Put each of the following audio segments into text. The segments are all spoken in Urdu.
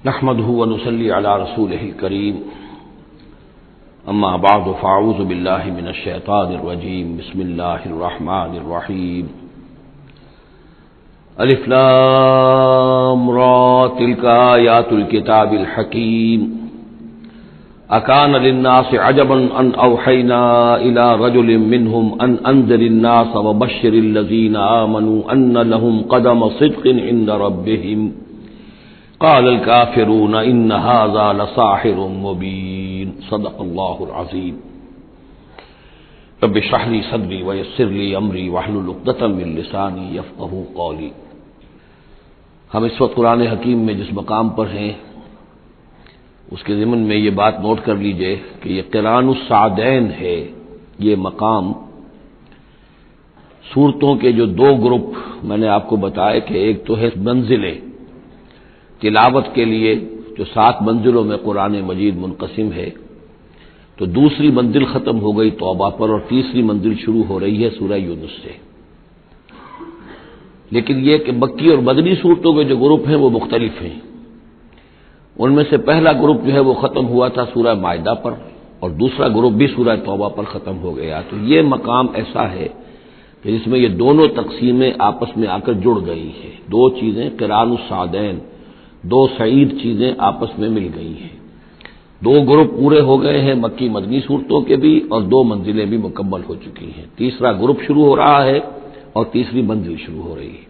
نحمده ونصلي على رسوله الكريم اما بعد فاعوذ بالله من الشيطان الرجيم بسم الله الرحمن الرحيم الف لام را تلك آيات الكتاب الحكيم اكان للناس عجبا ان اوحينا الى رجل منهم ان انذر الناس وبشر الذين آمنوا ان لهم قدم صدق عند ربهم قال الكافرون ان هذا لساحر مبين صدق الله العظيم رب اشرح لي صدري ويسر لي امري واحلل عقدة من لساني يفقهوا قولي۔ ہم اس وقت قرآن حکیم میں جس مقام پر ہیں اس کے ضمن میں یہ بات نوٹ کر لیجئے کہ یہ قران السعدین ہے۔ یہ مقام سورتوں کے جو دو گروپ میں نے آپ کو بتایا کہ ایک تو ہے منزلیں تلاوت کے لیے جو 7 منزلوں میں قرآن مجید منقسم ہے، تو دوسری منزل ختم ہو گئی توبہ پر اور تیسری منزل شروع ہو رہی ہے سورہ یونس سے۔ لیکن یہ کہ مکی اور مدنی صورتوں کے جو گروپ ہیں وہ مختلف ہیں۔ ان میں سے پہلا گروپ جو ہے وہ ختم ہوا تھا سورہ مائدہ پر اور دوسرا گروپ بھی سورہ توبہ پر ختم ہو گیا۔ تو یہ مقام ایسا ہے کہ جس میں یہ دونوں تقسیمیں آپس میں آ کر جڑ گئی ہیں، دو چیزیں قران السعدین، دو سعید چیزیں آپس میں مل گئی ہیں۔ دو گروپ پورے ہو گئے ہیں مکی مدنی صورتوں کے بھی اور 2 منزلیں بھی مکمل ہو چکی ہیں۔ تیسرا گروپ شروع ہو رہا ہے اور تیسری منزل شروع ہو رہی ہے۔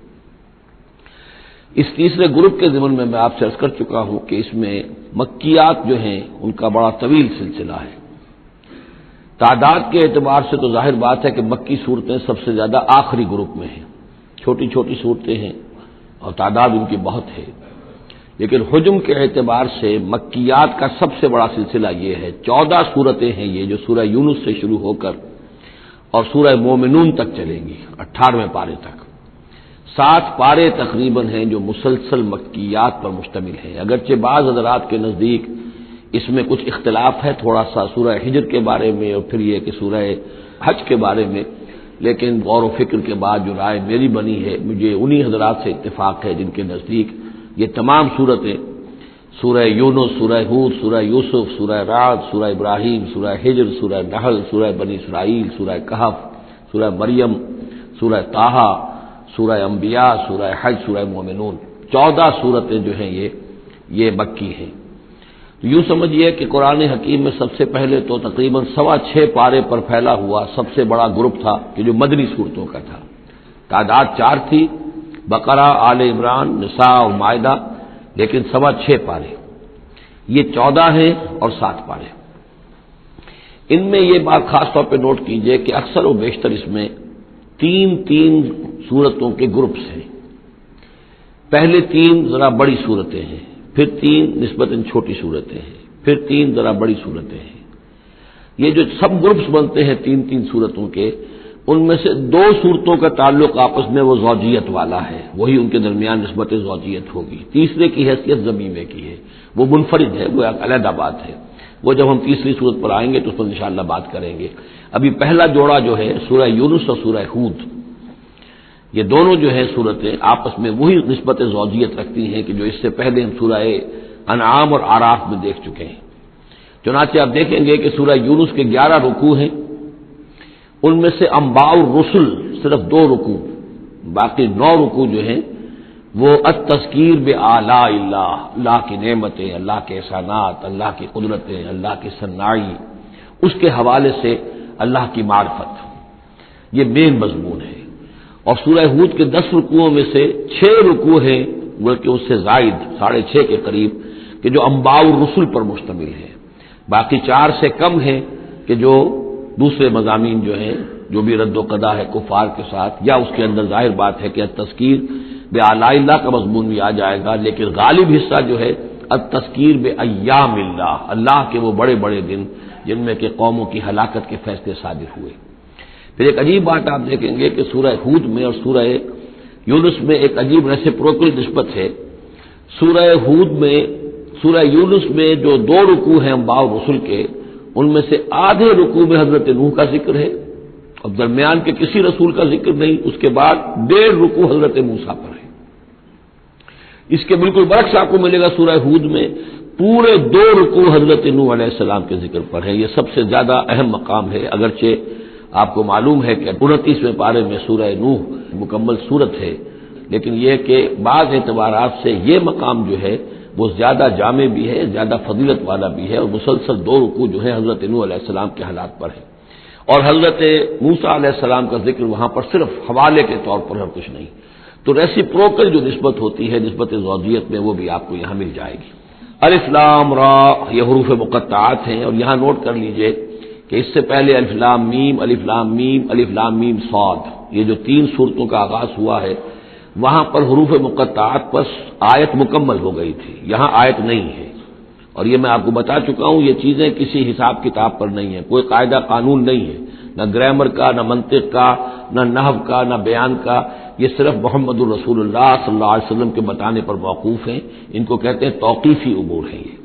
اس تیسرے گروپ کے ضمن میں آپ سے عرض کر چکا ہوں کہ اس میں مکیات جو ہیں ان کا بڑا طویل سلسلہ ہے۔ تعداد کے اعتبار سے تو ظاہر بات ہے کہ مکی صورتیں سب سے زیادہ آخری گروپ میں ہیں، چھوٹی چھوٹی صورتیں ہیں اور تعداد ان کی بہت ہے، لیکن حجم کے اعتبار سے مکیات کا سب سے بڑا سلسلہ یہ ہے۔ 14 صورتیں ہیں یہ جو سورہ یونس سے شروع ہو کر اور سورہ مومنون تک چلیں گی 18ویں پارے تک۔ 7 پارے تقریباً ہیں جو مسلسل مکیات پر مشتمل ہیں، اگرچہ بعض حضرات کے نزدیک اس میں کچھ اختلاف ہے تھوڑا سا سورہ ہجر کے بارے میں اور پھر یہ کہ سورہ حج کے بارے میں، لیکن غور و فکر کے بعد جو رائے میری بنی ہے، مجھے انہی حضرات سے اتفاق ہے جن کے نزدیک یہ تمام صورتیں سورہ یونس، سورہ ہود، سورہ یوسف، سورہ رعد، سورہ ابراہیم، سورہ ہجر، سورہ نحل، سورہ بنی اسرائیل، سورہ کہف، سورہ مریم، سورہ طٰہٰ، سورہ انبیاء، سورہ حج، سورہ مومنون، 14 صورتیں جو ہیں یہ مکی ہیں۔ تو یوں سمجھیے کہ قرآن حکیم میں سب سے پہلے تو تقریباً 6.25 پارے پر پھیلا ہوا سب سے بڑا گروپ تھا کہ جو مدنی صورتوں کا تھا۔ تعداد 4 تھی، بقرہ، آل عمران، نساء اور مائدہ، لیکن 6.25 پارے۔ یہ 14 ہیں اور 7 پارے۔ ان میں یہ بات خاص طور پہ نوٹ کیجئے کہ اکثر و بیشتر اس میں 3 صورتوں کے گروپس ہیں۔ پہلے 3 ذرا بڑی صورتیں ہیں، پھر 3 نسبتاً چھوٹی صورتیں ہیں، پھر 3 ذرا بڑی صورتیں ہیں۔ یہ جو سب گروپس بنتے ہیں 3 صورتوں کے، ان میں سے 2 صورتوں کا تعلق آپس میں وہ زوجیت والا ہے، وہی ان کے درمیان نسبت زوجیت ہوگی۔ تیسرے کی حیثیت ضمیمے کی ہے، وہ منفرد ہے، وہ ایک علیحدہ بات ہے۔ وہ جب ہم تیسری صورت پر آئیں گے تو اس پر انشاءاللہ بات کریں گے۔ ابھی پہلا جوڑا جو ہے سورہ یونس اور سورہ ہود، یہ دونوں جو ہے صورتیں آپس میں وہی نسبت زوجیت رکھتی ہیں کہ جو اس سے پہلے ہم سورہ انعام اور اعراف میں دیکھ چکے ہیں۔ چنانچہ آپ دیکھیں گے کہ سورہ یونس کے 11 رکوع ہیں، ان میں سے انباء الرسل صرف 2 رکوع، باقی 9 رکوع جو ہیں وہ التذکیر بآلاء اللہ، اللہ کی نعمتیں، اللہ کے احسانات، اللہ کی قدرتیں، اللہ کی صناعی، اس کے حوالے سے اللہ کی معرفت، یہ مین مضمون ہے۔ اور سورہ ہود کے 10 رکوعوں میں سے 6 رکوع ہیں بلکہ اس سے زائد 6.5 کے قریب کہ جو انباء الرسل پر مشتمل ہے، باقی 4 سے کم ہیں کہ جو دوسرے مضامین جو ہیں جو بھی رد و قضا ہے کفار کے ساتھ، یا اس کے اندر ظاہر بات ہے کہ التذکیر بآلاء اللہ کا مضمون بھی آ جائے گا، لیکن غالب حصہ جو ہے التذکیر بایام اللہ، اللہ کے وہ بڑے بڑے دن جن میں کہ قوموں کی ہلاکت کے فیصلے صادر ہوئے۔ پھر ایک عجیب بات آپ دیکھیں گے کہ سورہ ہود میں اور سورہ یونس میں ایک عجیب ریسیپروکل نسبت ہے۔ سورہ ہود میں، سورہ یونس میں جو 2 رکوع ہیں انباء الرسل کے، ان میں سے آدھے رکوع میں حضرت نوح کا ذکر ہے اور درمیان کے کسی رسول کا ذکر نہیں، اس کے بعد 1.5 رکوع حضرت موسیٰ پر ہے۔ اس کے بالکل برعکس آپ کو ملے گا سورہ ہود میں پورے 2 رکوع حضرت نوح علیہ السلام کے ذکر پر ہے. یہ سب سے زیادہ اہم مقام ہے، اگرچہ آپ کو معلوم ہے کہ 29ویں پارے میں سورہ نوح مکمل سورت ہے، لیکن یہ کہ بعض اعتبارات سے یہ مقام جو ہے وہ زیادہ جامع بھی ہے، زیادہ فضیلت والا بھی ہے، اور مسلسل 2 رکوع جو ہے حضرت نوح علیہ السلام کے حالات پر ہے، اور حضرت موسیٰ علیہ السلام کا ذکر وہاں پر صرف حوالے کے طور پر اور کچھ نہیں. تو ریسیپروکل جو نسبت ہوتی ہے، نسبت زوجیت میں، وہ بھی آپ کو یہاں مل جائے گی. الف لام را یہ حروف مقطعات ہیں، اور یہاں نوٹ کر لیجئے کہ اس سے پہلے الف لام میم، الف لام میم، الف لام میم صاد، یہ جو 3 سورتوں کا آغاز ہوا ہے وہاں پر حروف مقطعات پر آیت مکمل ہو گئی تھی، یہاں آیت نہیں ہے. اور یہ میں آپ کو بتا چکا ہوں، یہ چیزیں کسی حساب کتاب پر نہیں ہیں، کوئی قاعدہ قانون نہیں ہے، نہ گرامر کا، نہ منطق کا، نہ نحو کا، نہ بیان کا. یہ صرف محمد الرسول اللہ صلی اللہ علیہ وسلم کے بتانے پر موقوف ہیں. ان کو کہتے ہیں توقیفی امور ہیں. یہ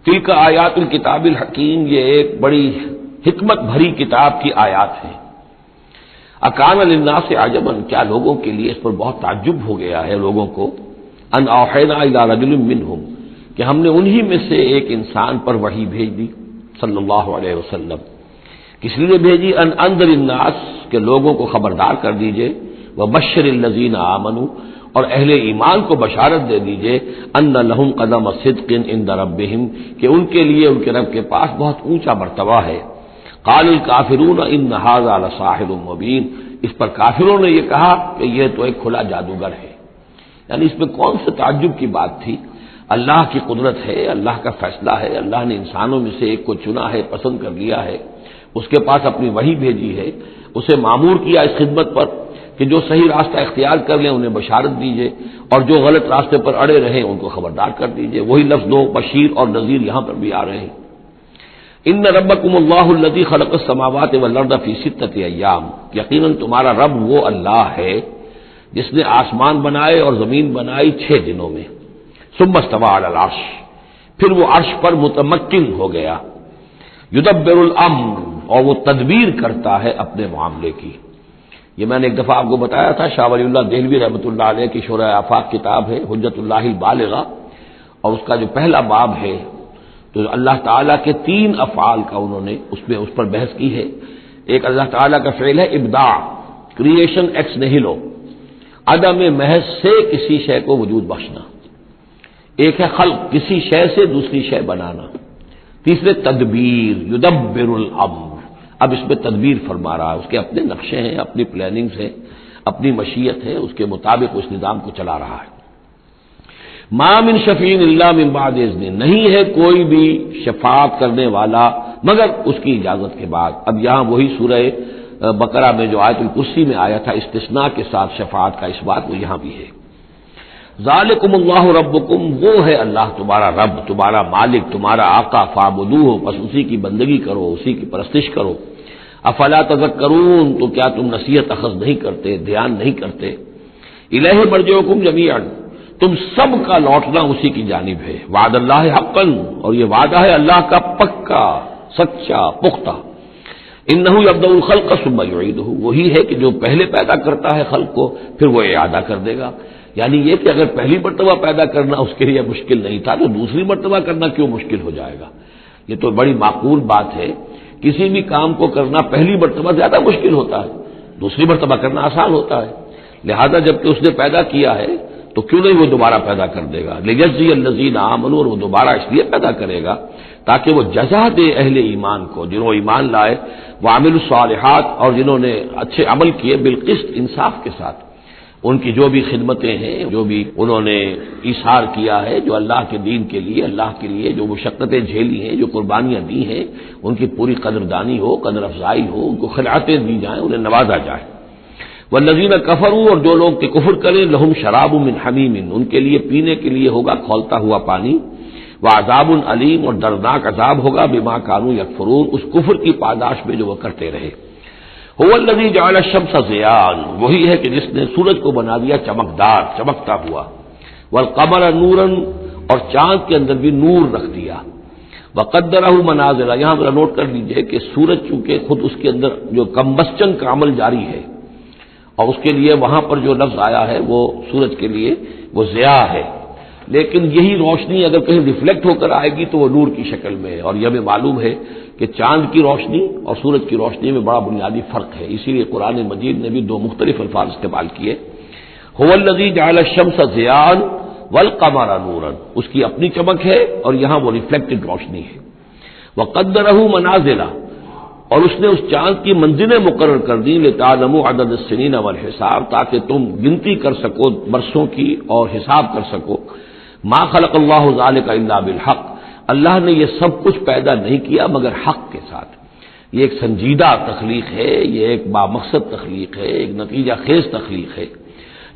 تلک آیات الکتاب الحکیم، یہ ایک بڑی حکمت بھری کتاب کی آیات ہیں. اکان للناس عجبا، کیا لوگوں کے لیے اس پر بہت تعجب ہو گیا ہے لوگوں کو، ان اوحینا الی رجل منہم، کہ ہم نے انہی میں سے ایک انسان پر وحی بھیج دی صلی اللہ علیہ وسلم. کس لیے بھیجی؟ ان انذر الناس، کہ لوگوں کو خبردار کر دیجئے، وبشر الذین آمنوا، اور اہل ایمان کو بشارت دے دیجئے، ان لہم قدم صدق عند ربہم، کہ ان کے لیے ان کے رب کے پاس بہت اونچا مرتبہ ہے. قال الکافرون ان ھذا لساحر مبین، اس پر کافروں نے یہ کہا کہ یہ تو ایک کھلا جادوگر ہے. یعنی اس میں کون سے تعجب کی بات تھی؟ اللہ کی قدرت ہے، اللہ کا فیصلہ ہے، اللہ نے انسانوں میں سے ایک کو چنا ہے، پسند کر لیا ہے، اس کے پاس اپنی وحی بھیجی ہے، اسے مامور کیا اس خدمت پر کہ جو صحیح راستہ اختیار کر لیں انہیں بشارت دیجئے، اور جو غلط راستے پر اڑے رہیں ان کو خبردار کر دیجئے. وہی لفظ دو، بشیر اور نذیر، یہاں پر بھی آ رہے ہیں. ان ربکم اللہ الذی خلق السماوات والارض فی 6 ایام، یقیناً تمہارا رب وہ اللہ ہے جس نے آسمان بنائے اور زمین بنائی 6 دنوں میں. ثم استوى علی العرش، پھر وہ عرش پر متمکن ہو گیا. یدبر الامر، اور وہ تدبیر کرتا ہے اپنے معاملے کی. یہ میں نے ایک دفعہ آپ کو بتایا تھا، شاہ ولی اللہ دہلوی رحمۃ اللہ علیہ کی شرح آفاق کتاب ہے حجت اللہ البالغہ، اور اس کا جو پہلا باب ہے تو اللہ تعالیٰ کے 3 افعال کا انہوں نے اس پر بحث کی ہے. ایک اللہ تعالیٰ کا فعل ہے ابداع، کریشن ایکس نہیلو، عدم محض سے کسی شے کو وجود بخشنا. ایک ہے خلق، کسی شے سے دوسری شے بنانا. تیسرے تدبیر، یدبر الامر، اب اس میں تدبیر فرما رہا ہے، اس کے اپنے نقشے ہیں، اپنی پلاننگز ہیں، اپنی مشیت ہے، اس کے مطابق اس نظام کو چلا رہا ہے. ما من شفیع الا من بعد اذن، نہیں ہے کوئی بھی شفاعت کرنے والا مگر اس کی اجازت کے بعد. اب یہاں وہی سورہ بقرہ میں جو آیت الکرسی میں آیا تھا استثناء کے ساتھ شفاعت کا اس بات، وہ یہاں بھی ہے. ذالکم اللہ ربکم، وہ ہے اللہ تمہارا رب، تمہارا مالک، تمہارا آقا، فاعبدوہ، پس اسی کی بندگی کرو، اسی کی پرستش کرو. افلا تذکرون، تو کیا تم نصیحت اخذ نہیں کرتے، دھیان نہیں کرتے. الیہ مرجعکم جمیعا، تم سب کا لوٹنا اسی کی جانب ہے. وعد اللہ حقا، اور یہ وعدہ ہے اللہ کا پکا، سچا، پختہ. انہ یبدأ الخلق ثم یعیدہ، وہی ہے کہ جو پہلے پیدا کرتا ہے خلق کو پھر وہ اعادہ کر دے گا. یعنی یہ کہ اگر پہلی مرتبہ پیدا کرنا اس کے لیے مشکل نہیں تھا تو دوسری مرتبہ کرنا کیوں مشکل ہو جائے گا؟ یہ تو بڑی معقول بات ہے. کسی بھی کام کو کرنا پہلی مرتبہ زیادہ مشکل ہوتا ہے، دوسری مرتبہ کرنا آسان ہوتا ہے. لہذا جب کہ اس نے پیدا کیا ہے تو کیوں نہیں وہ دوبارہ پیدا کر دے گا. لیجزی الذین آمنوا، اور وہ دوبارہ اس لیے پیدا کرے گا تاکہ وہ جزا دے اہل ایمان کو، جنہوں ایمان لائے، وعملوا الصالحات، اور جنہوں نے اچھے عمل کیے، بالقسط، انصاف کے ساتھ. ان کی جو بھی خدمتیں ہیں، جو بھی انہوں نے ایثار کیا ہے، جو اللہ کے دین کے لیے، اللہ کے لیے جو مشقتیں جھیلی ہیں، جو قربانیاں دی ہیں، ان کی پوری قدردانی ہو، قدر افزائی ہو، ان کو خلعتیں دی جائیں، انہیں نوازا جائے. والذین کفروا، اور جو لوگ کہ کفر کریں، لہم شراب من حمیم، ان کے لیے پینے کے لیے ہوگا کھولتا ہوا پانی. وعذاب علیم، اور دردناک عذاب ہوگا بما کانوا یکفرون، اس کفر کی پاداش میں جو وہ کرتے رہے. هو الذی جعل الشمس ضیاء، وہی ہے کہ جس نے سورج کو بنا دیا چمکدار، چمکتا ہوا. والقمر نورا، اور چاند کے اندر بھی نور رکھ دیا. وقدرہ منازل، یہاں ذرا نوٹ کر لیجئے کہ سورج چونکہ خود اس کے اندر جو کمبسچن کا عمل جاری ہے اور اس کے لیے وہاں پر جو لفظ آیا ہے وہ سورج کے لیے وہ ضیاء ہے، لیکن یہی روشنی اگر کہیں ریفلیکٹ ہو کر آئے گی تو وہ نور کی شکل میں ہے، اور یہ ہمیں معلوم ہے کہ چاند کی روشنی اور سورج کی روشنی میں بڑا بنیادی فرق ہے، اسی لیے قرآن مجید نے بھی دو مختلف الفاظ استعمال کیے۔ هو الذی جعل الشمس ضیاء والقمر نورا، اس کی اپنی چمک ہے اور یہاں وہ ریفلیکٹڈ روشنی ہے۔ وقدرہ منازل، اور اس نے اس چاند کی منزلیں مقرر کر دی، لتعلموا عدد السنین والحساب، تاکہ تم گنتی کر سکو برسوں کی اور حساب کر سکو۔ ما خلق اللہ ذلک الا بالحق، اللہ نے یہ سب کچھ پیدا نہیں کیا مگر حق کے ساتھ۔ یہ ایک سنجیدہ تخلیق ہے، یہ ایک بامقصد تخلیق ہے، ایک نتیجہ خیز تخلیق ہے۔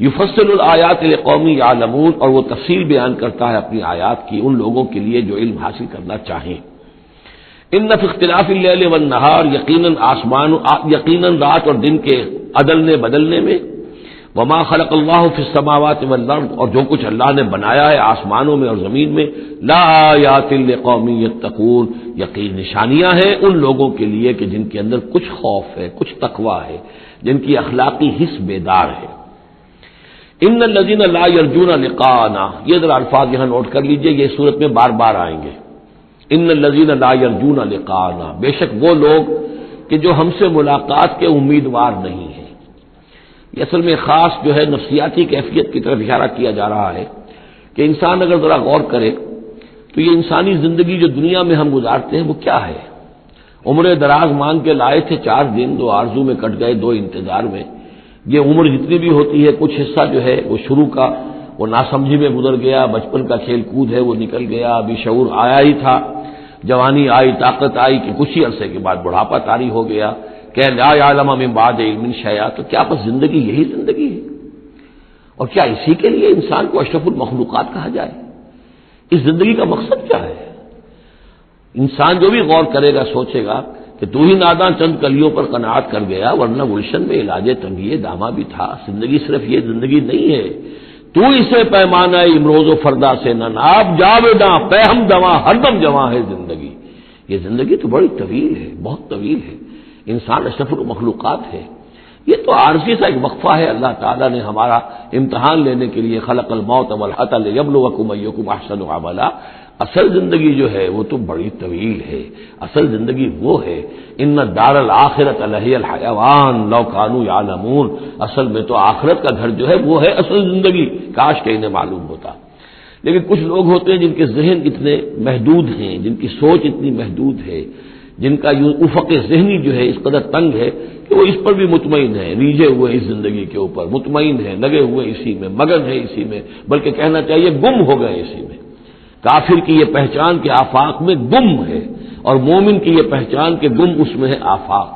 یفصل الآیات لقوم یعلمون، اور وہ تفصیل بیان کرتا ہے اپنی آیات کی ان لوگوں کے لیے جو علم حاصل کرنا چاہیں۔ ان فی اختلاف اللیل والنہار، یقیناً رات اور دن کے عدلنے بدلنے میں، وما خلق اللہ فی السماوات والارض، اور جو کچھ اللہ نے بنایا ہے آسمانوں میں اور زمین میں، لآیات لقوم یتقون، یقین نشانیاں ہیں ان لوگوں کے لیے کہ جن کے اندر کچھ خوف ہے، کچھ تقوی ہے، جن کی اخلاقی حس بیدار ہے۔ ان الذین لا یرجون لقاءنا، یہ ذرا الفاظ یہاں نوٹ کر لیجئے، یہ صورت میں بار بار آئیں گے۔ ان الذین لا یرجون لقاءنا، بے شک وہ لوگ کہ جو ہم سے ملاقات کے امیدوار نہیں ہیں۔ یہ اصل میں خاص جو ہے نفسیاتی کیفیت کی طرف اشارہ کیا جا رہا ہے کہ انسان اگر ذرا غور کرے تو یہ انسانی زندگی جو دنیا میں ہم گزارتے ہیں وہ کیا ہے؟ عمر دراز مانگ کے لائے تھے 4 دن، 2 آرزو میں کٹ گئے، 2 انتظار میں۔ یہ عمر جتنی بھی ہوتی ہے کچھ حصہ جو ہے وہ شروع کا وہ ناسمجھی میں گزر گیا، بچپن کا کھیل کود ہے وہ نکل گیا، ابھی شعور آیا ہی تھا، جوانی آئی، طاقت آئی کہ کچھ ہی عرصے کے بعد بڑھاپا طاری ہو گیا، کہ لا یعلم من بعد علم شیئا۔ تو کیا بس زندگی یہی زندگی ہے؟ اور کیا اسی کے لیے انسان کو اشرف المخلوقات کہا جائے؟ اس زندگی کا مقصد کیا ہے؟ انسان جو بھی غور کرے گا سوچے گا کہ تو ہی ناداں چند کلیوں پر قناعت کر گیا، ورنہ گلشن میں علاج تنگیے دامہ بھی تھا۔ زندگی صرف یہ زندگی نہیں ہے، تو اسے پیمانہ امروز و فردا سے نہ ناب، جاویداں پہ ہم دواں ہر دم جواں ہے زندگی۔ یہ زندگی تو بڑی طویل ہے، بہت طویل ہے، انسان اشرف المخلوقات ہے۔ یہ تو عارضی سا ایک وقفہ ہے، اللہ تعالیٰ نے ہمارا امتحان لینے کے لیے خلق الموت والحیاۃ لیبلوکم ایکم احسن عملا۔ اصل زندگی جو ہے وہ تو بڑی طویل ہے، اصل زندگی وہ ہے ان دار الآخرۃ لہی الحیوان لو کانوا یعلمون، اصل میں تو آخرت کا گھر جو ہے وہ ہے اصل زندگی، کاش کہ انہیں معلوم ہوتا۔ لیکن کچھ لوگ ہوتے ہیں جن کے ذہن اتنے محدود ہیں، جن کی سوچ اتنی محدود ہے، جن کا افق ذہنی جو ہے اس قدر تنگ ہے کہ وہ اس پر بھی مطمئن ہے، ریجھے ہوئے اس زندگی کے اوپر مطمئن ہے، لگے ہوئے اسی میں، مگن ہے اسی میں، بلکہ کہنا چاہیے گم ہو گئے اسی میں۔ کافر کی یہ پہچان کے آفاق میں گم ہے، اور مومن کی یہ پہچان کے گم اس میں ہے آفاق۔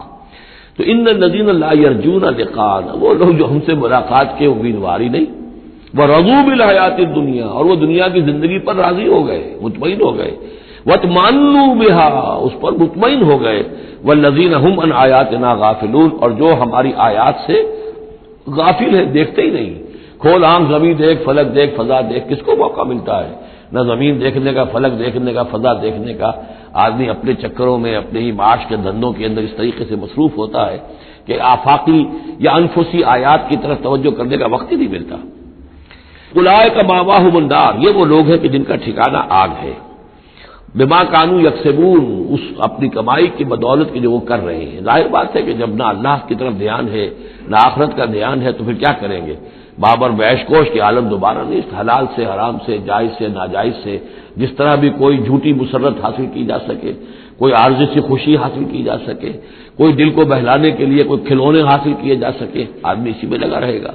تو ان الذین لا یرجون لقاءنا، وہ لوگ جو ہم سے ملاقات کے امیدوار ہی نہیں، ورضوا بالحیات الدنیا، اور وہ دنیا کی زندگی پر راضی ہو گئے، مطمئن ہو گئے، واطمأنوا بها، اس پر مطمئن ہو گئے، والذین هم عن آیاتنا غافلون، اور جو ہماری آیات سے غافل ہے، دیکھتے ہی نہیں۔ کھول آنکھ، زمین دیکھ، فلک دیکھ، فضا دیکھ، کس کو موقع ملتا ہے؟ نہ زمین دیکھنے کا، فلک دیکھنے کا، فضا دیکھنے کا۔ آدمی اپنے چکروں میں، اپنے ہی معاش کے دھندوں کے اندر اس طریقے سے مصروف ہوتا ہے کہ آفاقی یا انفسی آیات کی طرف توجہ کرنے کا وقت ہی نہیں ملتا۔ اولئک مأواہم النار، یہ وہ لوگ ہیں کہ جن کا ٹھکانہ آگ ہے۔ بما کانوا یکسبون، اس اپنی کمائی کی بدولت کی جو وہ کر رہے ہیں۔ ظاہر بات ہے کہ جب نہ اللہ کی طرف دھیان ہے نہ آخرت کا دھیان ہے تو پھر کیا کریں گے؟ بابر بیش کوش کے عالم دوبارہ نہیں، حلال سے، حرام سے، جائز سے، ناجائز سے، جس طرح بھی کوئی جھوٹی مسرت حاصل کی جا سکے، کوئی عارضی سی خوشی حاصل کی جا سکے، کوئی دل کو بہلانے کے لیے کوئی کھلونے حاصل کیے جا سکے، آدمی اسی میں لگا رہے گا۔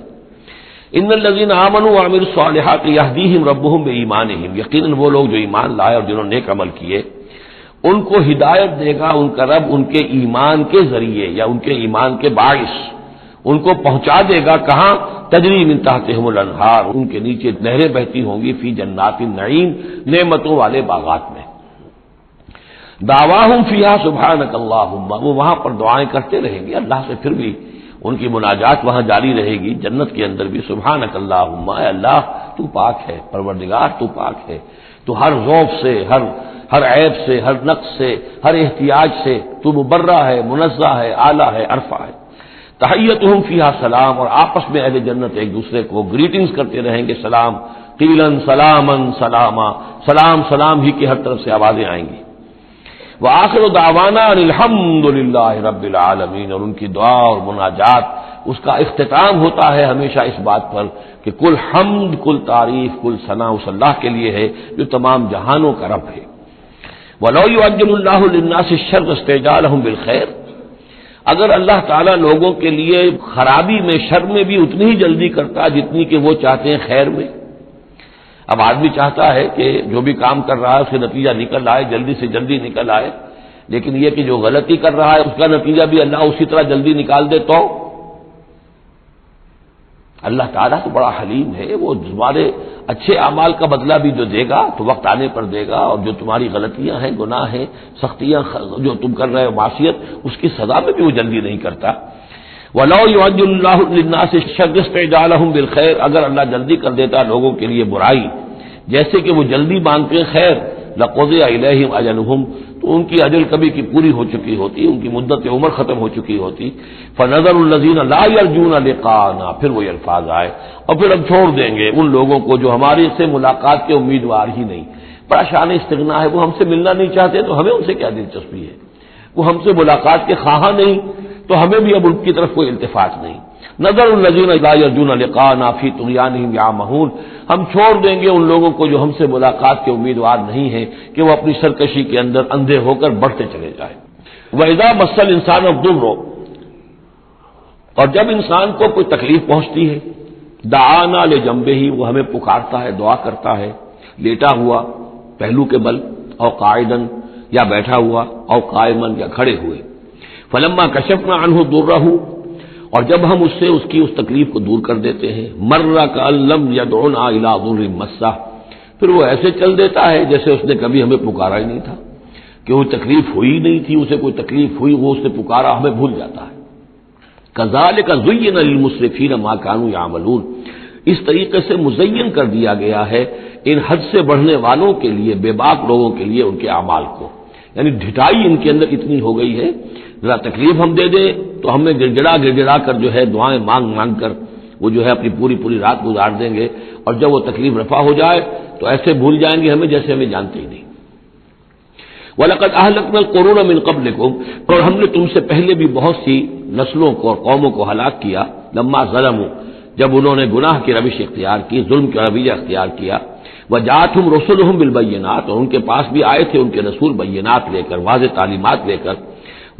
ان الذین آمنوا وعملوا الصالحات یہدیہم ربہم بایمانہم، یقیناً وہ لوگ جو ایمان لائے اور جنہوں نے نیک عمل کیے ان کو ہدایت دے گا ان کا رب ان کے ایمان کے ذریعے یا ان کے ایمان کے باعث، ان کو پہنچا دے گا کہاں؟ تجری من تحتہم الانہار، ان کے نیچے نہریں بہتی ہوں گی، فی جنات النعیم، نعمتوں والے باغات میں۔ دعواہم فیہا سبحانک اللہم، وہ وہاں پر دعائیں کرتے رہیں گے اللہ سے، پھر بھی ان کی مناجات وہاں جاری رہے گی، جنت کے اندر بھی سبحانک اللہم، اے اللہ تو پاک ہے، پروردگار تو پاک ہے، تو ہر ذوف سے، ہر عیب سے، ہر نقص سے، ہر احتیاج سے تو مبرہ ہے، منزہ ہے، اعلیٰ ہے، عرفہ ہے۔ تحیتہم فیہا سلام، اور آپس میں اہل جنت ایک دوسرے کو گریٹنگز کرتے رہیں گے، سلام قیلن سلامن سلاما، سلام سلام ہی کی ہر طرف سے آوازیں آئیں گی۔ وآخر دعوانا ان الحمد للہ رب العالمین، اور ان کی دعا اور مناجات اس کا اختتام ہوتا ہے ہمیشہ اس بات پر کہ کل حمد، کل تعریف، کل ثنا اس اللہ کے لیے ہے جو تمام جہانوں کا رب ہے۔ وَلَوْ يُعَجِّلُ اللَّهُ لِلنَّاسِ الشَّرَّ اسْتِعْجَالَهُم بِالْخَيْرِ، اگر اللہ تعالیٰ لوگوں کے لیے خرابی میں، شر میں بھی اتنی ہی جلدی کرتا جتنی کہ وہ چاہتے ہیں خیر میں۔ اب آدمی چاہتا ہے کہ جو بھی کام کر رہا ہے اس سے نتیجہ نکل آئے، جلدی سے جلدی نکل آئے، لیکن یہ کہ جو غلطی کر رہا ہے اس کا نتیجہ بھی اللہ اسی طرح جلدی نکال دے تو اللہ تعالیٰ تو بڑا حلیم ہے، وہ تمہارے اچھے اعمال کا بدلہ بھی جو دے گا تو وقت آنے پر دے گا، اور جو تمہاری غلطیاں ہیں، گناہ ہیں، سختیاں جو تم کر رہے ہو، معصیت، اس کی سزا میں بھی وہ جلدی نہیں کرتا۔ وَلَوْ يُعَجِّلُ اللَّهُ لِلنَّاسِ الشَّرَّ اسْتِعْجَالَهُم بِالْخَيْرِ، اگر اللہ جلدی کر دیتا لوگوں کے لیے برائی جیسے کہ وہ جلدی مانگتے ہیں خیر، لَقُضِيَ إِلَيْهِمْ أَجَلُهُمْ، تو ان کی اجل کبھی کی پوری ہو چکی ہوتی، ان کی مدت عمر ختم ہو چکی ہوتی۔ فَنَذَرُ الَّذِينَ لَا يَرْجُونَ لِقَاءَنَا، پھر وہ الفاظ آئے، اور پھر ہم چھوڑ دیں گے ان لوگوں کو جو ہمارے سے ملاقات کے امیدوار ہی نہیں۔ بڑا شان استغنا ہے، وہ ہم سے ملنا نہیں چاہتے تو ہمیں ان سے کیا دلچسپی ہے، وہ ہم سے ملاقات کے خواہاں نہیں تو ہمیں بھی اب ان کی طرف کوئی التفات نہیں۔ نظر الذین لا یرجون لقاءنا فی طغیانہم یعمہون، ہم چھوڑ دیں گے ان لوگوں کو جو ہم سے ملاقات کے امیدوار نہیں ہیں کہ وہ اپنی سرکشی کے اندر اندھے ہو کر بڑھتے چلے جائیں۔ وَإِذَا مَسَّ الْإِنسَانَ الضُّرُّ، اور جب انسان کو کوئی تکلیف پہنچتی ہے، دعانا لجنبہ، وہ ہمیں پکارتا ہے، دعا کرتا ہے، لیٹا ہوا پہلو کے بل، اور قاعدن یا بیٹھا ہوا، اور قائمن یا کھڑے ہوئے۔ فلما کشفنا عنہ ضرہ، اور جب ہم اس سے اس کی اس تکلیف کو دور کر دیتے ہیں، مر کأن لم یدعنا الی ضر مسہ، پھر وہ ایسے چل دیتا ہے جیسے اس نے کبھی ہمیں پکارا ہی نہیں تھا، کہ وہ تکلیف ہوئی نہیں تھی، اسے کوئی تکلیف ہوئی، وہ اس نے پکارا، ہمیں بھول جاتا ہے۔ کذالک زین للمسرفین ما کانوا یعملون، اس طریقے سے مزین کر دیا گیا ہے ان حد سے بڑھنے والوں کے لیے، بے باک لوگوں کے لیے، ان کے اعمال کو، یعنی ڈھٹائی ان کے اندر اتنی ہو گئی ہے، ذرا تکلیف ہم دے دیں تو ہمیں گڑگڑا کر جو ہے دعائیں مانگ کر وہ جو ہے اپنی پوری رات گزار دیں گے، اور جب وہ تکلیف رفع ہو جائے تو ایسے بھول جائیں گے ہمیں جیسے ہمیں جانتے ہی نہیں۔ وَلَقَدْ أَهْلَكْنَا الْقُرُونَ مِن قَبْلِكُمْ، اور ہم نے تم سے پہلے بھی بہت سی نسلوں کو اور قوموں کو ہلاک کیا، لما ظلموا، جب انہوں نے گناہ کی روش اختیار کی، ظلم کا رویہ اختیار کیا، وَجَاءَتْهُمْ رُسُلُهُم بِالْبَيِّنَاتِ، اور ان کے پاس بھی آئے تھے ان کے رسول بینات لے کر، واضح تعلیمات لے کر،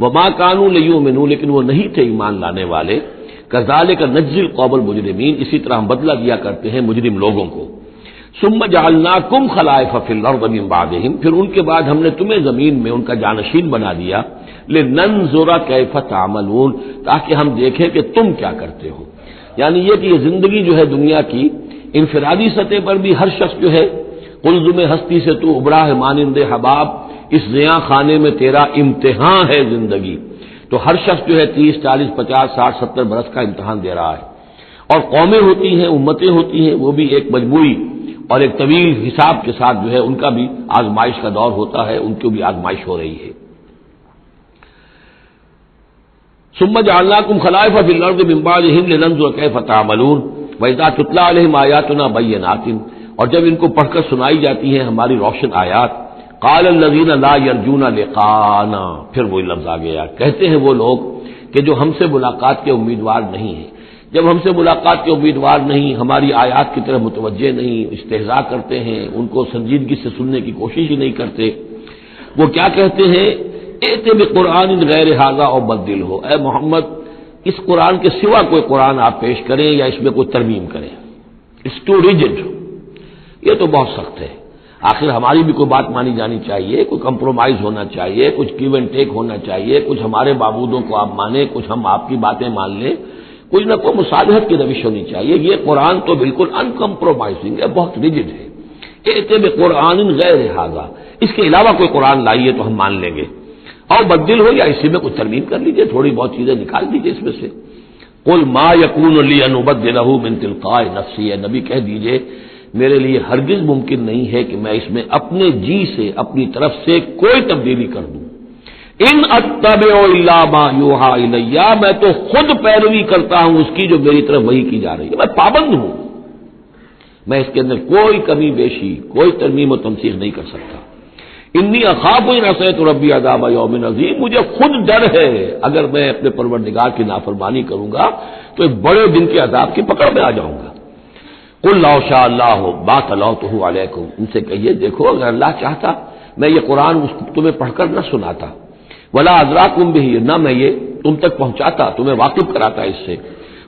وَمَا كَانُوا لِيُؤْمِنُوا، لیکن وہ نہیں تھے ایمان لانے والے، كَذَلِكَ نَجْزِي الْقَوْمَ الْمُجْرِمِينَ، اسی طرح ہم بدلہ دیا کرتے ہیں مجرم لوگوں کو۔ ثُمَّ جَعَلْنَاكُمْ خَلَائِفَ فِي الْأَرْضِ مِن بَعْدِهِمْ، پھر ان کے بعد ہم نے تمہیں زمین میں ان کا جانشین بنا دیا، لِنَنظُرَ كَيْفَ تَعْمَلُونَ، تاکہ ہم دیکھیں کہ تم کیا کرتے ہو۔ یعنی یہ کہ یہ زندگی جو ہے دنیا کی انفرادی سطح پر بھی ہر شخص جو ہے قلزم ہستی سے تو ابرا ہے مانند حباب، اس زیاں خانے میں تیرا امتحان ہے زندگی، تو ہر شخص جو ہے 30 40 50 60 70 برس کا امتحان دے رہا ہے، اور قومیں ہوتی ہیں، امتیں ہوتی ہیں، وہ بھی ایک مجموعی اور ایک طویل حساب کے ساتھ جو ہے ان کا بھی آزمائش کا دور ہوتا ہے، ان کی بھی آزمائش ہو رہی ہے۔ ثم جعلناکم خلائف فی الارض من بعدہم لننظر کیف تعملون واذا تتلی علیہم آیاتنا بینات، اور جب ان کو پڑھ کر سنائی جاتی ہیں ہماری روشن آیات، قال الذین لا یرجون لقاءنا، پھر وہی لفظ آ گیا، کہتے ہیں وہ لوگ کہ جو ہم سے ملاقات کے امیدوار نہیں ہیں، جب ہم سے ملاقات کے امیدوار نہیں، ہماری آیات کی طرف متوجہ نہیں، استہزاء کرتے ہیں، ان کو سنجیدگی سے سننے کی کوشش ہی نہیں کرتے، وہ کیا کہتے ہیں، ایتے بقرآن غیر ھذا او بدل ہو، اے محمد اس قرآن کے سوا کوئی قرآن آپ پیش کریں یا اس میں کوئی ترمیم کریں، اٹس ٹو ریجڈ، یہ تو بہت سخت ہے۔ آخر ہماری بھی کوئی بات مانی جانی چاہیے، کوئی کمپرومائز ہونا چاہیے، کچھ گیو اینڈ ٹیک ہونا چاہیے، کچھ ہمارے معبودوں کو آپ مانیں، کچھ ہم آپ کی باتیں مان لیں، کوئی نہ کوئی مصالحت کی روش ہونی چاہیے۔ یہ قرآن تو بالکل ان کمپرومائزنگ ہے، بہت ریجڈ ہے۔ ایتے بقرآن غیر ھذا، اس کے علاوہ کوئی قرآن لائیے تو ہم مان لیں گے، اور بدل ہو یا اسی میں کچھ ترمیم کر لیجیے، تھوڑی بہت چیزیں نکال دیجیے اس میں سے۔ قل ما یکون لی ان ابدلہ من تلقاء نفسی، اے نبی کہہ دیجیے میرے لیے ہرگز ممکن نہیں ہے کہ میں اس میں اپنے جی سے، اپنی طرف سے کوئی تبدیلی کر دوں۔ ان اتبع الا ما یوحى الی، میں تو خود پیروی کرتا ہوں اس کی جو میری طرف وحی کی جا رہی ہے، میں پابند ہوں، میں اس کے اندر کوئی کمی بیشی، کوئی ترمیم و تنسیخ نہیں کر سکتا۔ انی اخاف ان عصیت ربی عذاب یوم عظیم، مجھے خود ڈر ہے اگر میں اپنے پروردگار کی نافرمانی کروں گا تو ایک بڑے دن کے عذاب کی پکڑ میں آ جاؤں گا۔ قل لو شاء اللہ ما تلوته علیکم، ان سے کہیے دیکھو اگر اللہ چاہتا میں یہ قرآن تمہیں پڑھ کر نہ سناتا، ولا ادراکم بہ، نہ میں یہ تم تک پہنچاتا، تمہیں واقف کراتا اس سے،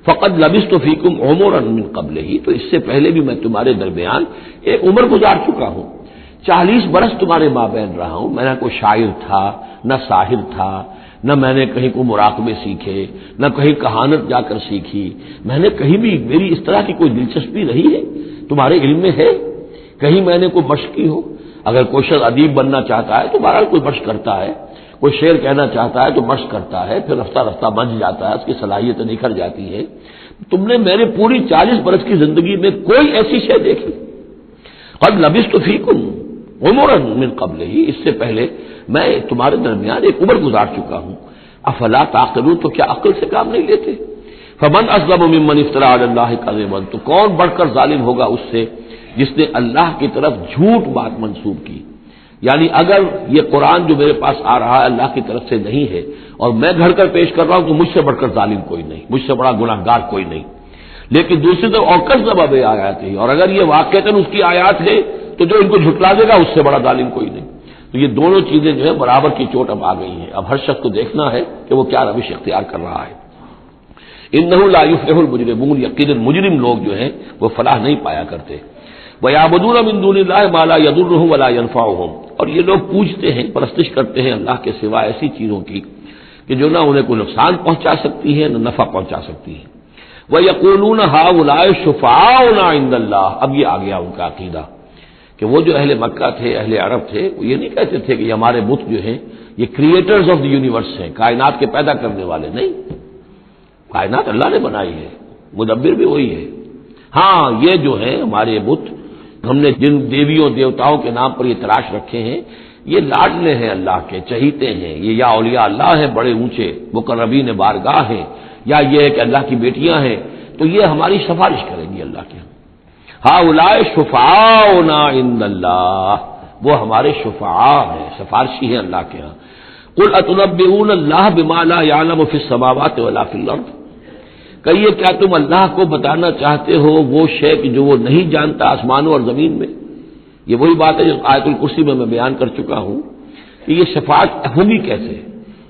فقد لبثت فیکم عمرا من قبلہ، تو اس سے پہلے بھی میں تمہارے درمیان ایک عمر گزار چکا ہوں، 40 برس تمہارے مابین رہا ہوں، میں نہ کوئی شاعر تھا، نہ ساحر تھا، نہ میں نے کہیں کوئی مراقبے سیکھے، نہ کہیں کہانت جا کر سیکھی، میں نے کہیں بھی میری اس طرح کی کوئی دلچسپی رہی ہے تمہارے علم میں ہے، کہیں میں نے کوئی مشق کی ہو؟ اگر کوئی شخص ادیب بننا چاہتا ہے تو بہرحال کوئی مشق کرتا ہے، کوئی شعر کہنا چاہتا ہے تو مشق کرتا ہے، پھر رفتہ رفتہ بن جاتا ہے، اس کی صلاحیتیں نکھر جاتی ہیں۔ تم نے میرے پوری 40 برس کی زندگی میں کوئی ایسی شے دیکھی؟ قد لبثت فیکم عمرا من قبل ہی، اس سے پہلے میں تمہارے درمیان ایک عمر گزار چکا ہوں، افلا تعقلون، تو کیا عقل سے کام نہیں لیتے؟ فمن اظلم ممن افترى على الله كذبا، تو کون بڑھ کر ظالم ہوگا اس سے جس نے اللہ کی طرف جھوٹ بات منسوب کی؟ یعنی اگر یہ قرآن جو میرے پاس آ رہا ہے اللہ کی طرف سے نہیں ہے اور میں گھڑ کر پیش کر رہا ہوں تو مجھ سے بڑھ کر ظالم کوئی نہیں، مجھ سے بڑا گناہگار کوئی نہیں۔ لیکن دوسری طرف اوکر ضباب آیات ہے، اور اگر یہ واقعتاً اس کی آیات ہے تو جو ان کو جھٹلا دے گا اس سے بڑا ظالم کوئی نہیں۔ تو یہ دونوں چیزیں جو ہے برابر کی چوٹ اب آ گئی ہیں، اب ہر شخص کو دیکھنا ہے کہ وہ کیا روش اختیار کر رہا ہے۔ انہ لا یفلح المجرمون، یقیناً مجرم لوگ جو ہیں وہ فلاح نہیں پایا کرتے۔ وَيَعْبُدُونَ مِن دُونِ اللَّهِ مَا لَا يَضُرُّهُمْ وَلَا يَنفَعُهُمْ، اور یہ لوگ پوجتے ہیں، پرستش کرتے ہیں اللہ کے سوا ایسی چیزوں کی کہ جو نہ انہیں کوئی نقصان پہنچا سکتی ہے نہ نفع پہنچا سکتی ہے۔ وَيَقُولُونَ هَؤُلَاءِ شُفَعَاؤُنَا عِندَ اللَّهِ، اب یہ آ گیا ان کا عقیدہ کہ وہ جو اہل مکہ تھے، اہل عرب تھے، وہ یہ نہیں کہتے تھے کہ یہ ہمارے بت جو ہیں یہ کریٹرز آف دی یونیورس ہیں، کائنات کے پیدا کرنے والے نہیں، کائنات اللہ نے بنائی ہے، مدبر بھی وہی ہے۔ ہاں یہ جو ہے ہمارے بت، ہم نے جن دیویوں دیوتاؤں کے نام پر یہ تراش رکھے ہیں یہ لاڈلے ہیں اللہ کے، چہیتے ہیں، یہ یا اولیاء اللہ ہیں بڑے اونچے مقربین بارگاہ ہیں، یا یہ ہے کہ اللہ کی بیٹیاں ہیں، تو یہ ہماری سفارش کریں گی اللہ کے۔ ہؤلاء شفعاؤنا عند اللہ، وہ ہمارے شفعاء ہیں، سفارشی ہیں اللہ کے ہاں۔ قل اتنبئون اللہ بما لا يعلم في السماوات ولا في الارض، کہیے کیا تم اللہ کو بتانا چاہتے ہو وہ شے کہ جو وہ نہیں جانتا آسمانوں اور زمین میں؟ یہ وہی بات ہے جو آیت الکرسی میں بیان کر چکا ہوں کہ یہ شفاعت ہوگی کیسے۔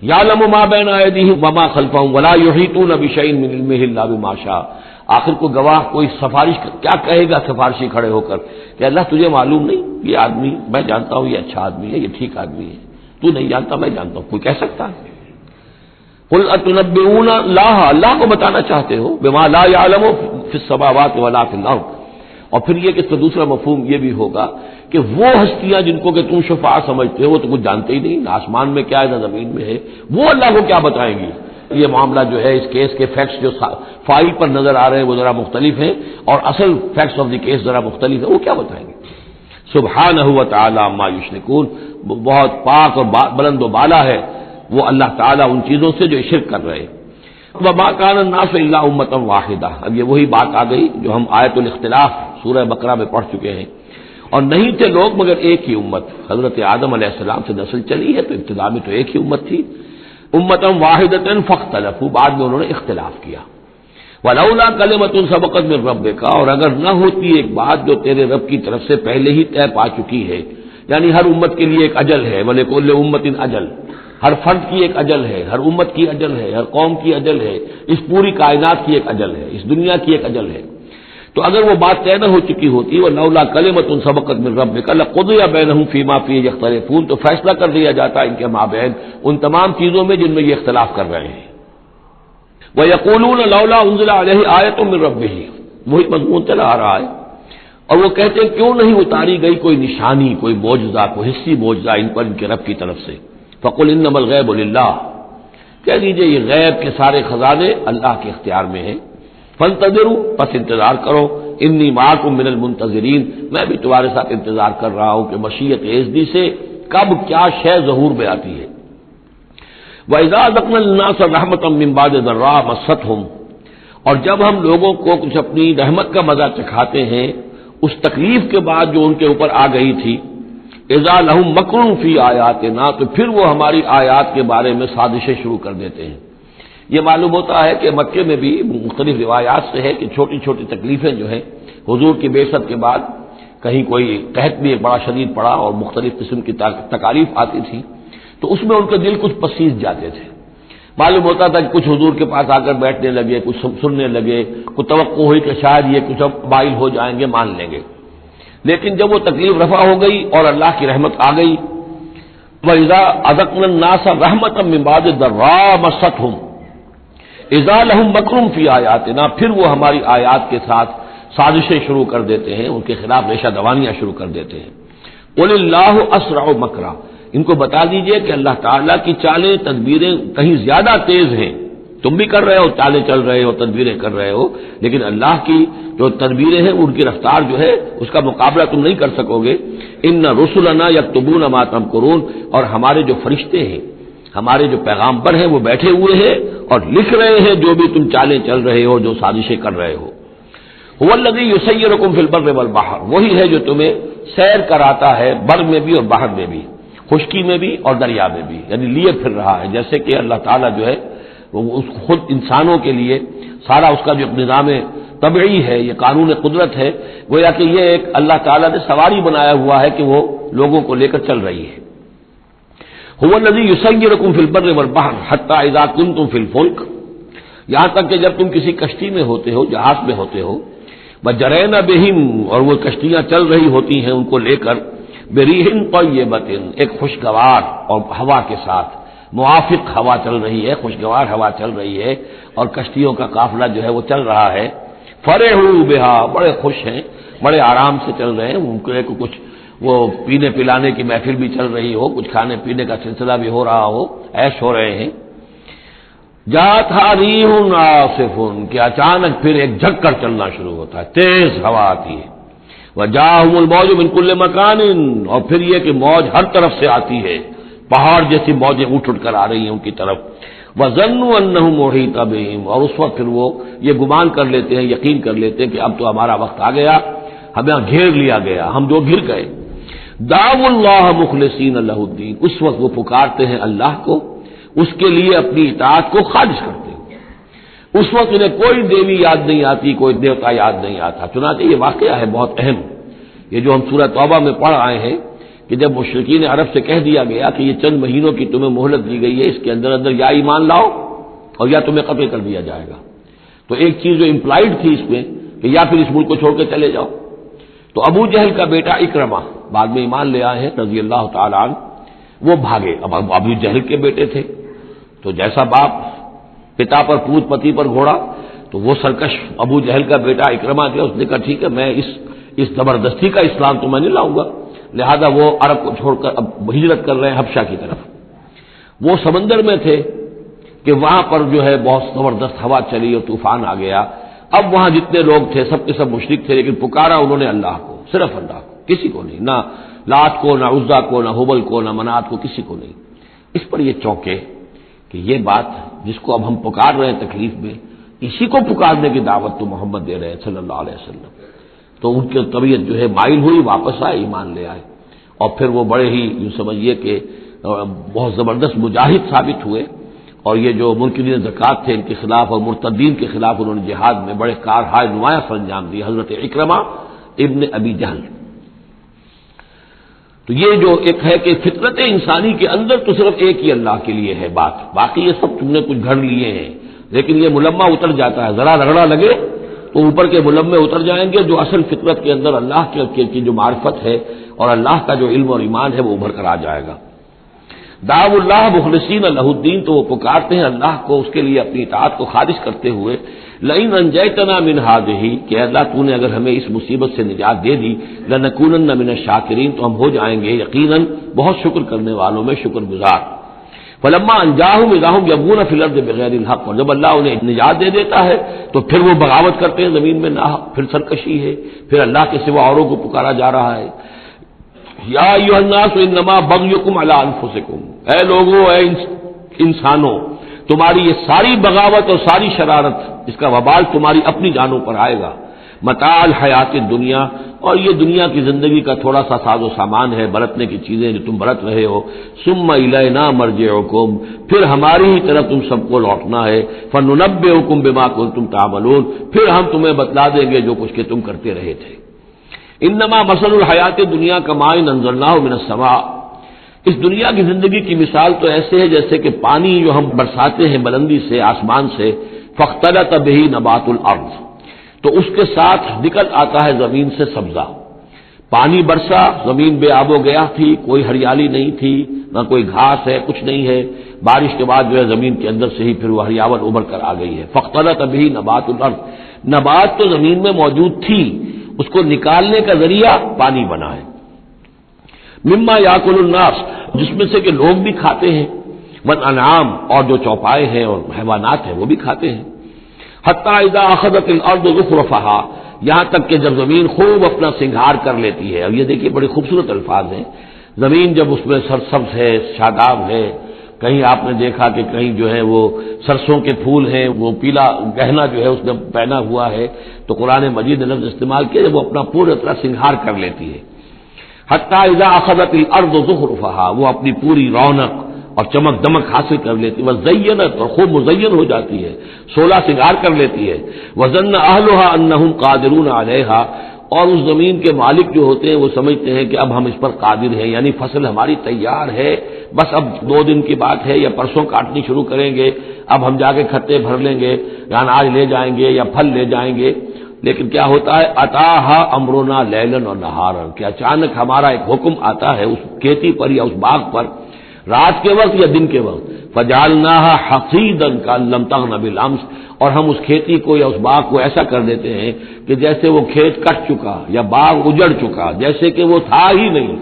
یعلم ما بین ایدیہم وما خلفہم ولا یحیطون بشیء من علمہ الا بما شاء، آخر کو گواہ کوئی سفارش کیا کہے گا سفارشی کھڑے ہو کر کہ اللہ تجھے معلوم نہیں یہ آدمی، میں جانتا ہوں یہ اچھا آدمی ہے، یہ ٹھیک آدمی ہے، تو نہیں جانتا میں جانتا ہوں، کوئی کہہ سکتا ہے؟ قل اتنبئون اللہ، اللہ کو بتانا چاہتے ہو بما لا يعلم فی السماوات ولا فی الارض، اور پھر یہ کہ اس کا دوسرا مفہوم یہ بھی ہوگا کہ وہ ہستیاں جن کو کہ تم شفاعہ سمجھتے ہو وہ تو کچھ جانتے ہی نہیں، نہ آسمان میں کیا ہے نہ زمین میں ہے، وہ اللہ کو کیا بتائیں گی؟ یہ معاملہ جو ہے اس کیس کے فیکٹس جو فائل پر نظر آ رہے ہیں وہ ذرا مختلف ہیں اور اصل فیکٹس آف دی کیس ذرا مختلف ہے، وہ کیا بتائیں گے؟ سبحانہ و تعالی عما یشرکون، بہت پاک اور بلند و بالا ہے وہ اللہ تعالیٰ ان چیزوں سے جو شرک کر رہے ہیں۔ وما کان الناس الا امۃ واحدہ، اب یہ وہی بات آ گئی جو ہم آیت الاختلاف سورہ بقرہ میں پڑھ چکے ہیں، اور نہیں تھے لوگ مگر ایک ہی امت، حضرت آدم علیہ السلام سے نسل چلی ہے تو ابتدا میں تو ایک ہی امت تھی، امۃ واحدۃ فاختلفوا، بعد میں انہوں نے اختلاف کیا۔ ولولا کلمۃ سبقت من ربک، اور اگر نہ ہوتی ایک بات جو تیرے رب کی طرف سے پہلے ہی طے پا چکی ہے، یعنی ہر امت کے لیے ایک اجل ہے، ولکل امۃ اجل، ہر فرد کی ایک اجل ہے، ہر امت کی اجل ہے، ہر قوم کی اجل ہے، اس پوری کائنات کی ایک اجل ہے، اس دنیا کی ایک اجل ہے، تو اگر وہ بات طے نہ ہو چکی ہوتی ولولا کلمۃ سبقت من ربک لقضی بینہم فیما فیہ یختلفون، تو فیصلہ کر دیا جاتا ان کے مابین ان تمام چیزوں میں جن میں یہ اختلاف کر رہے ہیں۔ وَيَقُولُونَ لَوْلَا أُنزِلَ عَلَيْهِ آيَةٌ مِّن رَّبِّهِ، وہی مضمون چلا آ رہا ہے، اور وہ کہتے ہیں کیوں نہیں اتاری گئی کوئی نشانی، کوئی معجزہ، کوئی حصی معجزہ ان پر ان کے رب کی طرف سے۔ فَقُلْ إِنَّمَا الْغَيْبُ لِلَّهِ، کہہ دیجئے یہ غیب کے سارے خزانے اللہ کے اختیار میں ہیں، فَانتَظِرُوا، پس انتظار کرو، انی معکم من المنتظرین، میں بھی تمہارے ساتھ انتظار کر رہا ہوں کہ مشیت ایزدی سے کب کیا شے ظہور میں آتی ہے۔ وَإِذَا أَذَقْنَا النَّاسَ رَحْمَةً مِّن بَعْدِ ضَرَّاءٍ مَسَّتْهُمْ، اور جب ہم لوگوں کو کچھ اپنی رحمت کا مزہ چکھاتے ہیں اس تکلیف کے بعد جو ان کے اوپر آ گئی تھی، اذا لہم مکر فی آیاتنا، تو پھر وہ ہماری آیات کے بارے میں سازشیں شروع کر دیتے ہیں۔ یہ معلوم ہوتا ہے کہ مکے میں بھی مختلف روایات سے ہے کہ چھوٹی چھوٹی تکلیفیں جو ہیں حضور کی بعثت کے بعد، کہیں کوئی قحط بھی ایک بڑا شدید پڑا اور مختلف قسم کی تکالیف آتی تھی، تو اس میں ان کے دل کچھ پسیج جاتے تھے۔ معلوم ہوتا تھا کہ کچھ حضور کے پاس آ کر بیٹھنے لگے، کچھ سننے لگے، کچھ توقع ہوئی کہ شاید یہ کچھ اب مائل ہو جائیں گے، مان لیں گے۔ لیکن جب وہ تکلیف رفع ہو گئی اور اللہ کی رحمت آ گئی، وَإِذَا أَذَقْنَا النَّاسَ رَحْمَةً مِّن بَعْدِ ضَرَّاءٍ مَسَّتْهُمْ اذا لہم مکر فی آیاتنا، پھر وہ ہماری آیات کے ساتھ سازشیں شروع کر دیتے ہیں، ان کے خلاف ریشہ دوانیاں شروع کر دیتے ہیں۔ قُلِ اللَّهُ أَسْرَعُ مَكْرًا، ان کو بتا دیجئے کہ اللہ تعالیٰ کی چالیں تدبیریں کہیں زیادہ تیز ہیں۔ تم بھی کر رہے ہو، چالیں چل رہے ہو، تدبیریں کر رہے ہو، لیکن اللہ کی جو تدبیریں ہیں ان کی رفتار جو ہے اس کا مقابلہ تم نہیں کر سکو گے۔ ان رسلنا یکتبون ما تمکرون، اور ہمارے جو فرشتے ہیں، ہمارے جو پیغامبر ہیں وہ بیٹھے ہوئے ہیں اور لکھ رہے ہیں جو بھی تم چالیں چل رہے ہو، جو سازشیں کر رہے ہو۔ هو الذی یسیرکم فی البر والبحر، وہی ہے جو تمہیں سیر کراتا ہے بر میں بھی اور بحر میں بھی، خشکی میں بھی اور دریا میں بھی، یعنی لیے پھر رہا ہے۔ جیسے کہ اللہ تعالیٰ جو ہے وہ اس خود انسانوں کے لیے سارا اس کا جو نظام طبعی ہے، یہ قانون قدرت ہے، گویا کہ یہ ایک اللہ تعالیٰ نے سواری بنایا ہوا ہے کہ وہ لوگوں کو لے کر چل رہی ہے۔ هو الذی یسیرکم فی البر والبحر حتی اذا کنتم فی الفلک، یہاں تک کہ جب تم کسی کشتی میں ہوتے ہو، جہاز میں ہوتے ہو، وجرین بہم، اور وہ کشتیاں چل رہی ہوتی ہیں ان کو لے کر، بریح طیبۃ، ایک خوشگوار اور ہوا کے ساتھ، موافق ہوا چل رہی ہے، خوشگوار ہوا چل رہی ہے، اور کشتیوں کا قافلہ جو ہے وہ چل رہا ہے۔ فرحوا بہا، بڑے خوش ہیں، بڑے آرام سے چل رہے ہیں، ان کو کچھ وہ پینے پلانے کی محفل بھی چل رہی ہو، کچھ کھانے پینے کا سلسلہ بھی ہو رہا ہو، عیش ہو رہے ہیں۔ جاءتھا ریح عاصف، کہ اچانک پھر ایک جھک کر چلنا شروع ہوتا ہے، تیز ہوا آتی ہے۔ وجاءہم الموج من کل مکان، اور پھر یہ کہ موج ہر طرف سے آتی ہے، پہاڑ جیسی موجیں اٹھ کر آ رہی ہیں ان کی طرف۔ وظنوا انہم محیط بہم، اور اس وقت پھر وہ یہ گمان کر لیتے ہیں، یقین کر لیتے ہیں کہ اب تو ہمارا وقت آ گیا، ہمیں گھیر لیا گیا، ہم جو گر گئے۔ دعوا اللہ مخلصین لہ الدین، اس وقت وہ پکارتے ہیں اللہ کو، اس کے لیے اپنی اطاعت کو خالص کرتے ہیں۔ اس وقت انہیں کوئی دیوی یاد نہیں آتی، کوئی دیوتا یاد نہیں آتا۔ چنانچہ یہ واقعہ ہے بہت اہم، یہ جو ہم سورہ توبہ میں پڑھ آئے ہیں کہ جب مشرکین عرب سے کہہ دیا گیا کہ یہ چند مہینوں کی تمہیں مہلت دی گئی ہے، اس کے اندر اندر یا ایمان لاؤ اور یا تمہیں قتل کر دیا جائے گا، تو ایک چیز جو امپلائڈ تھی اس میں کہ یا پھر اس ملک کو چھوڑ کے چلے جاؤ۔ تو ابو جہل کا بیٹا اکرمہ بعد میں ایمان لے آئے ہیں رضی اللہ تعالیٰ عنہ، وہ بھاگے۔ اب ابو جہل کے بیٹے تھے تو جیسا باپ پتا پر پوت پتی پر گھوڑا، تو وہ سرکش ابو جہل کا بیٹا اکرمہ جو اس نے کہا ٹھیک ہے، میں اس زبردستی کا اسلام تو میں نہیں لاؤں گا، لہذا وہ عرب کو چھوڑ کر اب ہجرت کر رہے ہیں حبشہ کی طرف۔ وہ سمندر میں تھے کہ وہاں پر جو ہے بہت زبردست ہوا چلی اور طوفان آ گیا۔ اب وہاں جتنے لوگ تھے سب کے سب مشرک تھے، لیکن پکارا انہوں نے اللہ کو، صرف اللہ کو، کسی کو نہیں، نہ لات کو، نہ عزا کو، نہ حبل کو، نہ منات کو، کسی کو نہیں۔ اس پر یہ چونکے کہ یہ بات جس کو اب ہم پکار رہے ہیں تکلیف میں، اسی کو پکارنے کی دعوت تو محمد دے رہے ہیں صلی اللہ علیہ وسلم۔ تو ان کی طبیعت جو ہے مائل ہوئی، واپس آئے، ایمان لے آئے، اور پھر وہ بڑے ہی یوں سمجھیے کہ بہت زبردست مجاہد ثابت ہوئے، اور یہ جو منکرین زکوٰۃ تھے ان کے خلاف اور مرتدین کے خلاف انہوں نے جہاد میں بڑے کارہائے نمایاں سر انجام دیے، حضرت اکرمہ ابن ابی جہل۔ تو یہ جو ایک ہے کہ فطرت انسانی کے اندر تو صرف ایک ہی اللہ کے لیے ہے بات، باقی یہ سب تم نے کچھ گھڑ لیے ہیں، لیکن یہ ملمہ اتر جاتا ہے، ذرا رگڑا لگے تو اوپر کے ملمے اتر جائیں گے، جو اصل فطرت کے اندر اللہ کی جو معرفت ہے اور اللہ کا جو علم اور ایمان ہے وہ ابھر کر آ جائے گا۔ دعوا اللہ مخلصین لہ الدین، تو وہ پکارتے ہیں اللہ کو اس کے لیے اپنی اطاعت کو خالص کرتے ہوئے، لئن انجیتنا من ہذہ، کہ اللہ تو نے اگر ہمیں اس مصیبت سے نجات دے دی، لنکونن من الشاکرین، تو ہم ہو جائیں گے یقیناً بہت شکر کرنے والوں میں شکر گزار۔ فلما انجاہم اذا ہم یبغون فی الارض بغیر الحق، اور جب اللہ انہیں نجات دے دیتا ہے تو پھر وہ بغاوت کرتے ہیں زمین میں ناحق، پھر سرکشی ہے، پھر اللہ کے سوا اوروں کو پکارا جا رہا ہے۔ یا ایھا الناس انما بغیکم علی انفسکم، اے لوگو، اے انسانوں تمہاری یہ ساری بغاوت اور ساری شرارت، اس کا وبال تمہاری اپنی جانوں پر آئے گا۔ متاع الحیات دنیا، اور یہ دنیا کی زندگی کا تھوڑا سا ساز و سامان ہے، برتنے کی چیزیں جو تم برت رہے ہو۔ ثم الینا مرجعکم، پھر ہماری ہی طرف تم سب کو لوٹنا ہے۔ فننبئکم بما کنتم تعملون، پھر ہم تمہیں بتلا دیں گے جو کچھ کہ تم کرتے رہے تھے۔ انما مثل الحیات دنیا کماء انزلناہ من السماء، اس دنیا کی زندگی کی مثال تو ایسے ہے جیسے کہ پانی جو ہم برساتے ہیں بلندی سے آسمان سے، فاختلط بہ نبات الارض، تو اس کے ساتھ نکل آتا ہے زمین سے سبزہ۔ پانی برسا، زمین بے آب و گیا تھی، کوئی ہریالی نہیں تھی، نہ کوئی گھاس ہے، کچھ نہیں ہے۔ بارش کے بعد جو ہے زمین کے اندر سے ہی پھر وہ ہریاول ابھر کر آ گئی ہے۔ فاختلط بہ نبات الارض، نبات تو زمین میں موجود تھی، اس کو نکالنے کا ذریعہ پانی بنا ہے۔ مما یاکل الناس، جس میں سے کہ لوگ بھی کھاتے ہیں، والانعام، اور جو چوپائے ہیں اور حیوانات ہیں وہ بھی کھاتے ہیں۔ حتی اذا اخذت الارض زخرفها، یہاں تک کہ جب زمین خوب اپنا سنگھار کر لیتی ہے۔ اب یہ دیکھیے بڑے خوبصورت الفاظ ہیں، زمین جب اس میں سرسبز ہے، شاداب ہے، کہیں آپ نے دیکھا کہ کہیں جو ہے وہ سرسوں کے پھول ہیں، وہ پیلا گہنا جو ہے اس نے پہنا ہوا ہے، تو قرآن مجید نے لفظ استعمال کیا جب وہ اپنا پورے طرح سنگھار کر لیتی ہے۔ حتی اذا اخذت الارض زخرفها، وہ اپنی پوری رونق اور چمک دمک حاصل کر لیتی ہے، وزینت، اور خوب مزین ہو جاتی ہے، سولہ سنگار کر لیتی ہے۔ وظن اہلها انہم قادرون علیہا، اور اس زمین کے مالک جو ہوتے ہیں وہ سمجھتے ہیں کہ اب ہم اس پر قادر ہیں، یعنی فصل ہماری تیار ہے، بس اب 2 دن کی بات ہے یا پرسوں کاٹنی شروع کریں گے، اب ہم جا کے کھتے بھر لیں گے، اناج لے جائیں گے یا پھل لے جائیں گے۔ لیکن کیا ہوتا ہے، اتاہا امرنا لیلا و نہارا، کہ اچانک ہمارا ایک حکم آتا ہے اس کھیتی پر یا اس باغ پر، رات کے وقت یا دن کے وقت، فجعلناها حصیدا کأن لم تغن بالامس، اور ہم اس کھیتی کو یا اس باغ کو ایسا کر دیتے ہیں کہ جیسے وہ کھیت کٹ چکا یا باغ اجڑ چکا، جیسے کہ وہ تھا ہی نہیں۔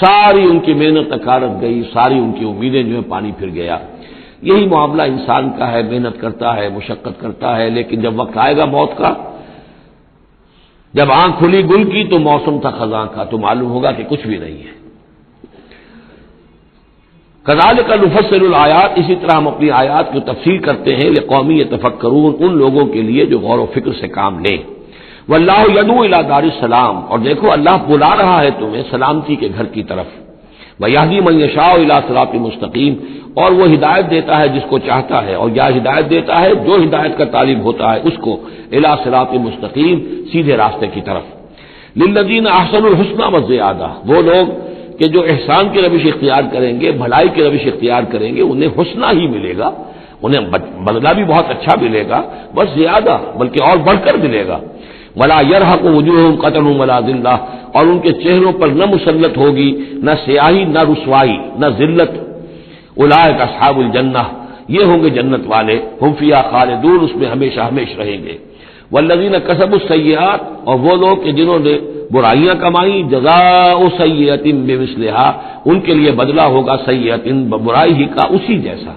ساری ان کی محنت اکارت گئی، ساری ان کی امیدیں جو ہے پانی پھر گیا۔ یہی معاملہ انسان کا ہے، محنت کرتا ہے، مشقت کرتا ہے، لیکن جب وقت آئے گا موت کا، جب آنکھ کھلی گل کی تو موسم تھا خزاں کا، تو معلوم ہوگا کہ کچھ بھی نہیں ہے۔ کذالک نفصل الآیات، اسی طرح ہم اپنی آیات کی تفصیل کرتے ہیں، لقوم یتفکرون، ان لوگوں کے لیے جو غور و فکر سے کام لیں۔ واللہ یدعو الی دار السلام، اور دیکھو اللہ بلا رہا ہے تمہیں سلامتی کے گھر کی طرف۔ ویہدی من یشاء الی صراط مستقیم، اور وہ ہدایت دیتا ہے جس کو چاہتا ہے، اور یا ہدایت دیتا ہے جو ہدایت کا طالب ہوتا ہے اس کو، الی صراط مستقیم، سیدھے راستے کی طرف۔ للذین احسنوا الحسنی وزیادہ، وہ لوگ کہ جو احسان کی روش اختیار کریں گے، بھلائی کی روش اختیار کریں گے، انہیں حسنہ ہی ملے گا، انہیں بدلہ بھی بہت اچھا ملے گا، بس زیادہ بلکہ اور بڑھ کر ملے گا۔ ولا يرهق وجوههم قتر ولا ذلہ، اور ان کے چہروں پر نہ مسلط ہوگی نہ سیاہی نہ رسوائی نہ ذلت۔ اولئک اصحاب الجنہ، یہ ہوں گے جنت والے، ہم فیہا خالدون، اس میں ہمیشہ ہمیشہ رہیں گے۔ والذین کسبوا السیئات، اور وہ لوگ کہ جنہوں نے برائیاں کمائی، جزاء سیئۃ بمثلھا، ان کے لیے بدلہ ہوگا سیئۃ، برائی ہی کا اسی جیسا،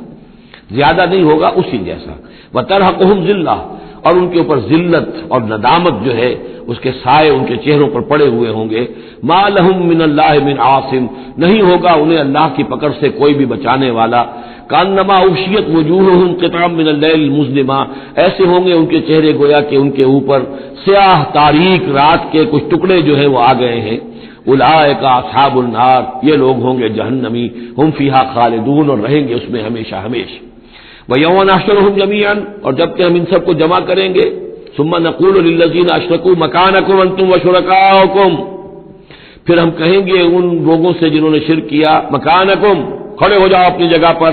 زیادہ نہیں ہوگا اسی جیسا۔ وترہقہم ذلہ، اور ان کے اوپر ذلت اور ندامت جو ہے اس کے سائے ان کے چہروں پر پڑے ہوئے ہوں گے۔ ما لہم من اللہ من عاصم، نہیں ہوگا انہیں اللہ کی پکڑ سے کوئی بھی بچانے والا۔ کانما اغشیت وجوہہم قطعا من اللیل المظلمہ، ایسے ہوں گے ان کے چہرے گویا کہ ان کے اوپر سیاہ تاریک رات کے کچھ ٹکڑے جو ہیں وہ آ گئے ہیں۔ اولئک اصحاب النار، یہ لوگ ہوں گے جہنمی، ہم فیہا خالدون، اور رہیں گے اس میں ہمیشہ ہمیشہ۔ وَيَوْمَ نَحْشُرُهُمْ جَمِيعًا، اور جب کہ ہم ان سب کو جمع کریں گے، ثُمَّ نَقُولُ لِلَّذِينَ أَشْرَكُوا مَكَانَكُمْ أَنْتُمْ وَشُرَكَاؤُكُمْ، پھر ہم کہیں گے ان لوگوں سے جنہوں نے شرک کیا، مکانکم، کھڑے ہو جاؤ اپنی جگہ پر،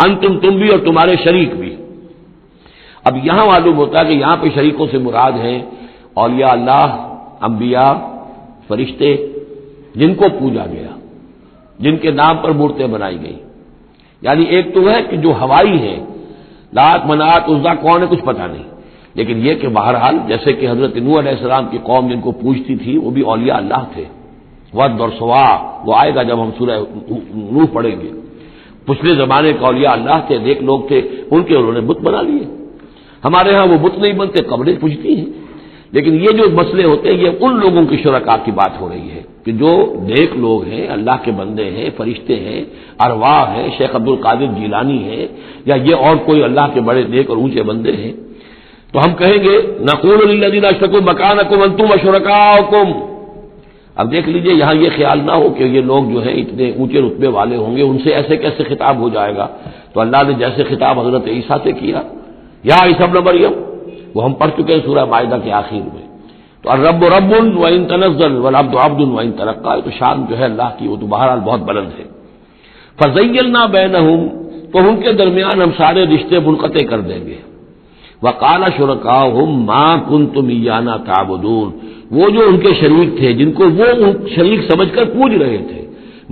انتم، تم بھی اور تمہارے شریک بھی۔ اب یہاں معلوم ہوتا ہے کہ یہاں پہ شریکوں سے مراد ہیں اولیاء اللہ، انبیاء، فرشتے، جن کو پوجا گیا، جن کے نام پر مورتیں بنائی گئی۔ یعنی ایک تو ہے کہ جو ہوائی ہے، لات منات عزا کون ہے کچھ پتہ نہیں، لیکن یہ کہ بہرحال جیسے کہ حضرت نوح علیہ السلام کی قوم جن کو پوجتی تھی وہ بھی اولیاء اللہ تھے۔ ود اور سوا، وہ آئے گا جب ہم سورہ نوح پڑھیں گے۔ پچھلے زمانے کا اولیاء اللہ تھے، نیک لوگ تھے، ان کے انہوں نے بت بنا لیے۔ ہمارے ہاں وہ بت نہیں بنتے، قبریں پوجتی ہیں۔ لیکن یہ جو مسئلے ہوتے ہیں یہ ان لوگوں کی شرکاء کی بات ہو رہی ہے۔ کہ جو نیک لوگ ہیں، اللہ کے بندے ہیں، فرشتے ہیں، ارواح ہیں، شیخ عبد القادر جیلانی ہیں، یا یہ اور کوئی اللہ کے بڑے نیک اور اونچے بندے ہیں، تو ہم کہیں گے نقول للذین اشرکوا مکانکم انتم وشرکاؤکم. اب دیکھ لیجئے یہاں یہ خیال نہ ہو کہ یہ لوگ جو ہیں اتنے اونچے رتبے والے ہوں گے، ان سے ایسے کیسے خطاب ہو جائے گا. تو اللہ نے جیسے خطاب حضرت عیسیٰ سے کیا، یا عیسی ابن مریم، وہ ہم پڑھ چکے ہیں سورہ مائدہ کے آخر میں. تو الرب رب وان تنزل والعبد عبد وان ترقى، تو شان جو ہے اللہ کی وہ تو بہرحال بہت بلند ہے. فزیلنا بینہم، تو ان کے درمیان ہم سارے رشتے منقطع کر دیں گے. وقال شرکاؤہم ما کنتم ایانا تعبدون، وہ جو ان کے شریک تھے جن کو وہ شریک سمجھ کر پوج رہے تھے،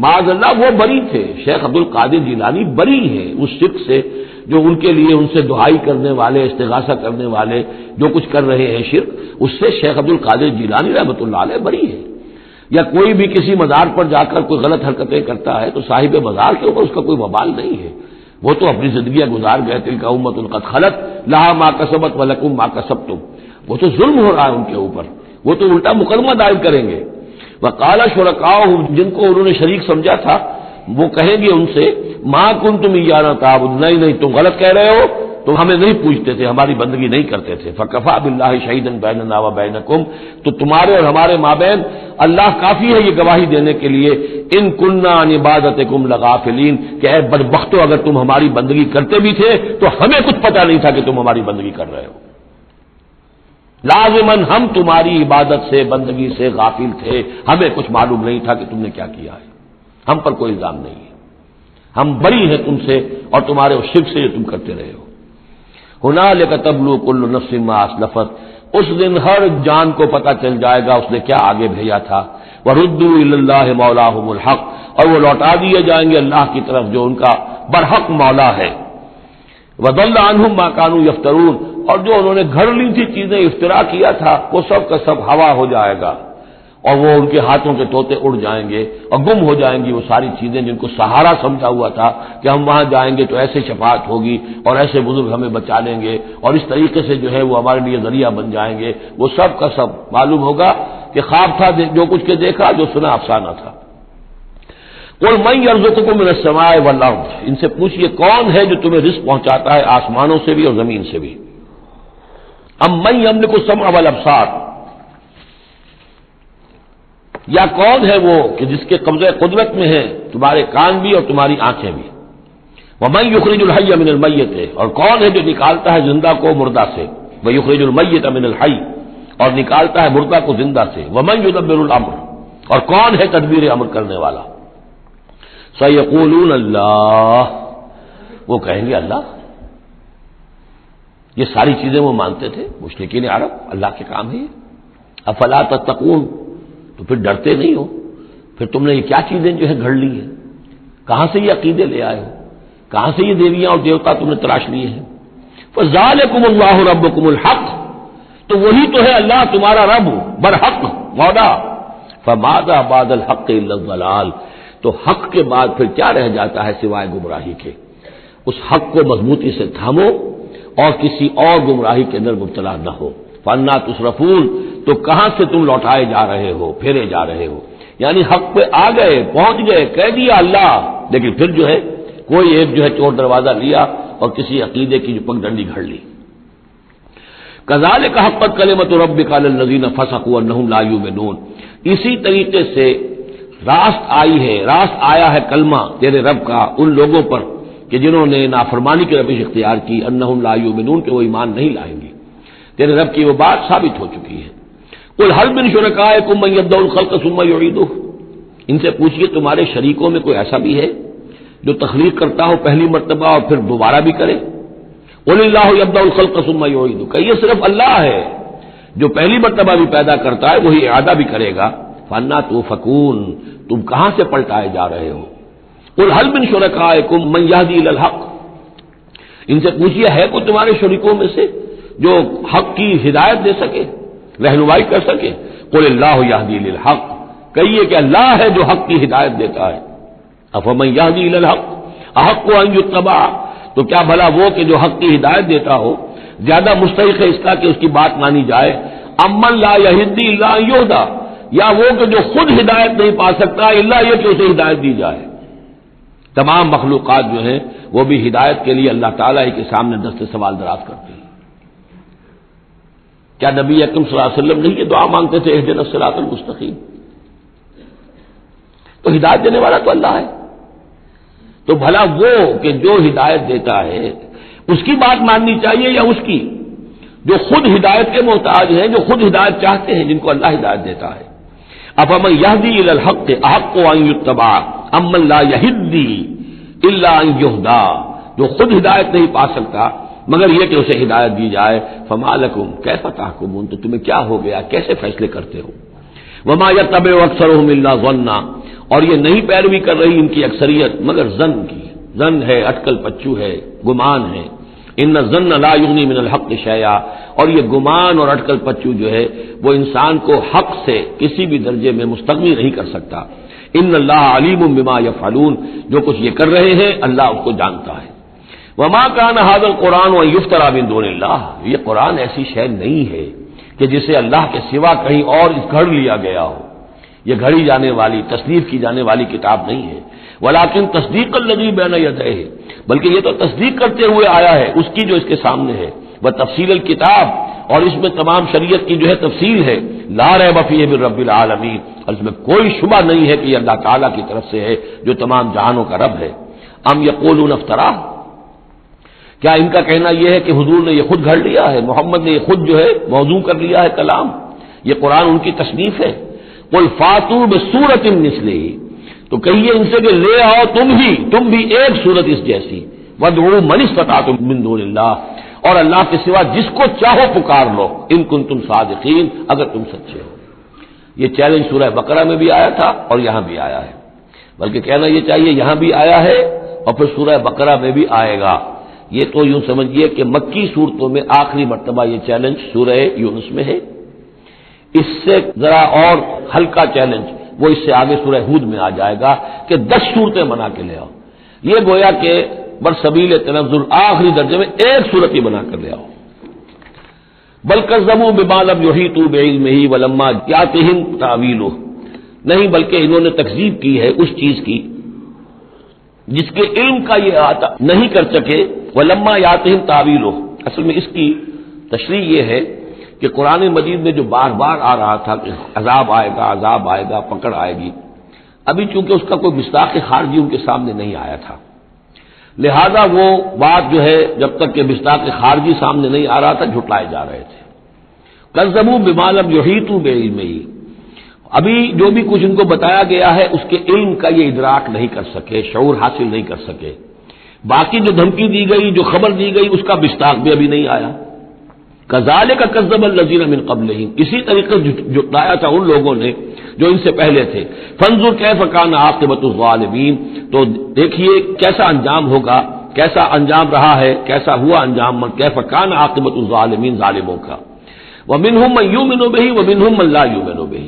معاذ اللہ وہ بری تھے. شیخ عبد القادر جیلانی بری ہیں اس شرک سے جو ان کے لیے ان سے دعائی کرنے والے، استغاثہ کرنے والے جو کچھ کر رہے ہیں شرک، اس سے شیخ عبد القادر جیلانی رحمۃ اللہ علیہ بری ہے. یا کوئی بھی کسی مزار پر جا کر کوئی غلط حرکتیں کرتا ہے تو صاحب مزار کے اوپر اس کا کوئی وبال نہیں ہے، وہ تو اپنی زندگیاں گزار گئے. تلک امۃ قد خلت لہا ما کسبت ولکم ما کسبتم، وہ تو ظلم ہو رہا ہے ان کے اوپر، وہ تو الٹا مقدمہ دائر کریں گے. وقال شرکاؤہم، جن کو انہوں نے شریک سمجھا تھا وہ کہیں گے ان سے ما کنتم ایانا تعبدون، نہیں تم غلط کہہ رہے ہو، تم ہمیں نہیں پوچھتے تھے، ہماری بندگی نہیں کرتے تھے. فکفی باللہ شہیدا بیننا وبینکم، تو تمہارے اور ہمارے مابین اللہ کافی ہے یہ گواہی دینے کے لیے، ان کننا عن عبادتکم لغافلین، کہ اے بدبختو اگر تم ہماری بندگی کرتے بھی تھے تو ہمیں کچھ پتہ نہیں تھا کہ تم ہماری بندگی کر رہے ہو. لازماً ہم تمہاری عبادت سے، بندگی سے غافل تھے، ہمیں کچھ معلوم نہیں تھا کہ تم نے کیا کیا ہے. ہم پر کوئی الزام نہیں ہے، ہم بری ہیں تم سے اور تمہارے اس شرک سے جو تم کرتے رہے ہو. ہنالک تبلو کل نفس ما اسلفت، اس دن ہر جان کو پتہ چل جائے گا اس نے کیا آگے بھیجا تھا. وردوا الی اللہ مولاہم الحق، اور وہ لوٹا دیے جائیں گے اللہ کی طرف جو ان کا برحق مولا ہے. وضل عنہم ما کانوا یفترون، اور جو انہوں نے گھڑ لی تھی چیزیں، افترا کیا تھا، وہ سب کا سب ہوا ہو جائے گا، اور وہ ان کے ہاتھوں کے طوطے اڑ جائیں گے اور گم ہو جائیں گی وہ ساری چیزیں جن کو سہارا سمجھا ہوا تھا کہ ہم وہاں جائیں گے تو ایسے شفاعت ہوگی اور ایسے بزرگ ہمیں بچا لیں گے اور اس طریقے سے جو ہے وہ ہمارے لیے ذریعہ بن جائیں گے. وہ سب کا سب معلوم ہوگا کہ خواب تھا جو کچھ کے دیکھا، جو سنا افسانہ تھا. قل من یرزقکم من السماء والارض، ان سے پوچھئے کون ہے جو تمہیں رزق پہنچاتا ہے آسمانوں سے بھی اور زمین سے بھی. ام من یملک السمع والابصار، یا کون ہے وہ کہ جس کے قبضہ قدرت میں ہے تمہارے کان بھی اور تمہاری آنکھیں بھی. ومن یخرج الحی من المیت، اور کون ہے جو نکالتا ہے زندہ کو مردہ سے. ویخرج المیت من الحی، اور نکالتا ہے مردہ کو زندہ سے. ومن یدبر الامر، اور کون ہے تدبیر امر کرنے والا. سیقولون اللہ، وہ کہیں گے اللہ. یہ ساری چیزیں وہ مانتے تھے مشرکین عرب، اللہ کے کام ہے. افلا تتقون، تو پھر ڈرتے نہیں ہو؟ پھر تم نے یہ کیا چیزیں جو ہے گھڑ لی ہیں؟ کہاں سے یہ عقیدے لے آئے ہو؟ کہاں سے یہ دیویاں اور دیوتا تم نے تلاش لیے ہیں؟ فذالکم اللہ ربکم الحق، تو وہی تو ہے اللہ تمہارا رب برحق مولا. فماذا بعد الحق الا الضلال، تو حق کے بعد پھر کیا رہ جاتا ہے سوائے گمراہی کے. اس حق کو مضبوطی سے تھامو اور کسی اور گمراہی کے اندر مبتلا نہ ہو. فانا تصرفون، تو کہاں سے تم لوٹائے جا رہے ہو، پھیرے جا رہے ہو. یعنی حق پہ آ گئے، پہنچ گئے، کہہ دیا اللہ، لیکن پھر جو ہے کوئی ایک جو ہے چور دروازہ لیا اور کسی عقیدے کی جو پگ ڈنڈی گھڑ لی. کذالک حقت کلمۃ ربک علی الذین فسقوا انہم لا یؤمنون، اسی طریقے سے راست آیا ہے کلمہ تیرے رب کا ان لوگوں پر کہ جنہوں نے نافرمانی کی روش اختیار کی، انہم لا یؤمنون، کہ وہ ایمان نہیں لائیں گے. تیرے رب کی وہ بات ثابت ہو چکی ہے. قل هل من شرکائکم من یبدأ الخلق ثم یعیدہ، ان سے پوچھئے تمہارے شریکوں میں کوئی ایسا بھی ہے جو تخلیق کرتا ہو پہلی مرتبہ اور پھر دوبارہ بھی کرے. قل اللہ یبدأ الخلق ثم یعیدہ، کہ یہ صرف اللہ ہے جو پہلی مرتبہ بھی پیدا کرتا ہے وہی اعادہ بھی کرے گا. فانا توفکون، تم کہاں سے پلٹائے جا رہے ہو. قل هل من شرکائکم من یہدی الی الحق، ان سے پوچھئے ہے کوئی تمہارے شریکوں میں سے جو حق کی ہدایت دے سکے، رہنمائی کر سکے. قل اللہ یہدی للحق، کہیے کہ اللہ ہے جو حق کی ہدایت دیتا ہے. افمن یہدی الی الحق احق ان یتبع، تو کیا بھلا وہ کہ جو حق کی ہدایت دیتا ہو زیادہ مستحق ہے اس کا کہ اس کی بات مانی جائے. امن لا یہدی الا ان یہدی، یا وہ کہ جو خود ہدایت نہیں پا سکتا الا یہ کہ اسے ہدایت دی جائے۔ تمام مخلوقات جو ہیں وہ بھی ہدایت کے لیے اللہ تعالیٰ ہی کے سامنے دست سوال دراز کرتے ہیں۔ کیا نبی اکرم صلی اللہ علیہ وسلم نہیں یہ دعا مانگتے تھے اہدنا الصراط المستقیم؟ تو ہدایت دینے والا تو اللہ ہے، تو بھلا وہ کہ جو ہدایت دیتا ہے اس کی بات ماننی چاہیے یا اس کی جو خود ہدایت کے محتاج ہیں، جو خود ہدایت چاہتے ہیں، جن کو اللہ ہدایت دیتا ہے؟ افمن یہدی الی الحق احق ان یتبع امن لا یہدی الا ان یہدی، جو خود ہدایت نہیں پا سکتا مگر یہ کہ اسے ہدایت دی جائے، فما لکم کیف تحکمون، تو تمہیں کیا ہو گیا، کیسے فیصلے کرتے ہو؟ وما یتبع اکثرهم الا ظنا، اور یہ نہیں پیروی کر رہی ان کی اکثریت مگر ظن کی، ظن ہے، اٹکل پچو ہے، گمان ہے۔ ان الظن لا یغنی من الحق شیئا، اور یہ گمان اور اٹکل پچو جو ہے وہ انسان کو حق سے کسی بھی درجے میں مستغنی نہیں کر سکتا۔ ان اللہ علیم بما یفعلون، جو کچھ یہ کر رہے ہیں اللہ اس کو جانتا ہے۔ وما کان ھذا القرآن ان یفترى من دون اللہ، یہ قرآن ایسی شے نہیں ہے کہ جسے اللہ کے سوا کہیں اور گھڑ لیا گیا ہو، یہ گھڑی جانے والی تصنیف کی جانے والی کتاب نہیں ہے۔ ولکن تصدیق الذی بین یدیہ، بلکہ یہ تو تصدیق کرتے ہوئے آیا ہے اس کی جو اس کے سامنے ہے، وہ تفصیل الکتاب، اور اس میں تمام شریعت کی جو ہے تفصیل ہے، لا ریب فیہ من رب العالمین، اور اس میں کوئی شبہ نہیں ہے کہ یہ اللہ تعالیٰ کی طرف سے ہے جو تمام جہانوں کا رب ہے۔ ام یقولون افترا، کیا ان کا کہنا یہ ہے کہ حضور نے یہ خود گھڑ لیا ہے، محمد نے یہ خود جو ہے موضوع کر لیا ہے کلام، یہ قرآن ان کی تصنیف ہے؟ قل فاتوا بسورۃ مثلہ، تو کہیے ان سے کہ لے آؤ تم بھی ایک صورت اس جیسی، وادعوا من استطعتم من دون اللہ، اور اللہ کے سوا جس کو چاہو پکار لو، ان کنتم صادقین، اگر تم سچے ہو۔ یہ چیلنج سورہ بقرہ میں بھی آیا تھا اور یہاں بھی آیا ہے، بلکہ کہنا یہ چاہیے یہاں بھی آیا ہے اور پھر سورہ بقرہ میں بھی آئے گا۔ یہ تو یوں سمجھیے کہ مکی صورتوں میں آخری مرتبہ یہ چیلنج سورہ یونس میں ہے، اس سے ذرا اور ہلکا چیلنج وہ اس سے آگے سورہ ہود میں آ جائے گا کہ 10 صورتیں بنا کے لے آؤ، یہ گویا کہ برسبیل تنزل آخری درجے میں ایک صورت ہی بنا کر لے آؤ۔ بل کذبوا بما لم یحیطوا بعلمہ ولما یاتہم تاویلہ، نہیں بلکہ انہوں نے تکذیب کی ہے اس چیز کی جس کے علم کا یہ احاطہ نہیں کر سکے، ولما یاتہم تاویلہ، اصل میں اس کی تشریح یہ ہے کہ قرآن مجید میں جو بار بار آ رہا تھا کہ عذاب آئے گا، پکڑ آئے گی، ابھی چونکہ اس کا کوئی مصداق خارجی ان کے سامنے نہیں آیا تھا، لہذا وہ بات جو ہے جب تک کہ مصداق خارجی سامنے نہیں آ رہا تھا جھٹلائے جا رہے تھے۔ کذبوا بما لم یحیطوا بعلمہ، ابھی جو بھی کچھ ان کو بتایا گیا ہے اس کے علم کا یہ ادراک نہیں کر سکے، شعور حاصل نہیں کر سکے، باقی جو دھمکی دی گئی، جو خبر دی گئی، اس کا مصداق بھی ابھی نہیں آیا۔ کذالک کذب الذین من قبلہم، اسی طریقے جھٹلایا تھا ان لوگوں نے جو ان سے پہلے تھے۔ فانظر کیف کان عاقبۃ الظالمین، تو دیکھیے کیسا انجام ہوگا، کیسا انجام رہا ہے، کیسا ہوا انجام، کیف کان عاقبۃ الظالمین، ظالموں کا۔ ومنہم من یؤمن بہ ومنہم من لا یؤمن بہ،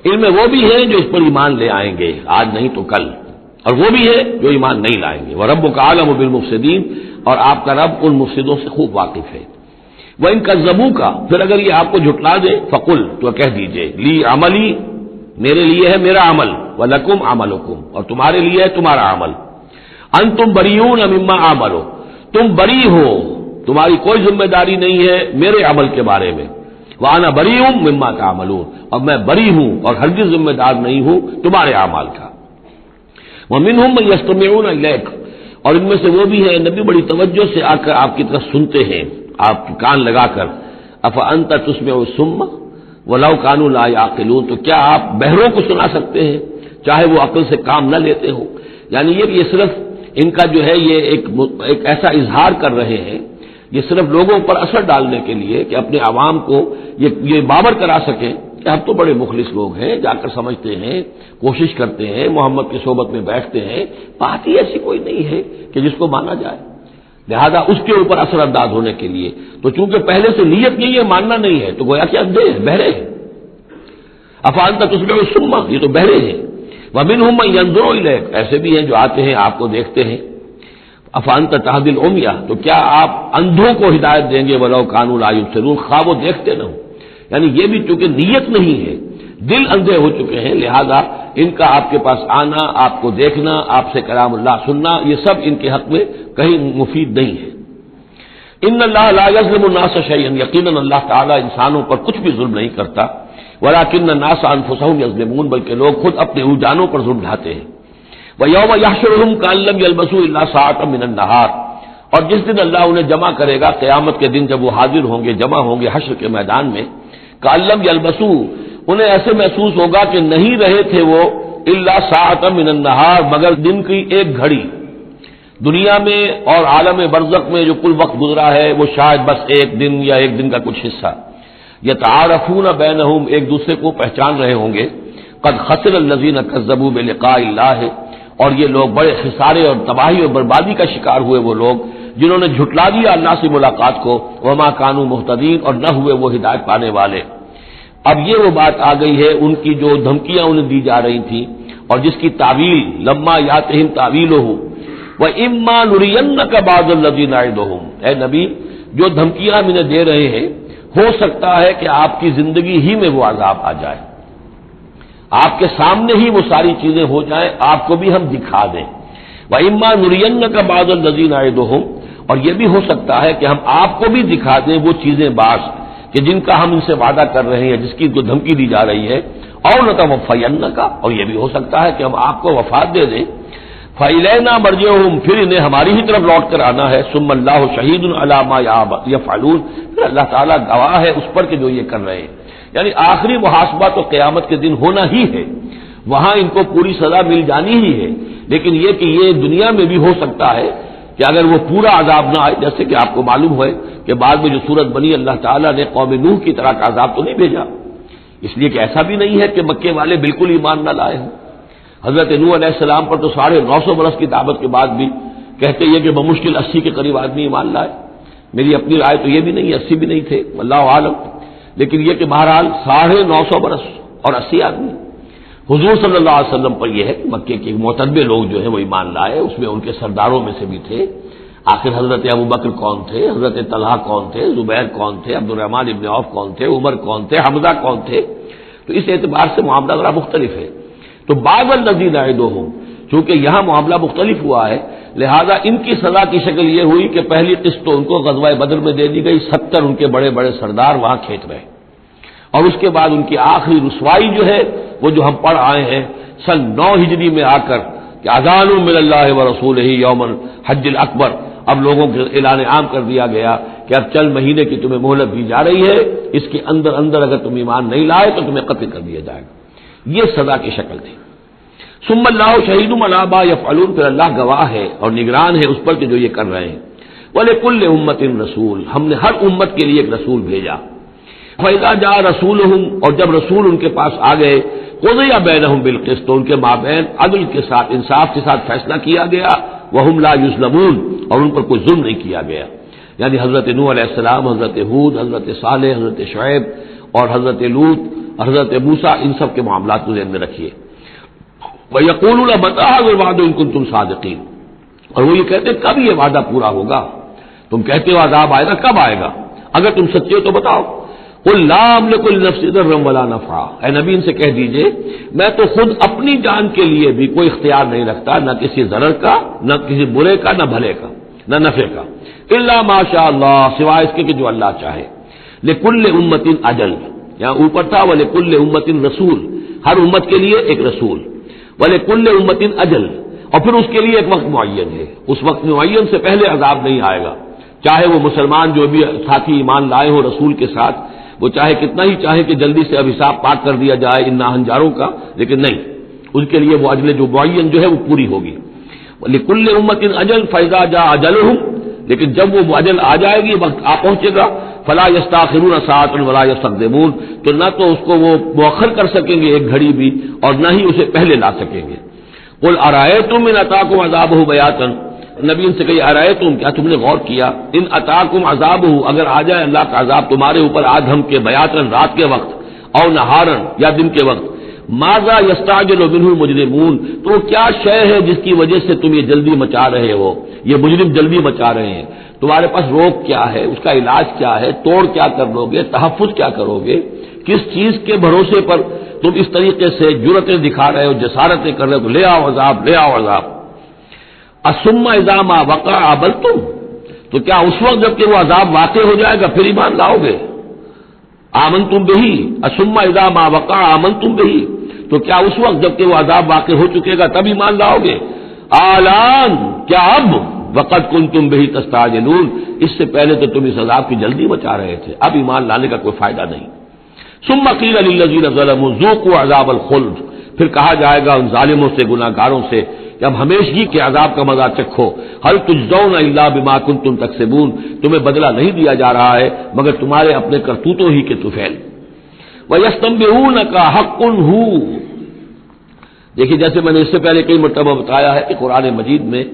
ان میں وہ بھی ہیں جو اس پر ایمان لے آئیں گے آج نہیں تو کل، اور وہ بھی ہے جو ایمان نہیں لائیں گے۔ وَرَبُّكَ أَعْلَمُ بِالْمُفْسِدِينَ، اور آپ کا رب ان مفسدوں سے خوب واقف ہے۔ وَإِن كَذَّبُوكَ، پھر اگر یہ آپ کو جھٹلا دے، فَقُلْ، تو کہہ دیجئے، لِي عَمَلِي، میرے لیے ہے میرا عمل، وَلَكُمْ عَمَلُكُمْ، اور تمہارے لیے ہے تمہارا عمل۔ أَنْتُمْ بَرِيئُونَ مِمَّا أَعْمَلُ، تم بری ہو، تمہاری کوئی ذمہ داری نہیں ہے میرے عمل کے بارے میں۔ وَأَنَا بَرِيءٌ مِمَّا تَعْمَلُونَ، اور میں بری ہوں اور ہرگز ذمہ دار نہیں ہوں تمہارے اعمال کا۔ وَمِنْهُمْ مَن يَسْتَمِعُونَ إِلَيْكَ، اور ان میں سے وہ بھی ہیں نبی بڑی توجہ سے آ کر آپ کی طرف سنتے ہیں، آپ کان لگا کر۔ أَفَأَنْتَ تُسْمِعُ الصُّمَّ وَلَوْ كَانُوا لَا يَعْقِلُونَ، تو کیا آپ بہروں کو سنا سکتے ہیں چاہے وہ عقل سے کام نہ لیتے ہو؟ یعنی یہ صرف ان کا جو ہے یہ ایک ایسا اظہار کر رہے ہیں، یہ صرف لوگوں پر اثر ڈالنے کے لیے کہ اپنے عوام کو یہ باور کرا سکیں کہ ہم تو بڑے مخلص لوگ ہیں، جا کر سمجھتے ہیں، کوشش کرتے ہیں، محمد کی صحبت میں بیٹھتے ہیں، بات ہی ایسی کوئی نہیں ہے کہ جس کو مانا جائے، لہذا اس کے اوپر اثر انداز ہونے کے لیے تو چونکہ پہلے سے نیت نہیں ہے، ماننا نہیں ہے، تو گویا کہ اندھے ہیں، بہرے ہیں۔ أَفَأَنْتَ تُسْمِعُ الصُّمَّ، یہ تو بہرے ہیں۔ وَمِنْهُمْ مَن يَنظُرُ إِلَيْكَ، ایسے بھی ہیں جو آتے ہیں آپ کو دیکھتے ہیں۔ أَفَأَنْتَ تَهْدِي الْعُمْيَ، تو کیا آپ اندھوں کو ہدایت دیں گے، وَلَوْ كَانُوا لَا يُبْصِرُونَ، خواہ وہ دیکھتے نہ ہوں۔ یعنی یہ بھی چونکہ نیت نہیں ہے، دل اندھے ہو چکے ہیں، لہذا ان کا آپ کے پاس آنا، آپ کو دیکھنا، آپ سے کلام اللہ سننا، یہ سب ان کے حق میں کہیں مفید نہیں ہے۔ ان اللہ لا یظلم الناس شیئا، یقیناً اللہ تعالیٰ انسانوں پر کچھ بھی ظلم نہیں کرتا، ولکن الناس انفسهم یظلمون، بلکہ لوگ خود اپنے جانوں پر ظلم ڈھاتے ہیں۔ وَيَوْمَ يَحْشُرُهُمْ كَأَن لَّمْ يَلْبَثُوا إِلَّا سَاعَةً مِّنَ النَّهَارِ، اور جس دن اللہ انہیں جمع کرے گا، قیامت کے دن جب وہ حاضر ہوں گے، جمع ہوں گے حشر کے میدان میں، كَأَن لَّمْ يَلْبَثُوا، انہیں ایسے محسوس ہوگا کہ نہیں رہے تھے وہ إِلَّا سَاعَةً مِّنَ النَّهَارِ، مگر دن کی ایک گھڑی۔ دنیا میں اور عالم برزخ میں جو کل وقت گزرا ہے وہ شاید بس ایک دن یا ایک دن کا کچھ حصہ۔ یتعارفون بینہم، ایک دوسرے کو پہچان رہے ہوں گے۔ قد خسر الذین کذبوا بلقاء اللہ، اور یہ لوگ بڑے خسارے اور تباہی اور بربادی کا شکار ہوئے وہ لوگ جنہوں نے جھٹلا دیا اللہ سے ملاقات کو، وما کانوا مہتدین، اور نہ ہوئے وہ ہدایت پانے والے۔ اب یہ وہ بات آ گئی ہے ان کی جو دھمکیاں انہیں دی جا رہی تھیں اور جس کی تعویل لما یاتہم تعویلہ وَإِمَّا نُرِيَنَّكَ بَعْضَ الَّذِي نَعِدُهُمْ، اے نبی جو دھمکیاں ہم انہیں دے رہے ہیں، ہو سکتا ہے کہ آپ کی زندگی ہی میں وہ عذاب آ جائے، آپ کے سامنے ہی وہ ساری چیزیں ہو جائیں، آپ کو بھی ہم دکھا دیں۔ وَإِمَّا نُرِيَنَّكَ بَعْضَ الَّذِي نَعِدُهُمْ، اور یہ بھی ہو سکتا ہے کہ ہم آپ کو بھی دکھا دیں وہ چیزیں بعض کہ جن کا ہم ان سے وعدہ کر رہے ہیں، جس کی کو دھمکی دی جا رہی ہے، اور نَتَوَفَّيَنَّكَ، اور یہ بھی ہو سکتا ہے کہ ہم آپ کو وفات دے دیں۔ فَإِلَيْنَا مَرْجِعُهُمْ، پھر انہیں ہماری ہی طرف لوٹ کر آنا ہے۔ ثُمَّ اللَّهُ شَهِيدٌ عَلَىٰ مَا يَفْعَلُونَ، پھر اللہ تعالیٰ گواہ ہے اس پر کہ جو یہ کر رہے ہیں، یعنی آخری محاسبہ تو قیامت کے دن ہونا ہی ہے، وہاں ان کو پوری سزا مل جانی ہی ہے، لیکن یہ کہ یہ دنیا میں بھی ہو سکتا ہے کہ اگر وہ پورا عذاب نہ آئے، جیسے کہ آپ کو معلوم ہے کہ بعد میں جو صورت بنی، اللہ تعالیٰ نے قوم نوح کی طرح کا عذاب تو نہیں بھیجا، اس لیے کہ ایسا بھی نہیں ہے کہ مکے والے بالکل ایمان نہ لائے ہوں۔ حضرت نوح علیہ السلام پر تو 950 برس کی دعوت کے بعد بھی کہتے یہ کہ بمشکل 80 کے قریب آدمی ایمان لائے۔ میری اپنی رائے تو یہ بھی نہیں، 80 بھی نہیں تھے، اللہ عالم، لیکن یہ کہ بہرحال 950 برس اور 80 آدمی۔ حضور صلی اللہ علیہ وسلم پر یہ ہے کہ مکے کے معتدبر لوگ جو ہیں وہ ایمان لائے، اس میں ان کے سرداروں میں سے بھی تھے۔ آخر حضرت ابوبکر کون تھے، حضرت طلحہ کون تھے، زبیر کون تھے، عبد الرحمن ابن عوف کون تھے، عمر کون تھے، حمزہ کون تھے، تو اس اعتبار سے معاملہ ذرا مختلف ہے۔ تو بعض الذی نعدہم، چونکہ یہاں معاملہ مختلف ہوا ہے، لہذا ان کی سزا کی شکل یہ ہوئی کہ پہلی قسط تو ان کو غزوہ بدر میں دے دی گئی، 70 ان کے بڑے بڑے سردار وہاں کھینچ رہے، اور اس کے بعد ان کی آخری رسوائی جو ہے وہ جو ہم پڑھ آئے ہیں سن 9 ہجری میں آ کر کہ اذان من اللہ ورسولہ یوم الحج الاکبر، اب لوگوں کے اعلان عام کر دیا گیا کہ اب چند مہینے کی تمہیں مہلت دی جا رہی ہے، اس کے اندر اندر اگر تم ایمان نہیں لائے تو تمہیں قتل کر دیا جائے گا۔ یہ سزا کی شکل تھی۔ ثم اللہ شہید علی ما یفعلون، پھر اللہ گواہ ہے اور نگران ہے اس پر کہ جو یہ کر رہے ہیں۔ وَلِكُلِّ أُمَّةٍ رسول، ہم نے ہر امت کے لیے ایک رسول بھیجا۔ فَإِذَا جَاءَ رَسُولُهُمْ، اور جب رسول ان کے پاس آ گئے، قُضِيَ بَيْنَهُمْ بِالْقِسْطِ، تو ان کے مابین عدل کے ساتھ، انصاف کے ساتھ فیصلہ کیا گیا، وَهُمْ لَا يُظْلَمُونَ، اور ان پر کوئی ظلم نہیں کیا گیا۔ یعنی حضرت نوح علیہ السلام، حضرت ہود، حضرت صالح، حضرت شعیب اور حضرت لوط، حضرت موسیٰ، ان سب کے معاملات کو ذہن میں رکھیے۔ وَيَقُولُونَ مَتَىٰ هَٰذَا الْوَعْدُ إِن كُنتُمْ صَادِقِينَ، اور وہ یہ کہتے ہیں کب یہ وعدہ پورا ہوگا؟ تم کہتے ہو عذاب آئے گا، کب آئے گا؟ اگر تم سچے ہو تو بتاؤ۔ قُل لَّا أَمْلِكُ لِنَفْسِي ضَرًّا وَلَا نَفْعًا، اے نبی ان سے کہہ دیجئے میں تو خود اپنی جان کے لیے بھی کوئی اختیار نہیں رکھتا، نہ کسی ضرر کا، نہ کسی برے کا، نہ بھلے کا، نہ نفع کا، إِلَّا مَا شَاءَ اللَّهُ، سوائے اس کے کہ جو اللہ چاہے۔ لِكُلِّ أُمَّةٍ أَجَلٌ، یہاں اوپر تھا وَلِكُلِّ أُمَّةٍ رسول، ہر امت کے لیے ایک رسول، وَلِكُلِّ أُمَّةٍ أَجَلٌ، اور پھر اس کے لیے ایک وقت معین ہے، اس وقت معین سے پہلے عذاب نہیں آئے گا، چاہے وہ مسلمان جو بھی ساتھی ایمان لائے ہو رسول کے ساتھ، وہ چاہے کتنا ہی چاہے کہ جلدی سے اب حساب پاک کر دیا جائے ان ناہنجاروں کا، لیکن نہیں، ان کے لیے وہ اجل جو معین جو ہے وہ پوری ہوگی۔ لِكُلِّ أُمَّةٍ أَجَلٌ فَإِذَا جَاءَ أَجَلُهُمْ، لیکن جب وہ اجل آ جائے گی، وقت آ پہنچے گا، فَلَا يَسْتَأْخِرُونَ سَاعَةً وَلَا يَسْتَقْدِمُونَ، تو نہ تو اس کو وہ مؤخر کر سکیں گے ایک گھڑی بھی، اور نہ ہی اسے پہلے لا سکیں گے۔ قُلْ أَرَأَيْتُمْ إِنْ أَتَاكُمْ عَذَابُهُ بَيَاتًا، نبی ان سے کہیے أَرَأَيْتُمْ، کیا تم نے غور کیا، إِنْ أَتَاكُمْ عَذَابُهُ، اگر آ جائے اللہ کا عذاب تمہارے اوپر آدھم کے، بیاتن رات کے وقت، او نہارن یا دن کے وقت، ماذا يستعجل منه المجرمون، تو کیا شے ہے جس کی وجہ سے تم یہ جلدی مچا رہے ہو، یہ مجرم جلدی مچا رہے ہیں، تمہارے پاس روک کیا ہے، اس کا علاج کیا ہے، توڑ کیا کر لو گے، تحفظ کیا کرو گے، کس چیز کے بھروسے پر تم اس طریقے سے جرتیں دکھا رہے ہو، جسارتیں کر رہے ہو، لے آؤ عذاب، لے آؤ عذاب. الثم اذا ما وقع عبلتم، تو کیا اس وقت جب کہ وہ عذاب واقع ہو جائے گا پھر ایمان لاؤ گے؟ آمنتم بہی، الثم اذا ما وقع آمنتم بہی، تو کیا اس وقت جب کہ وہ عذاب واقع ہو چکے گا تب ایمان لاؤ گے؟ آلان، کیا اب؟ وقد کنتم بہی تستعجلون، اس سے پہلے تو تم اس عذاب کی جلدی مچا رہے تھے، اب ایمان لانے کا کوئی فائدہ نہیں. ثم قیل للذین ظلموا ذوقوا عذاب الخلد، پھر کہا جائے گا ان ظالموں سے، گناہگاروں سے کہ اب ہمیشگی کے عذاب کا مزہ چکھو. هل تجزون الا بما کنتم تکسبون، تمہیں بدلہ نہیں دیا جا رہا ہے مگر تمہارے اپنے کرتوتوں ہی کے طفیل. وَيَسْتَنبِئُونَكَ حَقٌّ هُوَ، دیکھیے جیسے میں نے اس سے پہلے کئی مرتبہ بتایا ہے کہ قرآن مجید میں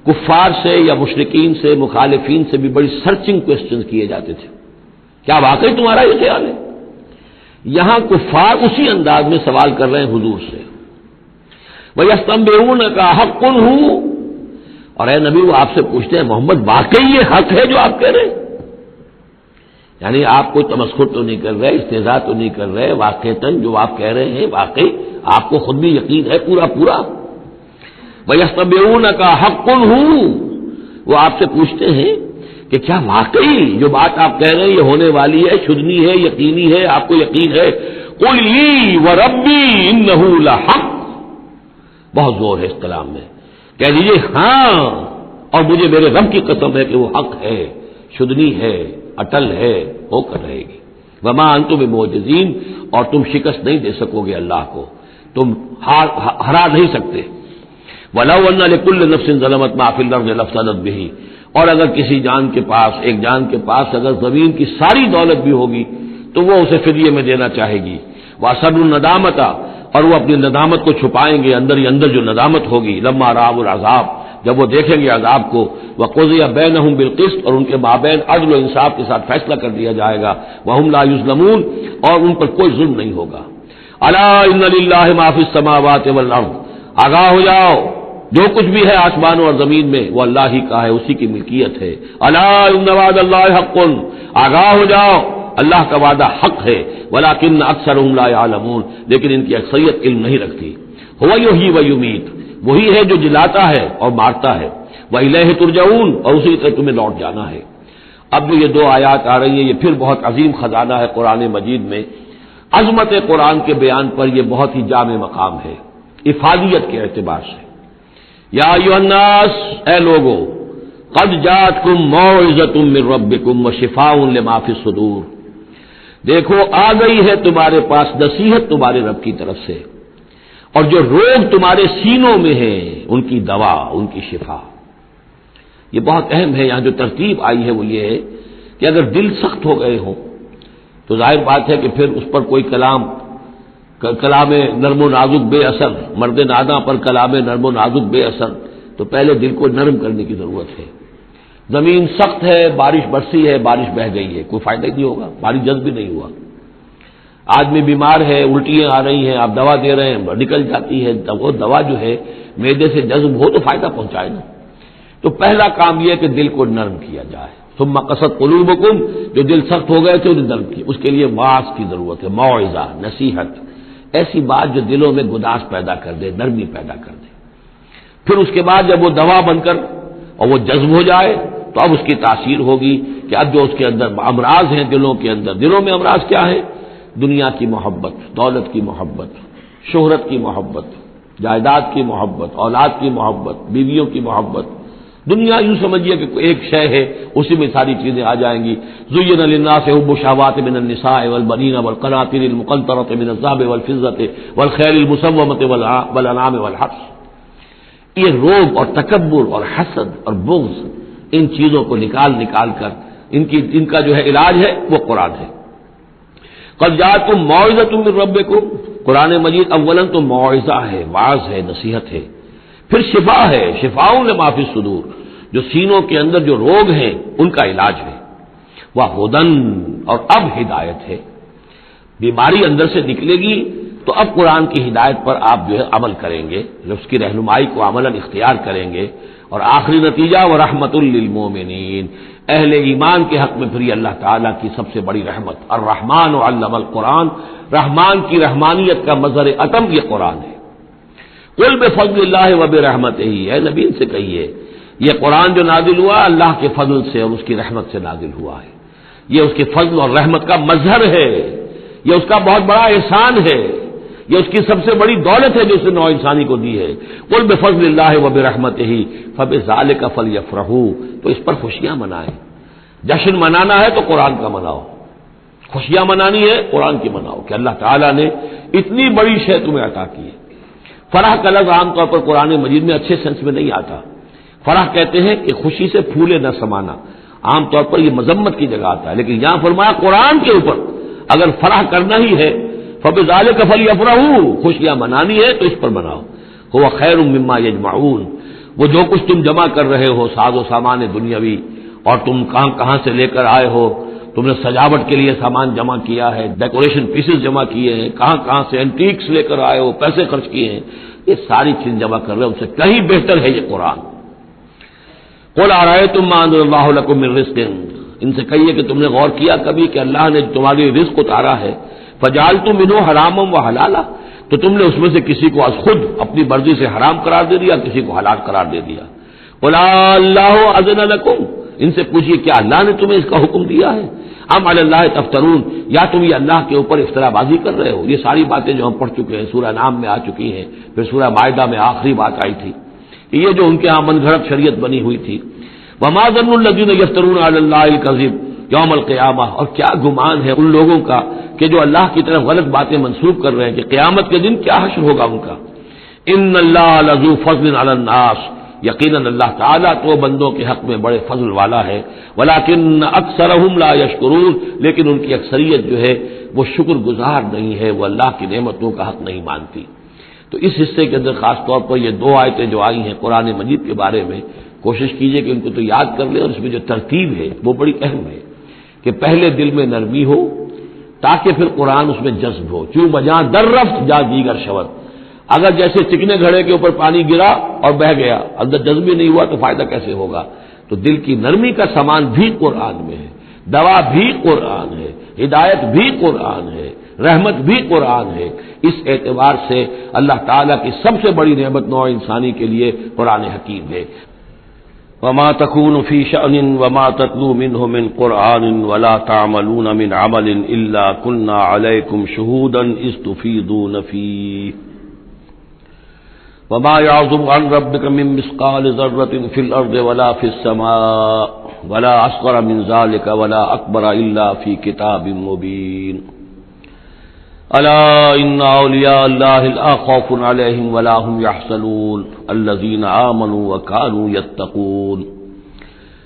کفار سے یا مشرکین سے، مخالفین سے بھی بڑی سرچنگ کوسچنز کیے جاتے تھے، کیا واقعی تمہارا یہ خیال ہے؟ یہاں کفار اسی انداز میں سوال کر رہے ہیں حضور سے. وَيَسْتَنبِئُونَكَ حَقٌّ هُوَ، اور اے نبی وہ آپ سے پوچھتے ہیں محمد واقعی یہ حق ہے جو آپ کہہ رہے ہیں؟ یعنی آپ کوئی تمسخر تو نہیں کر رہے، استہزاء تو نہیں کر رہے، واقعتاً جو آپ کہہ رہے ہیں واقعی آپ کو خود بھی یقین ہے پورا پورا؟ وَيَسْتَنبِئُونَكَ حَقٌّ هُوَ، وہ آپ سے پوچھتے ہیں کہ کیا واقعی جو بات آپ کہہ رہے ہیں یہ ہونے والی ہے، شدنی ہے، یقینی ہے، آپ کو یقین ہے؟ قُلْ لِي وَرَبِّي إِنَّهُ لَحَقٌّ، بہت زور ہے اس کلام میں، کہہ دیجیے ہاں اور مجھے میرے رب کی قسم ہے کہ وہ حق ہے، شدنی ہے، اٹل ہے، ہو کر رہے گی. وما انتم بمعجزین، اور تم شکست نہیں دے سکو گے اللہ کو، تم ہرا نہیں سکتے. وَلَوْ أَنَّ لِكُلِّ نَفْسٍ ظَلَمَتْ مَا فِي الْأَرْضِ لَافْتَدَتْ بِهِ، اور اگر کسی جان کے پاس، ایک جان کے پاس اگر زمین کی ساری دولت بھی ہوگی تو وہ اسے فدیے میں دینا چاہے گی. وَأَسَرُّوا النَّدَامَةَ، اور وہ اپنی ندامت کو چھپائیں گے، اندر ہی اندر جو ندامت ہوگی. لَمَّا رَأَوُا الْعَذَابَ، جب وہ دیکھیں گے عذاب کو. وَقُضِیَ بَیْنَهُم بِالْقِسْطِ، اور ان کے مابین عدل و انصاف کے ساتھ فیصلہ کر دیا جائے گا. وَهُمْ لَا يُظْلَمُونَ، اور ان پر کوئی ظلم نہیں ہوگا. أَلَا إِنَّ لِلَّهِ مَا فِي السَّمَاوَاتِ وَالْأَرْضِ، آگاہ ہو جاؤ جو کچھ بھی ہے آسمانوں اور زمین میں وہ اللہ ہی کا ہے، اسی کی ملکیت ہے. أَلَا إِنَّ وَعْدَ اللَّهِ حَقٌّ، آگاہ ہو جاؤ اللہ کا وعدہ حق ہے. وَلَٰكِنَّ أَكْثَرَهُمْ لَا يَعْلَمُونَ، لیکن ان کی اکثریت علم نہیں رکھتی. هُوَ يُحْيِي وَيُمِيتُ، وہی ہے جو جلاتا ہے اور مارتا ہے. وَإِلَيْهِ تُرْجَعُونَ، اور اسی طرح تمہیں لوٹ جانا ہے. اب جو یہ دو آیات آ رہی ہیں یہ پھر بہت عظیم خزانہ ہے قرآن مجید میں. عظمت قرآن کے بیان پر یہ بہت ہی جامع مقام ہے افادیت کے اعتبار سے. یا ایھا الناس، اے لوگو، قد جاءتکم موعظۃ من ربکم وشفاء لما فی الصدور، دیکھو آ گئی ہے تمہارے پاس نصیحت تمہارے رب کی طرف سے، اور جو روگ تمہارے سینوں میں ہیں ان کی دوا، ان کی شفا. یہ بہت اہم ہے. یہاں جو ترتیب آئی ہے وہ یہ ہے کہ اگر دل سخت ہو گئے ہوں تو ظاہر بات ہے کہ پھر اس پر کوئی کلام نرم و نازک بے اثر، مرد ناداں پر کلام نرم و نازک بے اثر، تو پہلے دل کو نرم کرنے کی ضرورت ہے. زمین سخت ہے، بارش برسی ہے، بارش بہہ گئی ہے، کوئی فائدہ ہی نہیں ہوگا، بارش جذب بھی نہیں ہوا. آدمی بیمار ہے، الٹیاں آ رہی ہیں، آپ دوا دے رہے ہیں نکل جاتی ہے، وہ دوا جو ہے معدے سے جذب ہو تو فائدہ پہنچائے نا. تو پہلا کام یہ ہے کہ دل کو نرم کیا جائے. ثم قست قلوبکم، جو دل سخت ہو گئے تھے انہیں نرم کیا. اس کے لیے واعظ کی ضرورت ہے، موعظہ، نصیحت، ایسی بات جو دلوں میں گداز پیدا کر دے، نرمی پیدا کر دے. پھر اس کے بعد جب وہ دوا بن کر اور وہ جذب ہو جائے تو اب اس کی تاثیر ہوگی کہ اب جو اس کے اندر امراض ہیں دلوں کے اندر، دلوں میں امراض کیا ہے؟ دنیا کی محبت، دولت کی محبت، شہرت کی محبت، جائیداد کی محبت، اولاد کی محبت، بیویوں کی محبت. دنیا یوں سمجھیے کہ ایک شے ہے، اسی میں ساری چیزیں آ جائیں گی. زُيِّنَ لِلنَّاسِ حُبُّ الشَّهَوَاتِ مِنَ النِّسَاءِ وَالْبَنِينَ وَالْقَنَاطِيرِ الْمُقَنطَرَةِ مِنَ الذَّهَبِ وَالْفِضَّةِ وَالْخَيْلِ الْمُسَوَّمَةِ وَالْأَنْعَامِ وَالْحَرْثِ. یہ روب اور تکبر اور حسد اور بغض، ان چیزوں کو نکال کر ان کا جو ہے علاج ہے وہ قرآن ہے. قد جاءتکم موعظۃ من ربکم، قرآن مجید اولاً تو موعظہ ہے، واعظ ہے، نصیحت ہے. پھر شفا ہے، شفاء لما فی الصدور، جو سینوں کے اندر جو روگ ہیں ان کا علاج ہے. وہدن، اور اب ہدایت ہے. بیماری اندر سے نکلے گی تو اب قرآن کی ہدایت پر آپ جو ہے عمل کریں گے، اس کی رہنمائی کو عملاً اختیار کریں گے، اور آخری نتیجہ ورحمۃ للمومنین، اہل ایمان کے حق میں پھر یہ اللہ تعالیٰ کی سب سے بڑی رحمت، الرحمن علم القرآن، رحمان کی رحمانیت کا مظہر اتم یہ قرآن ہے۔ قل بفضل اللہ وبرحمتہ، اے نبی ان سے کہیے یہ قرآن جو نازل ہوا اللہ کے فضل سے اور اس کی رحمت سے نازل ہوا ہے، یہ اس کے فضل اور رحمت کا مظہر ہے، یہ اس کا بہت بڑا احسان ہے، یہ اس کی سب سے بڑی دولت ہے جو اس نے نوع انسانی کو دی ہے۔ قل بفضل اللہ وبرحمتہ فبذلک فلیفرحوا، تو اس پر خوشیاں منائیں۔ جشن منانا ہے تو قرآن کا مناؤ، خوشیاں منانی ہے قرآن کی مناؤ کہ اللہ تعالیٰ نے اتنی بڑی شے تمہیں عطا کی ہے۔ فرح کا لفظ عام طور پر قرآن مجید میں اچھے سینس میں نہیں آتا۔ فرح کہتے ہیں کہ خوشی سے پھولے نہ سمانا، عام طور پر یہ مذمت کی جگہ آتا ہے، لیکن یہاں فرمایا قرآن کے اوپر اگر فرح کرنا ہی ہے فبذلک فلیفرحوا، خوشیاں منانی ہے تو اس پر مناؤ۔ هو خیر مما یجمعون، وہ جو کچھ تم جمع کر رہے ہو ساز و سامان دنیاوی، اور تم کہاں کہاں سے لے کر آئے ہو، تم نے سجاوٹ کے لیے سامان جمع کیا ہے، ڈیکوریشن پیسز جمع کیے ہیں، کہاں کہاں سے اینٹیکس لے کر آئے ہو، پیسے خرچ کیے ہیں، یہ ساری چیز جمع کر رہے ہو، ان سے کہیں بہتر ہے یہ قرآن۔ قل ارأیتم ما انزل اللہ لکم من رزق، ان سے کہیے کہ تم نے غور کیا کبھی کہ اللہ نے تمہارے رزق اتارا ہے، فجعلتم منہ حراما وحلالا، تو تم نے اس میں سے کسی کو از خود اپنی مرضی سے حرام قرار دے دیا، کسی کو حلال قرار دے دیا۔ قل اللہ اذن لکم، ان سے پوچھیے کیا اللہ نے تمہیں اس کا حکم دیا ہے؟ ام علی اللہ تفترون، یا تم یہ اللہ کے اوپر افترا بازی کر رہے ہو؟ یہ ساری باتیں جو ہم پڑھ چکے ہیں سورہ نام میں آ چکی ہیں، پھر سورہ مائدہ میں آخری بات آئی تھی کہ یہ جو ان کے ہاں من گھڑت شریعت بنی ہوئی تھی، وما ظن الذین یفترون علی اللہ الکذب یوم القیامہ، اور کیا گمان ہے ان لوگوں کا کہ جو اللہ کی طرف غلط باتیں منسوب کر رہے ہیں کہ قیامت کے دن کیا حشر ہوگا ان کا۔ ان اللہ لذو فضل علی الناس، یقیناً اللہ تعالیٰ تو بندوں کے حق میں بڑے فضل والا ہے، ولکن اکثرہم لا یشکرون، لیکن ان کی اکثریت جو ہے وہ شکر گزار نہیں ہے، وہ اللہ کی نعمتوں کا حق نہیں مانتی۔ تو اس حصے کے اندر خاص طور پر یہ دو آیتیں جو آئی ہیں قرآن مجید کے بارے میں، کوشش کیجئے کہ ان کو تو یاد کر لیں، اور اس میں جو ترتیب ہے وہ بڑی اہم ہے کہ پہلے دل میں نرمی ہو تاکہ پھر قرآن اس میں جذب ہو، چوں بجاں در رفت جا دیگر شود، اگر جیسے چکنے گھڑے کے اوپر پانی گرا اور بہہ گیا، اندر جذب ہی نہیں ہوا تو فائدہ کیسے ہوگا؟ تو دل کی نرمی کا سامان بھی قرآن میں ہے، دوا بھی قرآن ہے، ہدایت بھی قرآن ہے، رحمت بھی قرآن ہے۔ اس اعتبار سے اللہ تعالیٰ کی سب سے بڑی نعمت نوع انسانی کے لیے قرآن حکیم ہے۔ وما تكون في شأن وما تتلو منه من قرآن ولا تعملون من عمل إلا كنا عليكم شهودا إذ تفيضون فيه وما يعزب عن ربك من مثقال ذرة في الأرض ولا في السماء ولا أصغر من ذلك ولا أكبر إلا في كتاب مبين ألا إن أولياء الله لا خوف عليهم ولا هم يحزنون الذين آمنوا وكانوا يتقون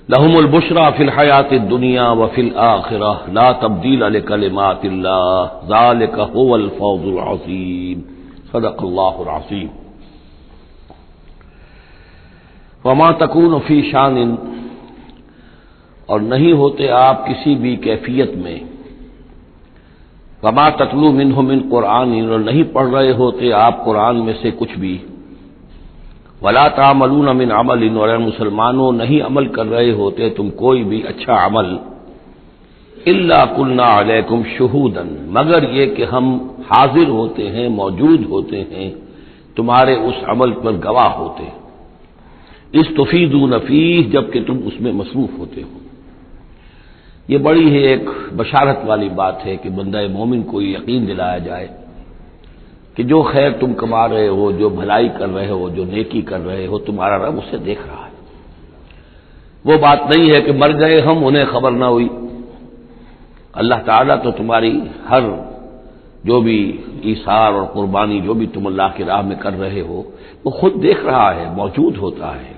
لهم البشرى في الحياة الدنيا وفي الآخرة لا تبديل لكلمات الله ذلك هو الفوز العظيم صدق الله العظيم۔ وما تكون في شان، اور نہیں ہوتے آپ کسی بھی کیفیت میں، وما تتلو منہ من قرآن، اور نہیں پڑھ رہے ہوتے آپ قرآن میں سے کچھ بھی، ولا تعملون من عمل، اور مسلمانوں نہیں عمل کر رہے ہوتے تم کوئی بھی اچھا عمل، الا کنا علیکم شہودا، مگر یہ کہ ہم حاضر ہوتے ہیں، موجود ہوتے ہیں تمہارے اس عمل پر گواہ ہوتے ہیں، استفیدون فیہ، جبکہ تم اس میں مصروف ہوتے ہو۔ یہ بڑی ہے ایک بشارت والی بات ہے کہ بندہ مومن کو یہ یقین دلایا جائے کہ جو خیر تم کما رہے ہو، جو بھلائی کر رہے ہو، جو نیکی کر رہے ہو، تمہارا رب اسے دیکھ رہا ہے۔ وہ بات نہیں ہے کہ مر گئے ہم انہیں خبر نہ ہوئی، اللہ تعالیٰ تو تمہاری ہر جو بھی ایثار اور قربانی جو بھی تم اللہ کی راہ میں کر رہے ہو وہ خود دیکھ رہا ہے، موجود ہوتا ہے۔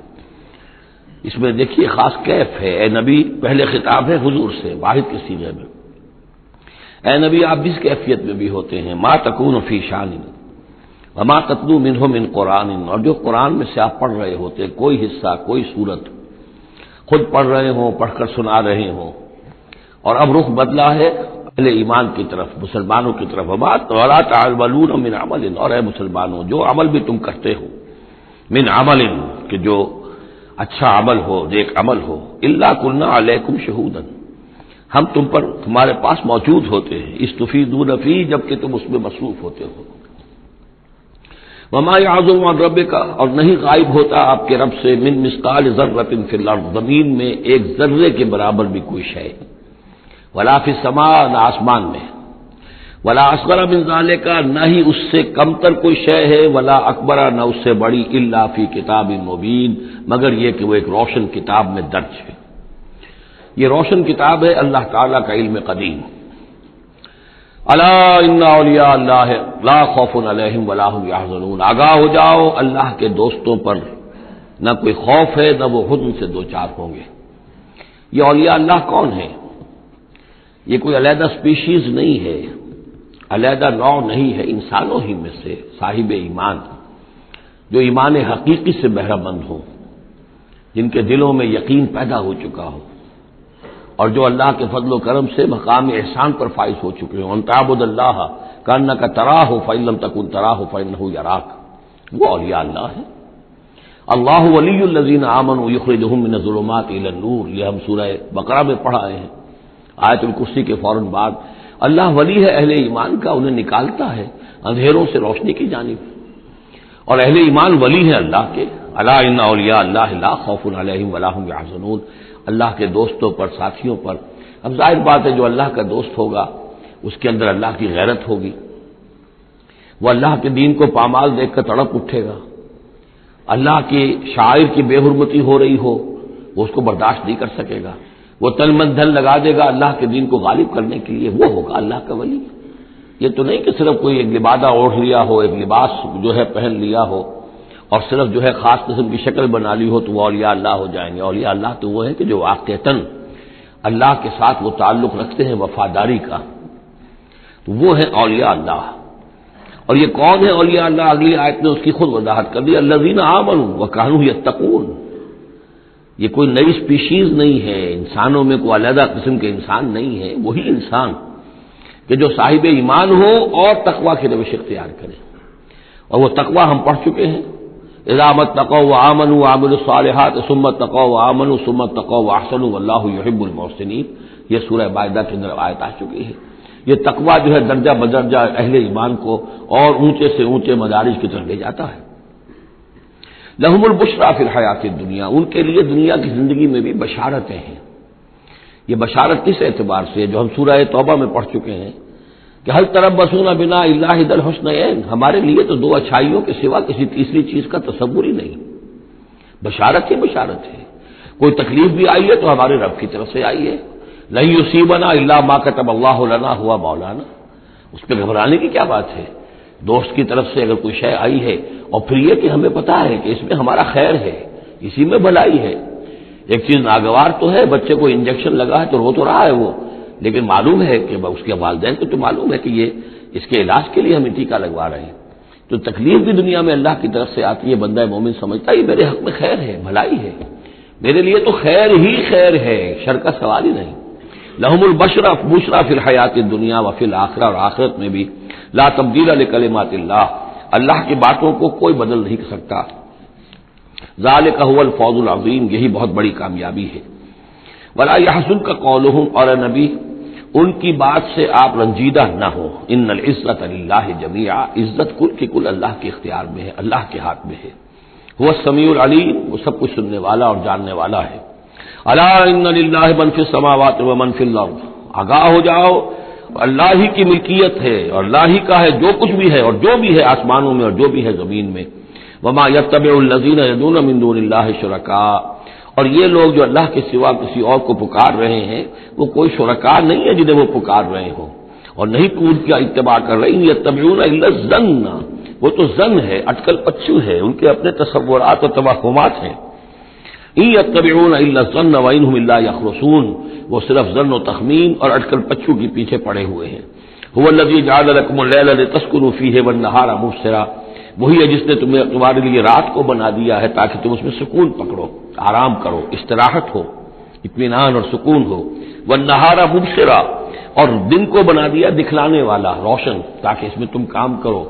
اس میں دیکھیے خاص کیف ہے، اے نبی، پہلے خطاب ہے حضور سے واحد کے سیغے میں، اے نبی آپ جس کیفیت میں بھی ہوتے ہیں، ما تکون فی شان وما تتلو منہ من قرآن، اور جو قرآن میں سے آپ پڑھ رہے ہوتے کوئی حصہ، کوئی سورت، خود پڑھ رہے ہوں، پڑھ کر سنا رہے ہوں، اور اب رخ بدلا ہے، اہل ایمان کی طرف، مسلمانوں کی طرف، وَلَا تَعْمَلُونَ مِنْ عَمَلٍ، اور اے مسلمانوں جو عمل بھی تم کرتے ہو، من عمل، کہ جو اچھا عمل ہو، نیک عمل ہو، إِلَّا كُنَّا عَلَيْكُمْ شُهُودًا، ہم تم پر تمہارے پاس موجود ہوتے ہیں، استفیدون فیہ، جبکہ تم اس میں مصروف ہوتے ہو۔ وما يعزب عن ربک، اور نہیں غائب ہوتا آپ کے رب سے، من مثقال ذرۃ فی الارض، زمین میں ایک ذرے کے برابر بھی کوئی شے، ولا فی السماء، نہ آسمان میں، ولا اصغر من ذلک، نہ ہی اس سے کم تر کوئی شے ہے، ولا اکبر، نہ اس سے بڑی، الا فی کتاب مبین، مگر یہ کہ وہ ایک روشن کتاب میں درج ہے۔ یہ روشن کتاب ہے اللہ تعالیٰ کا علم قدیم۔ الا ان اولیاء اللہ لا خوف علیہم ولا هم یحزنون، آگاہ ہو جاؤ، اللہ کے دوستوں پر نہ کوئی خوف ہے، نہ وہ حزن سے دوچار ہوں گے۔ یہ اولیاء اللہ کون ہیں؟ یہ کوئی علیحدہ سپیشیز نہیں ہے، علیحدہ نوع نہیں ہے، انسانوں ہی میں سے صاحب ایمان، جو ایمان حقیقی سے بہرہ مند ہوں، جن کے دلوں میں یقین پیدا ہو چکا ہو، اور جو اللہ کے فضل و کرم سے مقام احسان پر فائز ہو چکے ہوں۔ ان تعبد اللہ کأنک تراہ فإن لم تکن تراہ فإنہ یراک، وہ اولیاء اللہ ہے۔ اللہ ولی الذین آمنوا یخرجہم من الظلمات الی النور، یہ ہم سورہ بقرہ میں پڑھ آئے ہیں، آیت الکرسی کے فوراً بعد۔ اللہ ولی ہے اہل ایمان کا، انہیں نکالتا ہے اندھیروں سے روشنی کی جانب، اور اہل ایمان ولی ہیں اللہ کے۔ الا ان اولیاء اللہ لا خوف علیہم ولا هم یحزنون، اللہ کے دوستوں پر، ساتھیوں پر۔ اب ظاہر بات ہے جو اللہ کا دوست ہوگا اس کے اندر اللہ کی غیرت ہوگی، وہ اللہ کے دین کو پامال دیکھ کر تڑپ اٹھے گا، اللہ کی شاعر کی بے حرمتی ہو رہی ہو وہ اس کو برداشت نہیں کر سکے گا، وہ تن من دھن لگا دے گا اللہ کے دین کو غالب کرنے کے لیے، وہ ہوگا اللہ کا ولی۔ یہ تو نہیں کہ صرف کوئی ایک لبادہ اوڑھ لیا ہو، ایک لباس جو ہے پہن لیا ہو، اور صرف جو ہے خاص قسم کی شکل بنا لی ہو تو وہ اولیاء اللہ ہو جائیں گے۔ اولیاء اللہ تو وہ ہے کہ جو واقعتاً اللہ کے ساتھ وہ تعلق رکھتے ہیں وفاداری کا، تو وہ ہے اولیاء اللہ۔ اور یہ کون ہے اولیاء اللہ؟ اگلی آیت نے اس کی خود وضاحت کر دی، الذین آمنوا وکانوا یتقون۔ یہ کوئی نئی سپیشیز نہیں ہے، انسانوں میں کوئی علیحدہ قسم کے انسان نہیں ہے، وہی انسان کہ جو صاحب ایمان ہو اور تقوی کی روش اختیار کرے، اور وہ تقوی ہم پڑھ چکے ہیں، اذا اتقوا وآمنوا وعملوا الصالحات ثم اتقوا وآمنوا ثم اتقوا واحسنوا واللہ یحب المحسنین، یہ سورہ مائدہ کے اندر آیت آ چکی ہے۔ یہ تقوی جو ہے درجہ بدرجہ اہل ایمان کو اور اونچے سے اونچے مدارج کی طرف لے جاتا ہے۔ لہم البشریٰ فی الحیات الدنیا، ان کے لیے دنیا کی زندگی میں بھی بشارتیں ہیں۔ یہ بشارت کس اعتبار سے ہے؟ جو ہم سورہ توبہ میں پڑھ چکے ہیں کہ هل تربصون بنا الا احدى الحسنيين، ہمارے لیے تو دو اچھائیوں کے سوا کسی تیسری چیز کا تصور ہی نہیں۔ بشارت ہی بشارت ہے، کوئی تکلیف بھی آئی ہے تو ہمارے رب کی طرف سے آئی ہے، لن يصيبنا الا ما كتب الله لنا هو مولانا، اس پہ گھبرانے کی کیا بات ہے؟ دوست کی طرف سے اگر کوئی شے آئی ہے، اور پھر یہ کہ ہمیں پتہ ہے کہ اس میں ہمارا خیر ہے، اسی میں بھلائی ہے۔ ایک چیز ناگوار تو ہے، بچے کو انجیکشن لگا ہے تو رو تو رہا ہے وہ، لیکن معلوم ہے کہ اس کے والدین کو تو معلوم ہے کہ یہ اس کے علاج کے لیے ہم ٹیکہ لگوا رہے ہیں۔ تو تکلیف بھی دنیا میں اللہ کی طرف سے آتی ہے، بندہ مومن سمجھتا ہے یہ میرے حق میں خیر ہے، بھلائی ہے، میرے لیے تو خیر ہی خیر ہے، شر کا سوال ہی نہیں۔ لہم البشریٰ فی الحیات الدنیا وفی الآخرہ، اور آخرت میں بھی لا تبدیل لکلمات اللہ، اللہ کی باتوں کو کوئی بدل نہیں کر سکتا۔ ذالک هو الفوز العظیم، یہی بہت بڑی کامیابی ہے۔ ولا یحزنک قولہم، اور اے نبی ان کی بات سے آپ رنجیدہ نہ ہو، ان العزت للہ جمیعا، عزت کل کی کل اللہ کے اختیار میں ہے، اللہ کے ہاتھ میں ہے۔ هو السمیع العلیم، وہ سب کچھ سننے والا اور جاننے والا ہے۔ الا ان للہ من فی السماوات ومن فی الارض، آگاہ ہو جاؤ، اللہ ہی کی ملکیت ہے اور اللہ ہی کا ہے جو کچھ بھی ہے اور جو بھی ہے آسمانوں میں اور جو بھی ہے زمین میں۔ وما یتبع الذین یدعون من دون اللہ شرکاء، اور یہ لوگ جو اللہ کے سوا کسی اور کو پکار رہے ہیں وہ کوئی شرکاء نہیں ہے جنہیں وہ پکار رہے ہوں، اور نہیں ان کا اتباع کر رہے ہیں۔ یتبعون الا الظن، وہ تو ظن ہے، اٹکل پچو ہے، ان کے اپنے تصورات و توہمات ہیں۔ ان یتبعون الا الظن وان هم الا یخرصون، وہ صرف ظن و تخمین اور اٹکل پچو کے پیچھے پڑے ہوئے ہیں۔ هو الذی جعل لكم الليل لتسكنوا فيه والنهار مبصرا، وہی ہے جس نے تمہارے لیے رات کو بنا دیا ہے تاکہ تم اس میں سکون پکڑو، آرام کرو، استراحت ہو، اطمینان اور سکون ہو۔ والنہار مبصرا، اور دن کو بنا دیا دکھلانے والا، روشن، تاکہ اس میں تم کام کرو،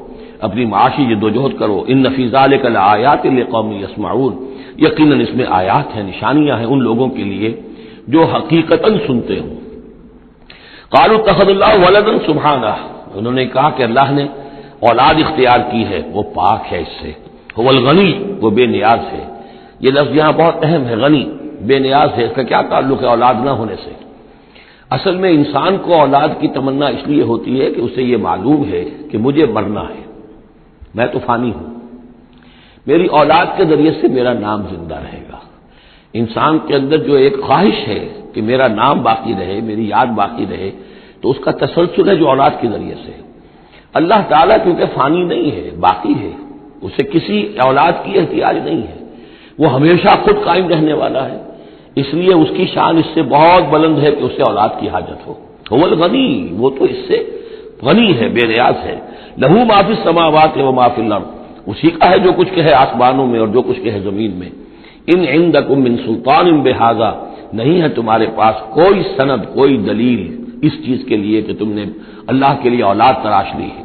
اپنی معاشی جدوجہد کرو۔ ان فی ذلک لآیات لقوم یسمعون، یقیناً اس میں آیات ہیں، نشانیاں ہیں ان لوگوں کے لیے جو حقیقتاً سنتے ہوں۔ قالوا اتخذ اللہ ولدا سبحانہ، انہوں نے کہا کہ اللہ نے اولاد اختیار کی ہے، وہ پاک ہے اس سے، هو الغنی، وہ بے نیاز ہے۔ یہ لفظ یہاں بہت اہم ہے، غنی، بے نیاز ہے، اس کا کیا تعلق ہے اولاد نہ ہونے سے؟ اصل میں انسان کو اولاد کی تمنا اس لیے ہوتی ہے کہ اسے یہ معلوم ہے کہ مجھے مرنا ہے، میں تو فانی ہوں، میری اولاد کے ذریعے سے میرا نام زندہ رہے گا۔ انسان کے اندر جو ایک خواہش ہے کہ میرا نام باقی رہے، میری یاد باقی رہے، تو اس کا تسلسل ہے جو اولاد کے ذریعے سے۔ اللہ تعالیٰ کیونکہ فانی نہیں ہے، باقی ہے، اسے کسی اولاد کی احتیاج نہیں ہے، وہ ہمیشہ خود قائم رہنے والا ہے، اس لیے اس کی شان اس سے بہت بلند ہے کہ اسے اولاد کی حاجت ہو۔ هو الغنی، وہ تو اس سے غنی ہے، بے نیاز ہے۔ لہو ما فی السماوات و ما فی الارض، اسی کا ہے جو کچھ کہ ہے آسمانوں میں اور جو کچھ کہ ہے زمین میں۔ ان عندکم من سلطان بہذا، نہیں ہے تمہارے پاس کوئی سند، کوئی دلیل اس چیز کے لیے کہ تم نے اللہ کے لیے اولاد تراش لی ہے۔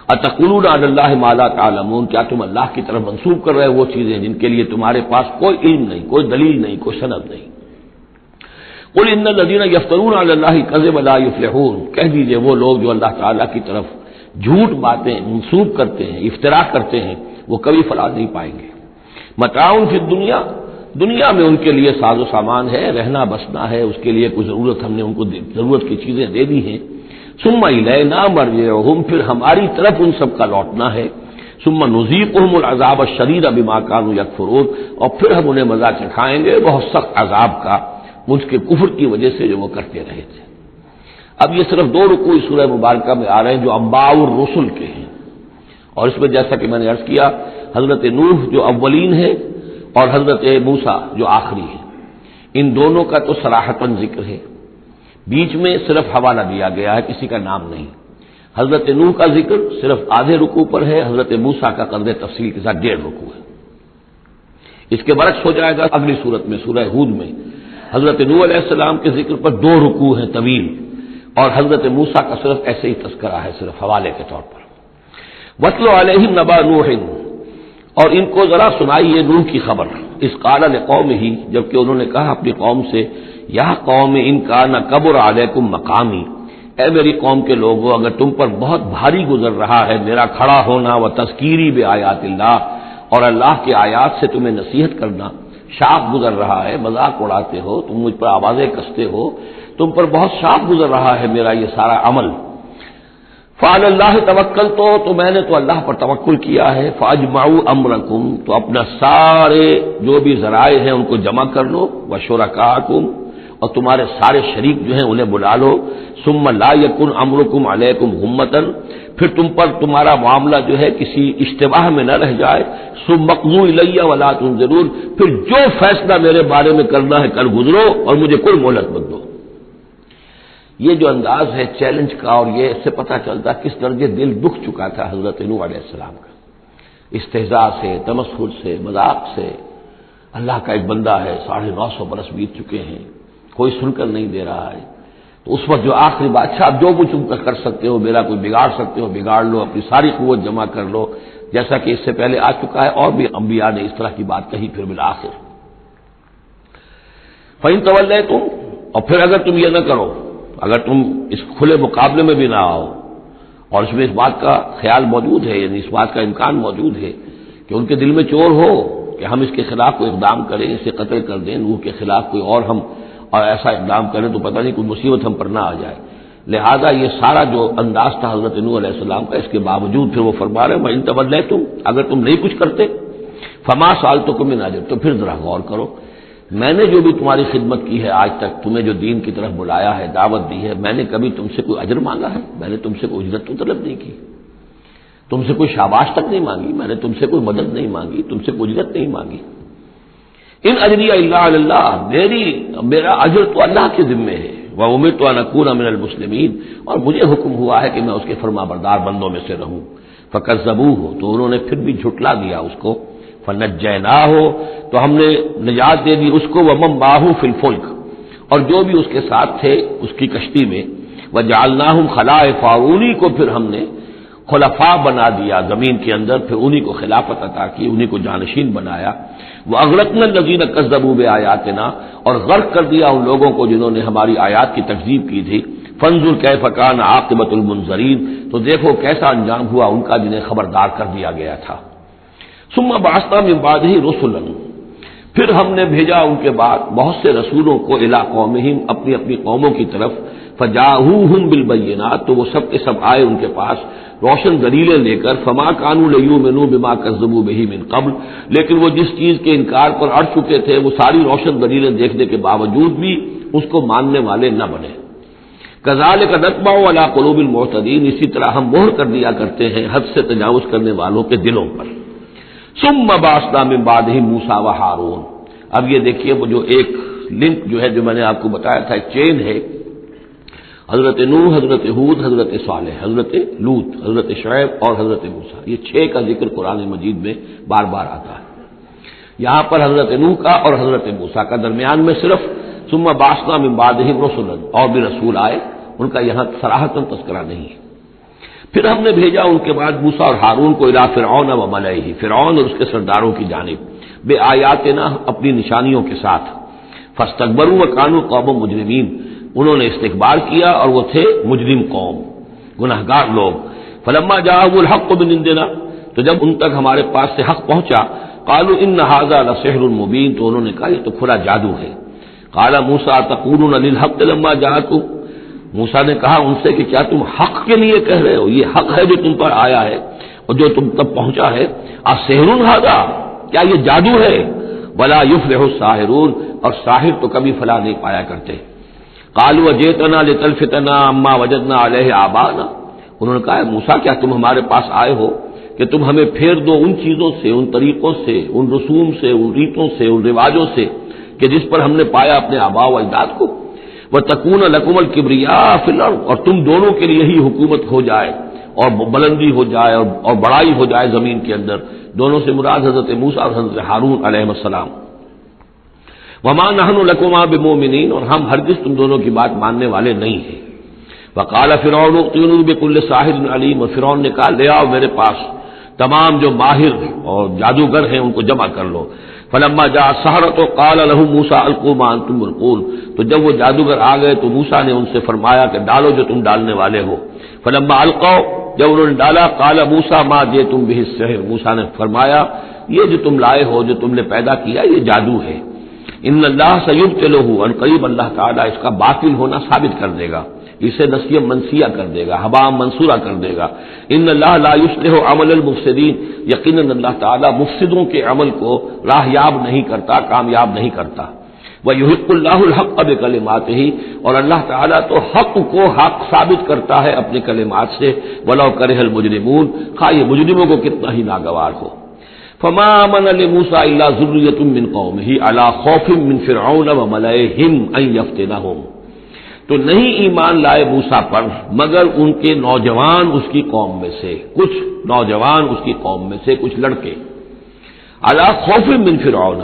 اتقولون علی اللہ ما لا تعلمون، کیا تم اللہ کی طرف منسوب کر رہے ہو وہ چیزیں جن کے لیے تمہارے پاس کوئی علم نہیں، کوئی دلیل نہیں، کوئی سند نہیں۔ قل ان الذین یفترون علی اللہ الکذب لا یفلحون، کہہ دیجئے وہ لوگ جو اللہ تعالیٰ کی طرف جھوٹ باتیں منسوب کرتے ہیں، افتراء کرتے ہیں، وہ کبھی فلاح نہیں پائیں گے۔ متاع فی الدنیا، دنیا میں ان کے لیے ساز و سامان ہے، رہنا بسنا ہے، اس کے لیے کوئی ضرورت ہم نے ان کو ضرورت کی چیزیں دے دی ہیں۔ ثم الینا مرجعہم، پھر ہماری طرف ان سب کا لوٹنا ہے۔ ثم نذیقہم العذاب الشدید بما کانوا یکفرون، اور پھر ہم انہیں مزہ چکھائیں گے بہت سخت عذاب کا، ان کے کفر کی وجہ سے جو وہ کرتے رہے تھے۔ اب یہ صرف 2 رکوع اس سورہ مبارکہ میں آ رہے ہیں جو انباء الرسل کے ہیں، اور اس میں جیسا کہ میں نے عرض کیا حضرت نوح جو اولین ہے اور حضرت موسیٰ جو آخری ہے، ان دونوں کا تو صراحتاً ذکر ہے، بیچ میں صرف حوالہ دیا گیا ہے، کسی کا نام نہیں۔ حضرت نوح کا ذکر صرف آدھے رکوع پر ہے، حضرت موسیٰ کا قدر تفصیل کے ساتھ 1.5 رکوع ہے۔ اس کے برعکس ہو جائے گا اگلی صورت میں، سورہ ہود میں حضرت نوح علیہ السلام کے ذکر پر 2 رکوع ہیں طویل، اور حضرت موسیٰ کا صرف ایسے ہی تذکرہ ہے، صرف حوالے کے طور پر۔ وَاتْلُ عَلَيْهِمْ نَبَأَ نُوحٍ، اور ان کو ذرا سنائیے نوح کی خبر، اذ قال لقومہ، جبکہ انہوں نے کہا اپنی قوم سے، یا قوم ان کان کبر علیکم مقامی، اے میری قوم کے لوگوں، اگر تم پر بہت بھاری گزر رہا ہے میرا کھڑا ہونا، و تذکیری بآیات اللہ، اور اللہ کے آیات سے تمہیں نصیحت کرنا، شاق گزر رہا ہے، مذاق اڑاتے ہو تم، مجھ پر آوازیں کستے ہو، تم پر بہت شاق گزر رہا ہے میرا یہ سارا عمل۔ فعلی اللہ توکلت، تو میں نے تو اللہ پر توکل کیا ہے۔ فاجمعوا امرکم، تو اپنا سارے جو بھی ذرائع ہیں ان کو جمع کر لو، وشرکاکم، اور تمہارے سارے شریک جو ہیں انہیں بلا لو۔ ثم لا یکن امرکم علیکم غمۃ، پھر تم پر تمہارا معاملہ جو ہے کسی اشتباہ میں نہ رہ جائے۔ ثم اقضوا الی ولا تنظرون، پھر جو فیصلہ میرے بارے میں کرنا ہے کر گزرو اور مجھے کوئی مہلت مت دو۔ یہ جو انداز ہے چیلنج کا، اور یہ اس سے پتہ چلتا کس درجے دل دکھ چکا تھا حضرت نوح علیہ السلام کا، استہزاء سے، تمسخر سے، مذاق سے۔ اللہ کا ایک بندہ ہے، 950 برس بیت چکے ہیں، کوئی سن کر نہیں دے رہا ہے، تو اس وقت جو آخری بات، اچھا اب جو کچھ تم کر سکتے ہو، میرا کوئی بگاڑ سکتے ہو بگاڑ لو، اپنی ساری قوت جمع کر لو، جیسا کہ اس سے پہلے آ چکا ہے، اور بھی انبیاء نے اس طرح کی بات کہی۔ پھر بالآخر فَإِن تَوَلَّيْتُمْ، اور پھر اگر تم یہ نہ کرو، اگر تم اس کھلے مقابلے میں بھی نہ آؤ، اور اس میں اس بات کا خیال موجود ہے، یعنی اس بات کا امکان موجود ہے کہ ان کے دل میں چور ہو کہ ہم اس کے خلاف کوئی اقدام کریں، اسے قتل کر دیں، نوح کے خلاف کوئی اور ہم اور ایسا اقدام کریں تو پتہ نہیں کوئی مصیبت ہم پر نہ آ جائے، لہذا یہ سارا جو انداز تھا حضرت نوح علیہ السلام کا، اس کے باوجود پھر وہ فرما رہے ہیں وَإِن تَوَلَّيْتُمْ، اگر تم نہیں کچھ کرتے، فَمَا سَأَلْتُكُم مِّنْ أَجْرٍ، تو پھر ذرا غور کرو، میں نے جو بھی تمہاری خدمت کی ہے آج تک، تمہیں جو دین کی طرف بلایا ہے، دعوت دی ہے، میں نے کبھی تم سے کوئی اجر مانگا ہے؟ میں نے تم سے کوئی اجرت تو طلب نہیں کی، تم سے کوئی شاباش تک نہیں مانگی، میں نے تم سے کوئی مدد نہیں مانگی، تم سے کوئی اجرت نہیں مانگی۔ ان اجری الا علی اللہ، میرا اجر تو اللہ کے ذمے ہے۔ وامرت ان اکون من المسلمین، اور مجھے حکم ہوا ہے کہ میں اس کے فرما بردار بندوں میں سے رہوں۔ فکذبوہ، تو انہوں نے پھر بھی جھٹلا دیا اس کو۔ فنجیناہ، تو ہم نے نجات دے دی اس کو، ومن معہ فی الفلک، اور جو بھی اس کے ساتھ تھے اس کی کشتی میں۔ وجعلناہم خلائف، اور انہی کو پھر ہم نے خلفاء بنا دیا زمین کے اندر، پھر انہی کو خلافت عطا کی، انہی کو جانشین بنایا۔ واغرقنا الذین کذبوا بآیاتنا، اور غرق کر دیا ان لوگوں کو جنہوں نے ہماری آیات کی تکذیب کی تھی۔ فانظر کیف کان عاقبۃ المنذرین، تو دیکھو کیسا انجام ہوا ان کا جنہیں خبردار کر دیا گیا تھا۔ ثم بعثنا من بعدہ رسلا، پھر ہم نے بھیجا ان کے بعد بہت سے رسولوں کو الی قومہم، اپنی اپنی قوموں کی طرف، فجاءوہم بالبینات، تو وہ سب کے سب آئے ان کے پاس روشن دلیلیں لے کر، فما کانوا لیؤمنوا بما کذبوا بہ من قبل، لیکن وہ جس چیز کے انکار پر اڑ چکے تھے وہ ساری روشن دلیلیں دیکھنے کے باوجود بھی اس کو ماننے والے نہ بنے۔ کذالک نطبع علی قلوب المعتدین، اسی طرح ہم مہر کر دیا کرتے ہیں حد سے تجاوز کرنے والوں کے دلوں پر۔ ثم بعثنا من بعدہم موسیٰ و ہارون، اب یہ دیکھیے وہ جو ایک لنک جو ہے جو میں نے آپ کو بتایا تھا، ایک چین ہے، حضرت نوح، حضرت ہود، حضرت صالح، حضرت لوط، حضرت شعیب اور حضرت موسیٰ، یہ 6 کا ذکر قرآن مجید میں بار بار آتا ہے۔ یہاں پر حضرت نوح کا اور حضرت موسیٰ کا، درمیان میں صرف ثم بعثنا من بعدہم رسلا، اور بھی رسول آئے، ان کا یہاں صراحتاً تذکرہ نہیں ہے۔ پھر ہم نے بھیجا ان کے بعد موسیٰ اور ہارون کو الی فرعون و ملئہ، فرعون اور اس کے سرداروں کی جانب، بے آیاتنا، اپنی نشانیوں کے ساتھ، فاستکبروا وکانوا قوما مجرمین، انہوں نے استکبار کیا اور وہ تھے مجرم قوم، گناہگار لوگ۔ فلما جاءهم الحق من عندنا، تو جب ان تک ہمارے پاس سے حق پہنچا، قالوا ان ھذا لسحر مبین، تو انہوں نے کہا یہ تو کھلا جادو ہے۔ قال موسیٰ تقولون للحق لما جاءکم، موسیٰ نے کہا ان سے کہ کیا تم حق کے لیے کہہ رہے ہو، یہ حق ہے جو تم پر آیا ہے اور جو تم تک پہنچا ہے، اسحر ھذا، کیا یہ جادو ہے؟ ولا یفلح الساحرون، اور ساحر تو کبھی فلاح نہیں پایا کرتے۔ قالوا وجئتنا لتلفتنا عما وجدنا علیہ آباءنا، انہوں نے کہا موسیٰ کیا تم ہمارے پاس آئے ہو کہ تم ہمیں پھیر دو ان چیزوں سے، ان طریقوں سے، ان رسوم سے، ان ریتوں سے، ان رواجوں سے کہ جس پر ہم نے پایا اپنے آباء و اجداد کو، وتکون لکم الکبریاء فی الارض، اور تم دونوں کے لیے ہی حکومت ہو جائے اور بلندی ہو جائے اور بڑائی ہو جائے زمین کے اندر۔ دونوں سے مراد حضرت موسیٰ اور حضرت ہارون علیہ السلام۔ وما نحن لکما بمؤمنین، اور ہم ہرگز تم دونوں کی بات ماننے والے نہیں ہیں۔ وقال فرعون ائتونی بکل ساحر علیم، اور فرعون نے کہا لے آؤ میرے پاس تمام جو ماہر اور جادوگر ہیں ان کو جمع کر لو۔ فلما جاء السحرۃ قال لهم موسیٰ القوا ما انتم ملقون، تو جب وہ جادوگر آ گئے تو موسیٰ نے ان سے فرمایا کہ ڈالو جو تم ڈالنے والے ہو۔ فلما القوا، جب انہوں نے ڈالا، قال موسیٰ ما جئتم به السحر، موسیٰ نے فرمایا یہ جو تم لائے ہو، جو تم نے پیدا کیا، یہ جادو ہے۔ ان اللہ سیبطلہ، ان قریب اللہ تعالیٰ اس کا باطل ہونا ثابت کر دے گا، اسے نسیہ منسیہ کر دے گا، ہباء منصورہ کر دے گا۔ ان اللہ لا یصلح عمل المفسدین، یقیناً اللہ تعالیٰ مفسدوں کے عمل کو راہیاب نہیں کرتا، کامیاب نہیں کرتا۔ وَيُحِقُّ اللَّهُ الْحَقَّ بِكَلِمَاتِهِ، اور اللہ تعالیٰ تو حق کو حق ثابت کرتا ہے اپنے کلمات سے، وَلَوْ كَرِهَ الْمُجْرِمُونَ، خواہ یہ مجرموں کو کتنا ہی ناگوار ہو۔ فما آمن لموسیٰ الا ذریۃ من قومہ علی خوف من فرعون وملئہم ان یفتنہم، تو نہیں ایمان لائے موسیٰ پر مگر ان کے نوجوان اس کی قوم میں سے، کچھ نوجوان اس کی قوم میں سے، کچھ لڑکے، علی خوف من فرعون،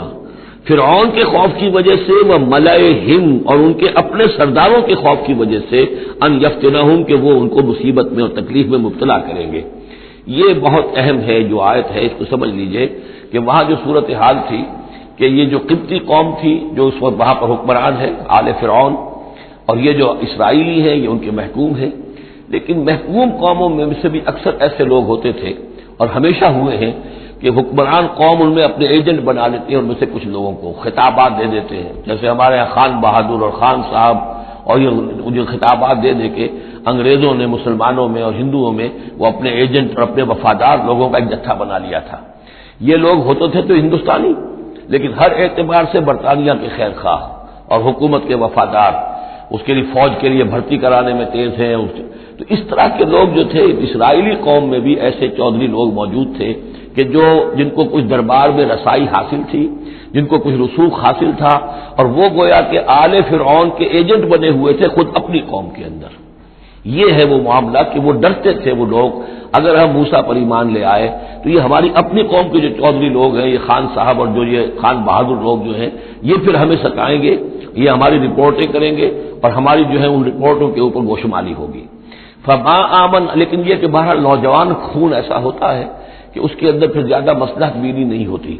فرعون کے خوف کی وجہ سے، وہ ملئہم، اور ان کے اپنے سرداروں کے خوف کی وجہ سے، ان یفتنہم، کہ وہ ان کو مصیبت میں اور تکلیف میں مبتلا کریں گے۔ یہ بہت اہم ہے جو آیت ہے، اس کو سمجھ لیجئے کہ وہاں جو صورتحال تھی کہ یہ جو قبطی قوم تھی جو اس وقت وہاں پر حکمران ہے آل فرعون، اور یہ جو اسرائیلی ہیں یہ ان کے محکوم ہیں، لیکن محکوم قوموں میں سے بھی اکثر ایسے لوگ ہوتے تھے اور ہمیشہ ہوئے ہیں کہ حکمران قوم ان میں اپنے ایجنٹ بنا لیتے ہیں، ان میں سے کچھ لوگوں کو خطابات دے دیتے ہیں، جیسے ہمارے یہاں خان بہادر اور خان صاحب، اور یہ خطابات دے دے کے انگریزوں نے مسلمانوں میں اور ہندوؤں میں وہ اپنے ایجنٹ اور اپنے وفادار لوگوں کا ایک جتھا بنا لیا تھا۔ یہ لوگ ہوتے تھے تو ہندوستانی، لیکن ہر اعتبار سے برطانیہ کے خیر خواہ اور حکومت کے وفادار، اس کے لیے فوج کے لیے بھرتی کرانے میں تیز ہیں۔ تو اس طرح کے لوگ جو تھے، اسرائیلی قوم میں بھی ایسے چودھری لوگ موجود تھے کہ جن کو کچھ دربار میں رسائی حاصل تھی، جن کو کچھ رسوخ حاصل تھا، اور وہ گویا کہ آل فرعون کے ایجنٹ بنے ہوئے تھے خود اپنی قوم کے اندر۔ یہ ہے وہ معاملہ کہ وہ ڈرتے تھے وہ لوگ اگر ہم موسیٰ پر ایمان لے آئے تو یہ ہماری اپنی قوم کے جو چودھری لوگ ہیں، یہ خان صاحب اور جو یہ خان بہادر لوگ جو ہیں، یہ پھر ہمیں ستائیں گے، یہ ہماری رپورٹیں کریں گے اور ہماری جو ہے ان رپورٹوں کے اوپر گوشمالی ہوگی۔ فما آمن، لیکن یہ کہ بہرحال نوجوان خون ایسا ہوتا ہے کہ اس کے اندر پھر زیادہ مصلحت بینی نہیں ہوتی،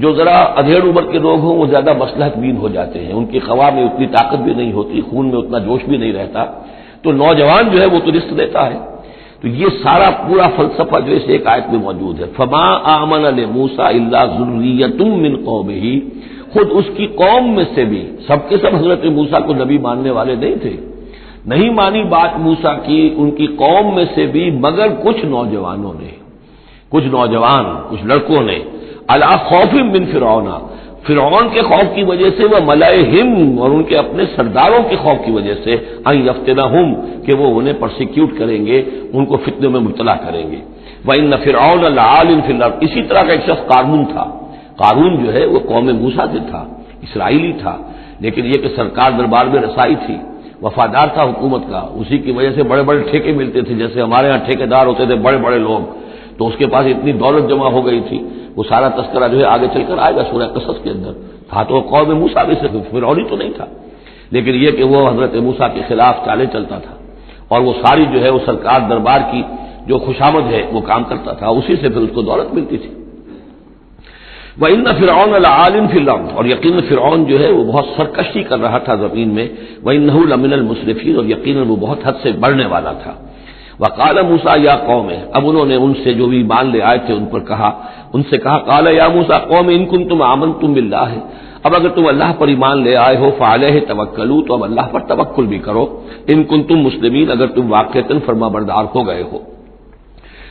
جو ذرا ادھیڑ عمر کے لوگ ہوں وہ زیادہ مصلحت بین ہو جاتے ہیں، ان کی خوا میں اتنی طاقت بھی نہیں ہوتی، خون میں اتنا جوش بھی نہیں رہتا، تو نوجوان جو ہے وہ تو رزق دیتا ہے۔ تو یہ سارا پورا فلسفہ جو اس ایک آیت میں موجود ہے۔ فما آمن لموسیٰ الا ذریۃ من قومہ، خود اس کی قوم میں سے بھی سب کے سب حضرت موسیٰ کو نبی ماننے والے نہیں تھے، نہیں مانی بات موسیٰ کی ان کی قوم میں سے بھی مگر کچھ نوجوانوں نے، کچھ نوجوان، کچھ لڑکوں نے، علی خوف من فرعون، فرعون کے خوف کی وجہ سے، وہ ملائہم، اور ان کے اپنے سرداروں کے خوف کی وجہ سے، ان یفتنہم، کہ وہ انہیں پرسیکیوٹ کریں گے، ان کو فتنے میں مبتلا کریں گے۔ وَإِنَّ فِرْعَوْنَ لَعَالٍ فِي الْأَرْضِ، اسی طرح کا ایک شخص قارون تھا، قارون جو ہے وہ قوم موسیٰ سے تھا، اسرائیلی تھا، لیکن یہ کہ سرکار دربار میں رسائی تھی، وفادار تھا حکومت کا، اسی کی وجہ سے بڑے بڑے ٹھیکے ملتے تھے، جیسے ہمارے ہاں ٹھیکیدار ہوتے تھے بڑے بڑے لوگ، تو اس کے پاس اتنی دولت جمع ہو گئی تھی، وہ سارا تذکرہ جو ہے آگے چل کر آئے گا سورہ قصص کے اندر، تھا تو قوم موسیٰ میں سے، فرعونی تو نہیں تھا، لیکن یہ کہ وہ حضرت موسیٰ کے خلاف چالیں چلتا تھا، اور وہ ساری جو ہے وہ سرکار دربار کی جو خوشامد ہے وہ کام کرتا تھا، اسی سے پھر اس کو دولت ملتی تھی۔ وَإِنَّ فِرْعَوْنَ لَعَالٍ فِي الْأَرْضِ، اور یقین فرعون جو ہے وہ بہت سرکشی کر رہا تھا زمین میں، وَإِنَّهُ لَمِنَ الْمُسْرِفِينَ، اور یقیناً وہ بہت حد سے بڑھنے والا تھا۔ وَقَالَ مُوسَىٰ يَا قَوْمِ، اب انہوں نے ان سے جو بھی ایمان لے آئے تھے ان پر کہا، ان سے کہا، قَالَ يَا مُوسَىٰ قَوْمِ إِن كُنتُمْ آمَنتُم بِاللَّهِ، اب اگر تم اللہ پر ایمان لے آئے ہو، فَعَلَيْهِ تَوَكَّلُوا، تو اب اللہ پر توکل بھی کرو، إِن كُنتُم مُسْلِمِينَ، اگر تم واقعتاً فرما بردار ہو گئے ہو۔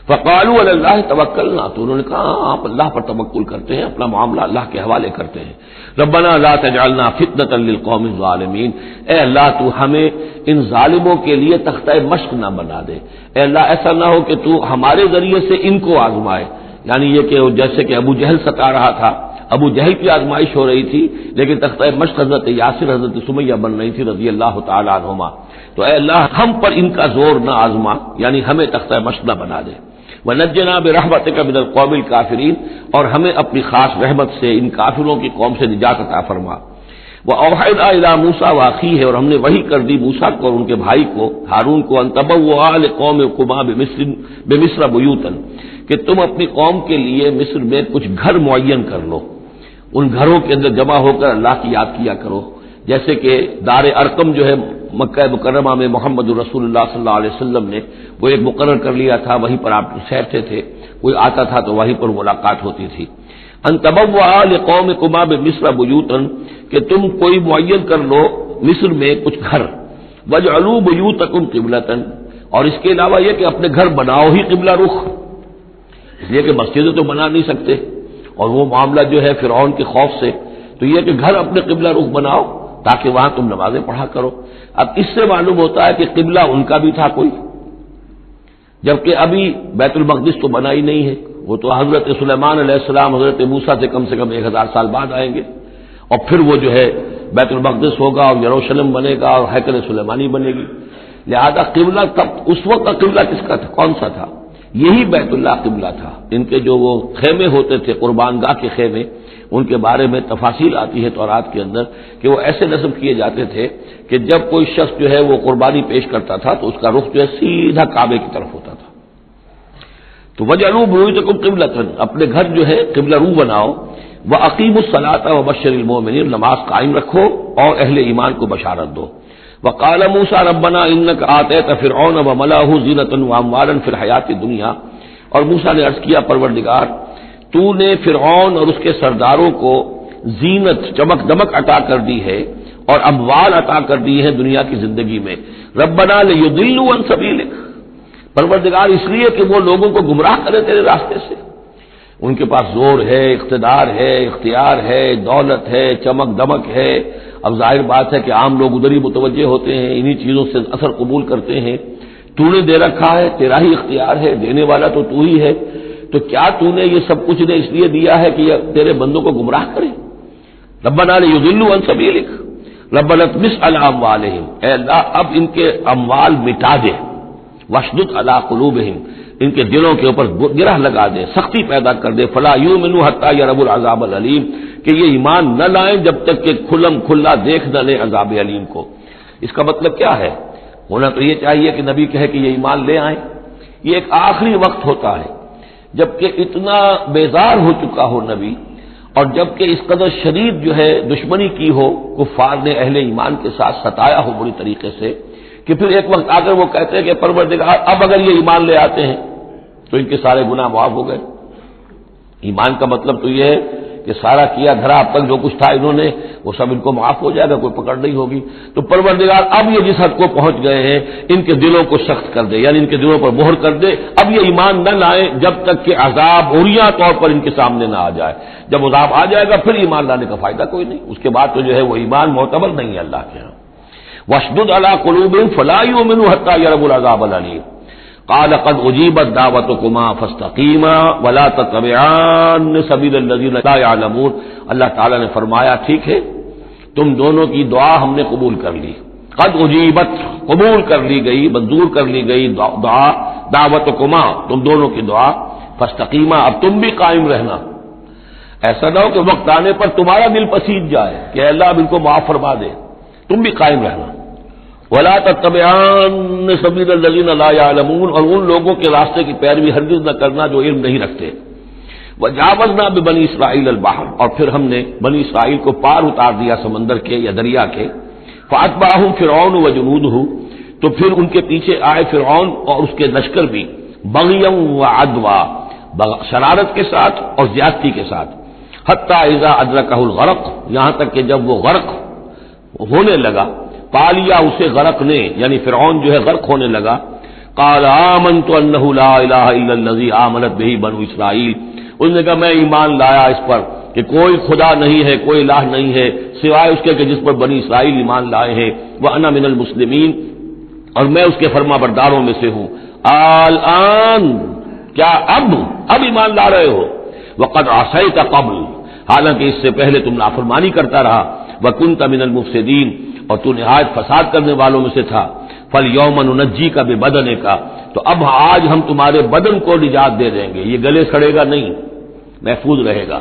فقالوا علی اللہ توکلنا، تو انہوں نے کہا آپ اللہ پر توکل کرتے ہیں، اپنا معاملہ اللہ کے حوالے کرتے ہیں۔ ربنا لا تجعلنا فتنة للقوم الظالمین، اے اللہ تو ہمیں ان ظالموں کے لیے تختہ مشق نہ بنا دے، اے اللہ ایسا نہ ہو کہ تو ہمارے ذریعے سے ان کو آزمائے، یعنی یہ کہ جیسے کہ ابو جہل ستا رہا تھا، ابو جہل کی آزمائش ہو رہی تھی، لیکن تختہ مشق حضرت یاسر، حضرت سمیہ بن رہی تھی رضی اللہ تعالی عنہما، تو اے اللہ ہم پر ان کا زور نہ آزما، یعنی ہمیں تختہ مشق نہ بنا دے۔ وَنَجِّنَا بِرَحْمَتِكَ مِنَ الْقَوْمِ الْكَافِرِينَ، اور ہمیں اپنی خاص رحمت سے ان کافروں کی قوم سے نجات عطا فرما۔ وَأَوْحَيْنَا إِلَىٰ مُوسَىٰ وَأَخِيهِ، اور ہم نے وحی کر دی موسیٰ کو اور ان کے بھائی کو ہارون کو، أَن تَبَوَّآ لِقَوْمِكُمَا بِمِصْرَ بُيُوتًا، کہ تم اپنی قوم کے لیے مصر میں کچھ گھر معین کر لو، ان گھروں کے اندر جمع ہو کر اللہ کی یاد کیا کرو، جیسے کہ دار ارقم جو ہے مکہ مکرمہ میں محمد رسول اللہ صلی اللہ علیہ وسلم نے وہ ایک مقرر کر لیا تھا، وہیں پر آپ ٹھہرتے تھے، کوئی آتا تھا تو وہیں پر ملاقات ہوتی تھی۔ ان تبوأ لقومکما بمصر بیوتا، کہ تم کوئی معین کر لو مصر میں کچھ گھر، واجعلوا بیوتکم قبلۃ، اور اس کے علاوہ یہ کہ اپنے گھر بناؤ ہی قبلہ رخ، اس لیے کہ مسجدیں تو بنا نہیں سکتے، اور وہ معاملہ جو ہے فرعون کے خوف سے، تو یہ کہ گھر اپنے قبلہ رخ بناؤ تاکہ وہاں تم نمازیں پڑھا کرو۔ اب اس سے معلوم ہوتا ہے کہ قبلہ ان کا بھی تھا کوئی، جبکہ ابھی بیت المقدس تو بنا ہی نہیں ہے، وہ تو حضرت سلیمان علیہ السلام حضرت موسیٰ سے کم 1000 سال بعد آئیں گے، اور پھر وہ جو ہے بیت المقدس ہوگا اور یروشلم بنے گا اور ہیکل سلیمانی بنے گی، لہذا قبلہ تب اس وقت کا قبلہ کس کا تھا، کون سا تھا؟ یہی بیت اللہ قبلہ تھا۔ ان کے جو وہ خیمے ہوتے تھے قربان گاہ کے خیمے، ان کے بارے میں تفاصیل آتی ہے تورات کے اندر کہ وہ ایسے نصب کیے جاتے تھے کہ جب کوئی شخص جو ہے وہ قربانی پیش کرتا تھا تو اس کا رخ جو ہے سیدھا کعبے کی طرف ہوتا تھا۔ تو وجعلوا بیوتکم قبلۃ، اپنے گھر جو ہے قبلہ رو بناؤ، واقیموا الصلاۃ وبشر المؤمنین، نماز قائم رکھو اور اہل ایمان کو بشارت دو۔ وقال موسیٰ ربنا انک آتیت فرعون وملأہ زینۃ واموالا فی الحیاۃ الدنیا، اور موسیٰ نے عرض کیا پروردگار تو نے فرعون اور اس کے سرداروں کو زینت، چمک دمک عطا کر دی ہے اور اموال عطا کر دی ہے دنیا کی زندگی میں، ربنا لیضلوا عن سبیلک، پروردگار اس لیے کہ وہ لوگوں کو گمراہ کرے تیرے راستے سے، ان کے پاس زور ہے، اقتدار ہے، اختیار ہے، دولت ہے، چمک دمک ہے، اب ظاہر بات ہے کہ عام لوگ ادھر ہی متوجہ ہوتے ہیں، انہی چیزوں سے اثر قبول کرتے ہیں، تو نے دے رکھا ہے، تیرا ہی اختیار ہے، دینے والا تو تو ہی ہے، تو کیا تو نے یہ سب کچھ نے اس لیے دیا ہے کہ یہ تیرے بندوں کو گمراہ کرے؟ ربنا لیضلوا عن سبیلک ربنا اطمس علی اموالہم، اے اللہ اب ان کے اموال مٹا دے، واشدد علی قلوبہم، ان کے دلوں کے اوپر گرہ لگا دے، سختی پیدا کر دے، فلا یؤمنوا حتی یروا العذاب العلیم، کہ یہ ایمان نہ لائیں جب تک کہ کھلم کھلا دیکھ نہ لیں عذاب علیم کو۔ اس کا مطلب کیا ہے؟ ہونا تو یہ چاہیے کہ نبی کہے کہ یہ ایمان لے آئیں، یہ ایک آخری وقت ہوتا ہے جبکہ اتنا بیزار ہو چکا ہو نبی، اور جبکہ اس قدر شدید جو ہے دشمنی کی ہو کفار نے اہل ایمان کے ساتھ، ستایا ہو بری طریقے سے، کہ پھر ایک وقت آ کر وہ کہتے ہیں کہ پروردگار اب اگر یہ ایمان لے آتے ہیں تو ان کے سارے گناہ معاف ہو گئے۔ ایمان کا مطلب تو یہ ہے کہ سارا کیا دھرا اب تک جو کچھ تھا انہوں نے وہ سب ان کو معاف ہو جائے گا، کوئی پکڑ نہیں ہوگی۔ تو پروردگار اب یہ جس حد کو پہنچ گئے ہیں ان کے دلوں کو سخت کر دے، یعنی ان کے دلوں پر مہر کر دے، اب یہ ایمان نہ لائیں جب تک کہ عذاب عریاں طور پر ان کے سامنے نہ آ جائے۔ جب عذاب آ جائے گا پھر ایمان لانے کا فائدہ کوئی نہیں، اس کے بعد تو جو ہے وہ ایمان معتبر نہیں ہے اللہ کے ہاں۔ واشدد علی قلوبہم فلا یؤمنوا حتی یروا العذاب العلیم قال قد اجیبت دعوتکما فاستقیما ولا تتبعان سبیل الذین لا یعلمون۔ اللہ تعالیٰ نے فرمایا ٹھیک ہے، تم دونوں کی دعا ہم نے قبول کر لی، قد اجیبت، قبول کر لی گئی، منظور کر لی گئی دعا، دعوتکما، تم دونوں کی دعا، فاستقیما، اب تم بھی قائم رہنا، ایسا نہ ہو کہ وقت آنے پر تمہارا دل پسیج جائے کہ اے اللہ اب ان کو معاف فرما دے، تم بھی قائم رہنا۔ ولا تتبعان سبیل الذین لا یعلمون، اور ان لوگوں کے راستے کی پیروی ہرگز نہ کرنا جو علم نہیں رکھتے۔ وجاوزنا ببنی اسرائیل البحر، اور پھر ہم نے بنی اسرائیل کو پار اتار دیا سمندر کے یا دریا کے، فاتبعہم فرعون وجنودہ، تو پھر ان کے پیچھے آئے فرعون اور اس کے لشکر بھی، بغیا وعدوا، شرارت کے ساتھ اور زیادتی کے ساتھ، حتی اذا ادرکہ الغرق، یہاں تک کہ جب وہ غرق ہونے لگا، پالیا اسے غرق نے، یعنی فرعون جو ہے غرق ہونے لگا، قال آمنت انہ لا الہ الا الذی آمنت بہ بنو اسرائیل، اس نے کہا میں ایمان لایا اس پر کہ کوئی خدا نہیں ہے، کوئی الہ نہیں ہے سوائے اس کے کہ جس پر بنی اسرائیل ایمان لائے ہیں، وانا من المسلمین، اور میں اس کے فرما برداروں میں سے ہوں۔ الآن، کیا اب ایمان لا رہے ہو؟ وقد عصیت قبل، حالانکہ اس سے پہلے تم نافرمانی کرتا رہا، وکنت من المفسدین، اور تو نہایت فساد کرنے والوں میں سے تھا، فالیوم ننجیک ببدنک، تو اب آج ہم تمہارے بدن کو نجات دے دیں گے، یہ گلے سڑے گا نہیں، محفوظ رہے گا،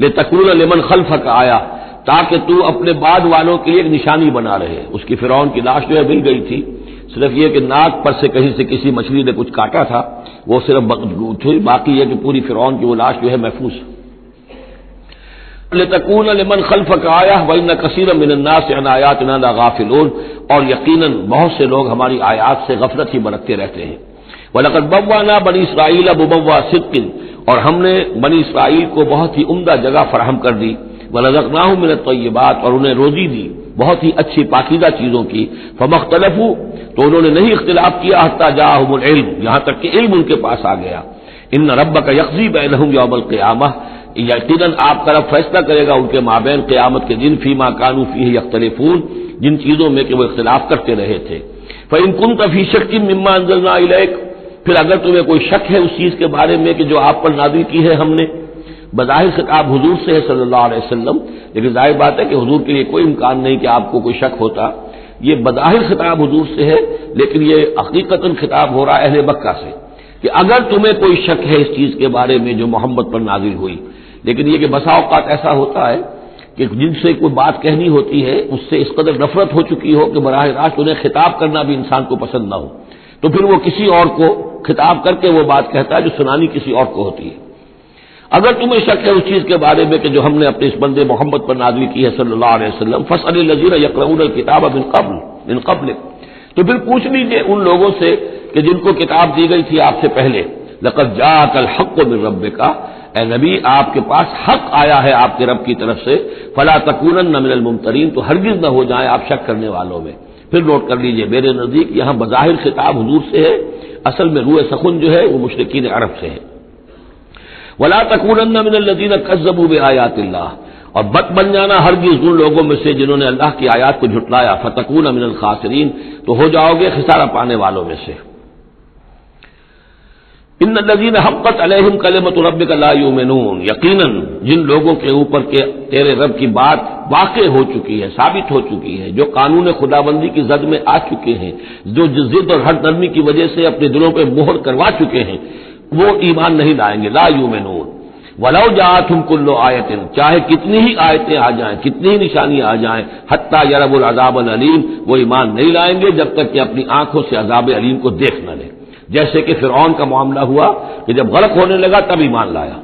لتکون لمن خلفک آیا، تاکہ تو اپنے بعد والوں کے لیے ایک نشانی بنا رہے۔ اس کی فرعون کی لاش جو ہے مل گئی تھی، صرف یہ کہ ناک پر سے کہیں سے کسی مچھلی نے کچھ کاٹا تھا، وہ صرف باقی یہ کہ پوری فرعون کی وہ لاش جو ہے محفوظ۔ لتکون لمن خلفک آیہ وان کثیرا من الناس عن آیاتنا لغافلون، اور یقیناً بہت سے لوگ ہماری آیات سے غفلت ہی برتتے رہتے ہیں۔ وَلَقَدْ بَوَّأْنَا بَنِي إِسْرَائِيلَ مُبَوَّأَ صِدْقٍ، اور ہم نے بنی اسرائیل کو بہت ہی عمدہ جگہ فراہم کر دی، وَرَزَقْنَاهُم مِّنَ الطَّيِّبَاتِ، اور انہیں روزی دی بہت ہی اچھی پاکیزہ چیزوں کی، فَمَا اخْتَلَفُوا، تو انہوں نے نہیں اختلاف کیا، حَتَّىٰ جَاءَهُمُ الْعِلْمُ، یہاں تک کہ علم ان کے پاس آ گیا۔ إِنَّ رَبَّكَ يَقْضِي بَيْنَهُمْ يَوْمَ الْقِيَامَةِ، یقیناً آپ کا رب فیصلہ کرے گا ان کے مابین قیامت کے دن، فیما کانوا فیہ یختلفون، جن چیزوں میں کہ وہ اختلاف کرتے رہے تھے۔ فإن كنت فی شک مما انزلنا الیک، پھر اگر تمہیں کوئی شک ہے اس چیز کے بارے میں کہ جو آپ پر نازل کی ہے ہم نے، بظاہر خطاب حضور سے ہے صلی اللہ علیہ وسلم، لیکن ظاہر بات ہے کہ حضور کے لیے کوئی امکان نہیں کہ آپ کو کوئی شک ہوتا، یہ بظاہر خطاب حضور سے ہے، لیکن یہ حقیقتاً خطاب ہو رہا ہے اہل مکہ سے، کہ اگر تمہیں کوئی شک ہے اس چیز کے بارے میں جو محمد پر نازل ہوئی، لیکن یہ کہ بسا اوقات ایسا ہوتا ہے کہ جن سے کوئی بات کہنی ہوتی ہے اس سے اس قدر نفرت ہو چکی ہو کہ براہ راست انہیں خطاب کرنا بھی انسان کو پسند نہ ہو، تو پھر وہ کسی اور کو خطاب کر کے وہ بات کہتا ہے جو سنانی کسی اور کو ہوتی ہے۔ اگر تمہیں شک ہے اس چیز کے بارے میں کہ جو ہم نے اپنے اس بندے محمد پر نازل کی ہے صلی اللہ علیہ وسلم، فاسأل الذین یقرؤون الکتاب من قبل، تو پھر پوچھ لیجیے ان لوگوں سے کہ جن کو کتاب دی گئی تھی آپ سے پہلے، لقد جاءک الحق من ربک، اے نبی آپ کے پاس حق آیا ہے آپ کے رب کی طرف سے، فلا تکونن من الممترین، تو ہرگز نہ ہو جائیں آپ شک کرنے والوں میں۔ پھر نوٹ کر لیجئے میرے نزدیک یہاں بظاہر خطاب حضور سے ہے، اصل میں روح سخن جو ہے وہ مشرکین عرب سے ہے۔ ولا تکونن من الذین کذبوا بآیات اللہ، اور بد بن جانا ہرگز ان لوگوں میں سے جنہوں نے اللہ کی آیات کو جھٹلایا، فتکون من الخاسرین، تو ہو جاؤ گے خسارہ پانے والوں میں سے۔ ان الذین حقت علیہم کلمۃ ربک لا یؤمنون، یقیناً جن لوگوں کے اوپر کہ تیرے رب کی بات واقع ہو چکی ہے، ثابت ہو چکی ہے، جو قانون خدابندی کی زد میں آ چکے ہیں، جو ضد اور ہٹ نرمی کی وجہ سے اپنے دلوں پہ مہر کروا چکے ہیں، وہ ایمان نہیں لائیں گے. لا یؤمنون ولو جاءتهم كل آیۃ، چاہے کتنی ہی آیتیں آ جائیں، کتنی ہی نشانیاں آ جائیں، حتی یروا العذاب العلیم، وہ ایمان نہیں لائیں گے جب تک کہ اپنی آنکھوں سے عذاب علیم کو دیکھ نہ لیں. جیسے کہ فرعون کا معاملہ ہوا کہ جب غرق ہونے لگا تب ایمان لایا.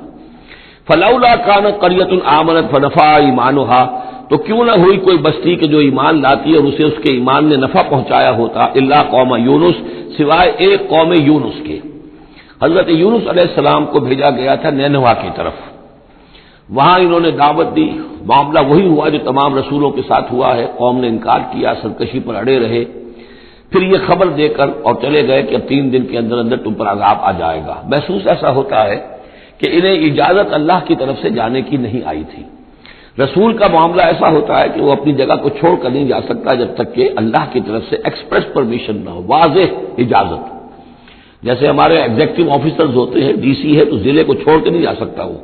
فلولا كانت قرية آمنت فنفعها ایمانها، تو کیوں نہ ہوئی کوئی بستی کہ جو ایمان لاتی اور اسے اس کے ایمان نے نفع پہنچایا ہوتا، الا قوم یونس، سوائے ایک قوم یونس کے. حضرت یونس علیہ السلام کو بھیجا گیا تھا نینوا کی طرف، وہاں انہوں نے دعوت دی. معاملہ وہی ہوا جو تمام رسولوں کے ساتھ ہوا ہے، قوم نے انکار کیا، سرکشی پر اڑے رہے. پھر یہ خبر دے کر اور چلے گئے کہ اب 3 دن کے اندر اندر تم پر عذاب آ جائے گا. محسوس ایسا ہوتا ہے کہ انہیں اجازت اللہ کی طرف سے جانے کی نہیں آئی تھی. رسول کا معاملہ ایسا ہوتا ہے کہ وہ اپنی جگہ کو چھوڑ کر نہیں جا سکتا جب تک کہ اللہ کی طرف سے ایکسپریس پرمیشن نہ ہو، واضح اجازت. جیسے ہمارے ایگزیکٹو آفیسرز ہوتے ہیں، ڈی سی ہے تو ضلع کو چھوڑ کے نہیں جا سکتا وہ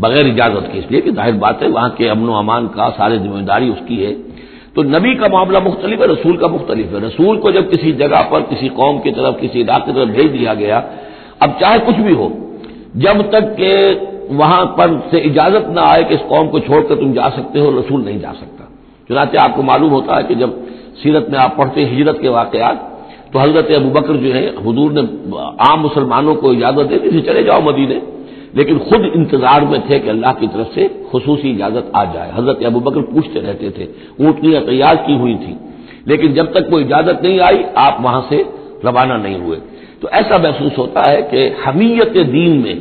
بغیر اجازت کے، اس لیے کہ ظاہر بات ہے وہاں کے امن و امان کا سارے ذمہ داری اس کی ہے. تو نبی کا معاملہ مختلف ہے، رسول کا مختلف ہے. رسول کو جب کسی جگہ پر، کسی قوم کی طرف، کسی علاقے کی طرف بھیج دیا گیا، اب چاہے کچھ بھی ہو، جب تک کہ وہاں پر سے اجازت نہ آئے کہ اس قوم کو چھوڑ کر تم جا سکتے ہو، رسول نہیں جا سکتا. چنانچہ آپ کو معلوم ہوتا ہے کہ جب سیرت میں آپ پڑھتے ہیں ہجرت کے واقعات، تو حضرت ابوبکر جو ہے، حضور نے عام مسلمانوں کو اجازت دے دی تھی چلے جاؤ مدینے، لیکن خود انتظار میں تھے کہ اللہ کی طرف سے خصوصی اجازت آ جائے. حضرت ابوبکر پوچھتے رہتے تھے، اونٹنیاں تیار کی ہوئی تھی، لیکن جب تک وہ اجازت نہیں آئی آپ وہاں سے روانہ نہیں ہوئے. تو ایسا محسوس ہوتا ہے کہ حمیت دین میں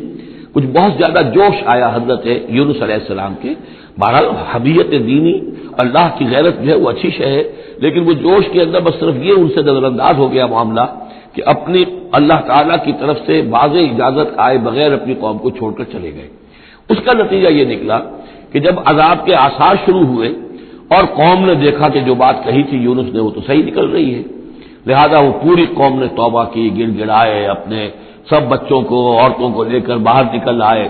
کچھ بہت زیادہ جوش آیا حضرت یونس علیہ السلام کے. بہرحال حمیت دینی، اللہ کی غیرت جو ہے وہ اچھی شے ہے، لیکن وہ جوش کے اندر بس صرف یہ ان سے نظر انداز ہو گیا معاملہ کہ اپنی اللہ تعالیٰ کی طرف سے واضح اجازت آئے بغیر اپنی قوم کو چھوڑ کر چلے گئے. اس کا نتیجہ یہ نکلا کہ جب عذاب کے آثار شروع ہوئے اور قوم نے دیکھا کہ جو بات کہی تھی یونس نے وہ تو صحیح نکل رہی ہے، لہذا وہ پوری قوم نے توبہ کی، گڑ گڑائے، اپنے سب بچوں کو، عورتوں کو لے کر باہر نکل آئے،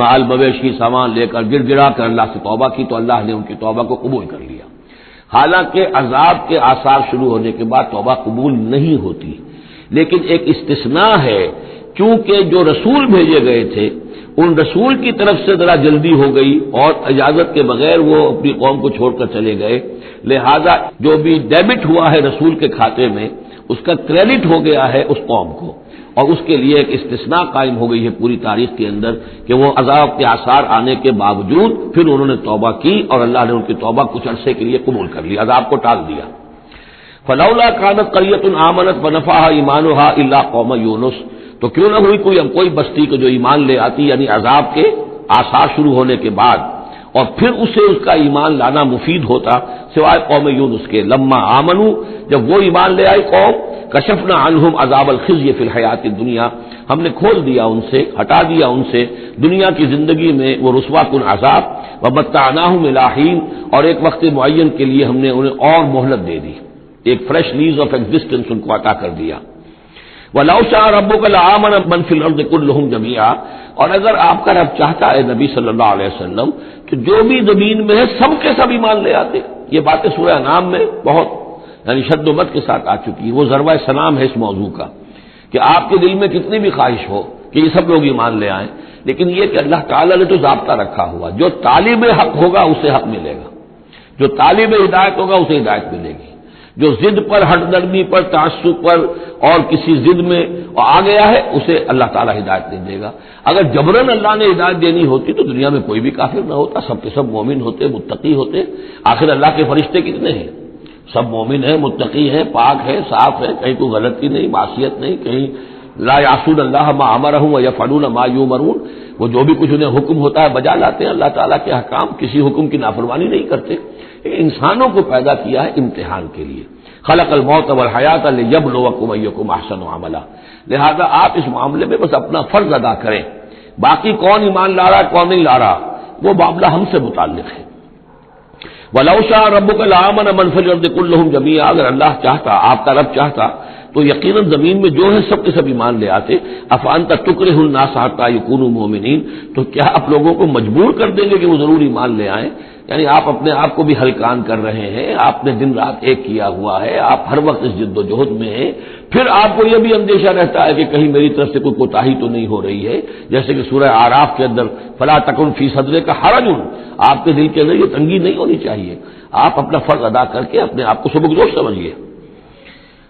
مال مویشی سامان لے کر گڑ گڑا کر اللہ سے توبہ کی، تو اللہ نے ان کی توبہ کو قبول کر لیا. حالانکہ عذاب کے آثار شروع ہونے کے بعد توبہ قبول نہیں ہوتی، لیکن ایک استثناء ہے، کیونکہ جو رسول بھیجے گئے تھے ان رسول کی طرف سے ذرا جلدی ہو گئی اور اجازت کے بغیر وہ اپنی قوم کو چھوڑ کر چلے گئے، لہذا جو بھی ڈیبٹ ہوا ہے رسول کے کھاتے میں اس کا کریڈٹ ہو گیا ہے اس قوم کو، اور اس کے لیے ایک استثناء قائم ہو گئی ہے پوری تاریخ کے اندر کہ وہ عذاب کے آثار آنے کے باوجود پھر انہوں نے توبہ کی اور اللہ نے ان کی توبہ کچھ عرصے کے لیے قبول کر لی، عذاب کو ٹال دیا. فلولا كانت قرية آمنت فنفعها ایمانها الا قوم یونس، تو کیوں نہ ہوئی کوئی بستی کو جو ایمان لے آتی، یعنی عذاب کے آثار شروع ہونے کے بعد، اور پھر اسے اس کا ایمان لانا مفید ہوتا، سوائے قوم یونس کے. لما آمنوا، جب وہ ایمان لے آئی قوم، کشفنا عنہم عذاب الخزي فی الحیات الدنیا، ہم نے کھول دیا ان سے، ہٹا دیا ان سے دنیا کی زندگی میں وہ رسوا کن عذاب، ومتعناہم الی حین، اور ایک وقت معین کے لیے ہم نے انہیں اور مہلت دے دی، ایک فریش لیز آف ایگزسٹنس ان کو عطا کر دیا. وَلَوْ شَاءَ رَبُّكَ لَآمَنَ مَنْ فِي الْأَرْضِ كُلُّهُمْ جَمِيعًا، اور اگر آپ کا رب چاہتا ہے نبی صلی اللہ علیہ وسلم کہ جو بھی زمین میں ہے سب کے سب ایمان لے آتے. یہ باتیں سورہ انعام میں بہت یعنی شد و مد کے ساتھ آ چکی ہے، وہ ضربہ سلام ہے اس موضوع کا کہ آپ کے دل میں کتنی بھی خواہش ہو کہ یہ سب لوگ ایمان لے آئیں، لیکن یہ کہ اللہ تعالیٰ نے تو ضابطہ رکھا ہوا، جو طالب حق ہوگا اسے حق ملے گا، جو طالب ہدایت ہوگا اسے ہدایت ملے گی، جو ضد پر، ہٹ نرمی پر، تعصب پر اور کسی ضد میں آ گیا ہے اسے اللہ تعالیٰ ہدایت نہیں دے گا. اگر جبراً اللہ نے ہدایت دینی ہوتی تو دنیا میں کوئی بھی کافر نہ ہوتا، سب کے سب مومن ہوتے، متقی ہوتے. آخر اللہ کے فرشتے کتنے ہیں؟ سب مومن ہیں، متقی ہیں، پاک ہیں، صاف ہیں، کہیں کوئی غلطی نہیں، معصیت نہیں، کہیں لا یعصون اللہ ما امرهم ویفعلون ما یؤمرون، وہ جو بھی کچھ انہیں حکم ہوتا ہے بجا لاتے ہیں اللہ تعالیٰ کے احکام، کسی حکم کی نافرمانی نہیں کرتے. انسانوں کو پیدا کیا ہے امتحان کے لیے. خلق الموت والحیات لیبلوکم ایکم احسن عملا، لہذا آپ اس معاملے میں بس اپنا فرض ادا کریں، باقی کون ایمان لا رہا ہے کون نہیں لا رہا وہ معاملہ ہم سے متعلق ہے. وَلَوْ شَاءَ رَبُّكَ لَآمَنَ مَنْ فِي الْأَرْضِ كُلُّهُمْ جَمِيعًا، اگر اللہ چاہتا، آپ کا رب چاہتا تو یقیناً زمین میں جو ہے سب کے سب ایمان لے آتے. افانت تکرہ الناس حتی یکونوا مؤمنین، تو کیا آپ لوگوں کو مجبور کر دیں گے کہ وہ ضرور ایمان لے آئیں؟ یعنی آپ اپنے آپ کو بھی ہلکان کر رہے ہیں، آپ نے دن رات ایک کیا ہوا ہے، آپ ہر وقت اس جد و جہد میں ہیں، پھر آپ کو یہ بھی اندیشہ رہتا ہے کہ کہیں میری طرف سے کوئی کوتاہی تو نہیں ہو رہی ہے. جیسے کہ سورہ اعراف کے اندر فلا تکن فی صدرک حرج، آپ کے دل کے اندر یہ تنگی نہیں ہونی چاہیے، آپ اپنا فرض ادا کر کے اپنے آپ کو سبکدوش سمجھیے.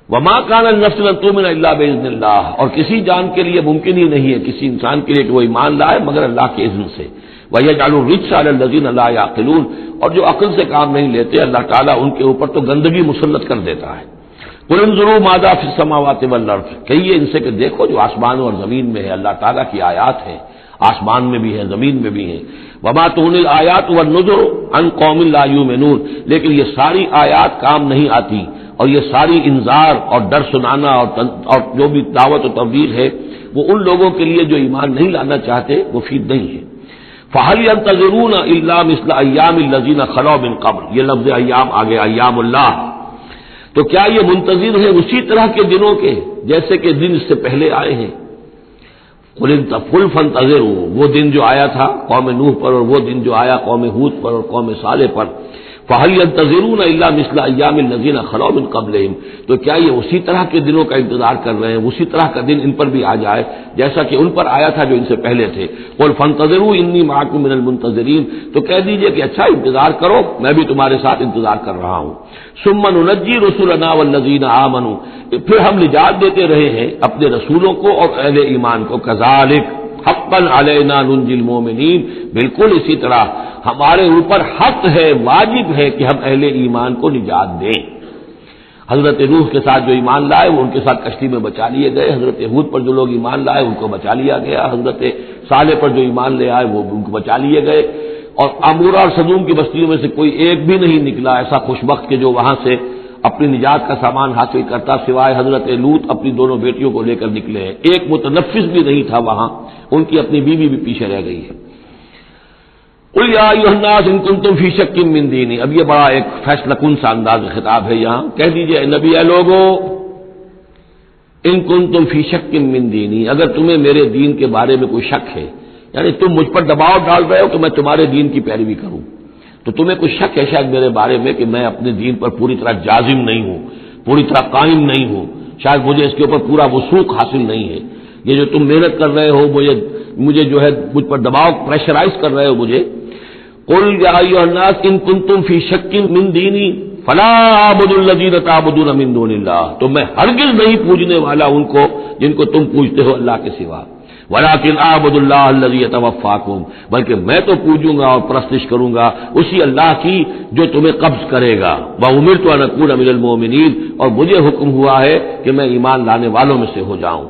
وما کان لنفس ان تؤمن الا باذن اللہ، اور کسی جان کے لیے ممکن ہی نہیں ہے، کسی انسان کے لیے کہ وہ ایمان لائے مگر اللہ کے اذن سے. وَيَجْعَلُ الرِّجْسَ عَلَى الَّذِينَ لَا يَعْقِلُونَ، اور جو عقل سے کام نہیں لیتے اللہ تعالیٰ ان کے اوپر تو گندگی مسلط کر دیتا ہے. قُلْ انظُرُوا مَاذَا فِي السَّمَاوَاتِ وَالْأَرْضِ، کہیے ان سے کہ دیکھو جو آسمانوں اور زمین میں ہے اللہ تعالیٰ کی آیات ہیں، آسمان میں بھی ہے زمین میں بھی ہے. وَمَا تُغْنِي الْآيَاتُ وَالنُّذُرُ عَنْ قَوْمٍ لَا يُؤْمِنُونَ، لیکن یہ ساری آیات کام نہیں آتی، اور یہ ساری انذار اور ڈر سنانا اور جو بھی دعوت و تبلیغ ہے وہ ان لوگوں کے لیے جو ایمان نہیں لانا چاہتے مفید نہیں ہے. فَهَلْ يَنتَظِرُونَ إِلَّا مِثْلَ أَيَّامِ الَّذِينَ خَلَوْا مِن قَبْلُ، یہ لفظ ایام آگے ایام اللہ، تو کیا یہ منتظر ہے اسی طرح کے دنوں کے جیسے کہ دن اس سے پہلے آئے ہیں. قُلْ فَانتَظِرُوا، وہ دن جو آیا تھا قوم نوح پر، اور وہ دن جو آیا قوم ہود پر اور قوم صالح پر. فَهَلْ يَنتَظِرُونَ إِلَّا مِثْلَ أَيَّامِ الَّذِينَ خَلَوْا مِن قَبْلِهِمْ، تو کیا یہ اسی طرح کے دنوں کا انتظار کر رہے ہیں، اسی طرح کا دن ان پر بھی آ جائے جیسا کہ ان پر آیا تھا جو ان سے پہلے تھے. قُلْ فَانتَظِرُوا إِنِّي مَعَكُم مِّنَ الْمُنتَظِرِينَ، تو کہہ دیجئے کہ اچھا انتظار کرو، میں بھی تمہارے ساتھ انتظار کر رہا ہوں. ثُمَّ نُنَجِّي رُسُلَنَا وَالَّذِينَ آمَنُوا، پھر ہم نجات دیتے رہے ہیں اپنے رسولوں کو اور اہل ایمان کو. كَذَلِكَ حقا علینا ننجی المؤمنین، بالکل اسی طرح ہمارے اوپر حق ہے، واجب ہے کہ ہم اہل ایمان کو نجات دیں. حضرت نوح کے ساتھ جو ایمان لائے وہ ان کے ساتھ کشتی میں بچا لیے گئے، حضرت ہود پر جو لوگ ایمان لائے ان کو بچا لیا گیا، حضرت صالح پر جو ایمان لے آئے وہ ان کو بچا لیے گئے، اور عمورہ اور سدوم کی بستیوں میں سے کوئی ایک بھی نہیں نکلا ایسا خوش بخت کہ جو وہاں سے اپنی نجات کا سامان حاصل کرتا، سوائے حضرت لوط اپنی دونوں بیٹیوں کو لے کر نکلے ہیں. ایک متنفس بھی نہیں تھا وہاں، ان کی اپنی بیوی بھی پیچھے رہ گئی ہے. قُلْ يَا أَيُّهَا النَّاسُ إِن كُنتُمْ فِي شَكٍّ مِّن دِينِي، اب یہ بڑا ایک فیصلہ کن سا انداز خطاب ہے یہاں. کہہ دیجئے اے نبی، اے لوگو، إِن كُنتُمْ فِي شَكٍّ مِّن دِينِي، اگر تمہیں میرے دین کے بارے میں کوئی شک ہے، یعنی تم مجھ پر دباؤ ڈال رہے ہو کہ میں تمہارے دین کی پیروی کروں، تو تمہیں کچھ شک ہے شاید میرے بارے میں کہ میں اپنے دین پر پوری طرح جازم نہیں ہوں، پوری طرح قائم نہیں ہوں، شاید مجھے اس کے اوپر پورا وثوق حاصل نہیں ہے. یہ جو تم محنت کر رہے ہو، مجھے جو ہے مجھ پر دباؤ پریشرائز کر رہے ہو مجھے. قُلْ يَا أَيُّهَا النَّاسُ إِن كُنتُمْ فِي شَكٍّ مِّن دِينِي فَلَا أَعْبُدُ الَّذِينَ تَعْبُدُونَ مِن دُونِ اللَّهِ، تو میں ہرگز نہیں پوجنے والا ان کو جن کو تم پوجتے ہو اللہ کے سوا. وَلَٰكِنْ أَعْبُدُ اللَّهَ الَّذِي يَتَوَفَّاكُمْ، بلکہ میں تو پوجوں گا اور پرستش کروں گا اسی اللہ کی جو تمہیں قبض کرے گا. وَأُمِرْتُ أَنْ أَكُونَ مِنَ الْمُؤْمِنِينَ، اور مجھے حکم ہوا ہے کہ میں ایمان لانے والوں میں سے ہو جاؤں.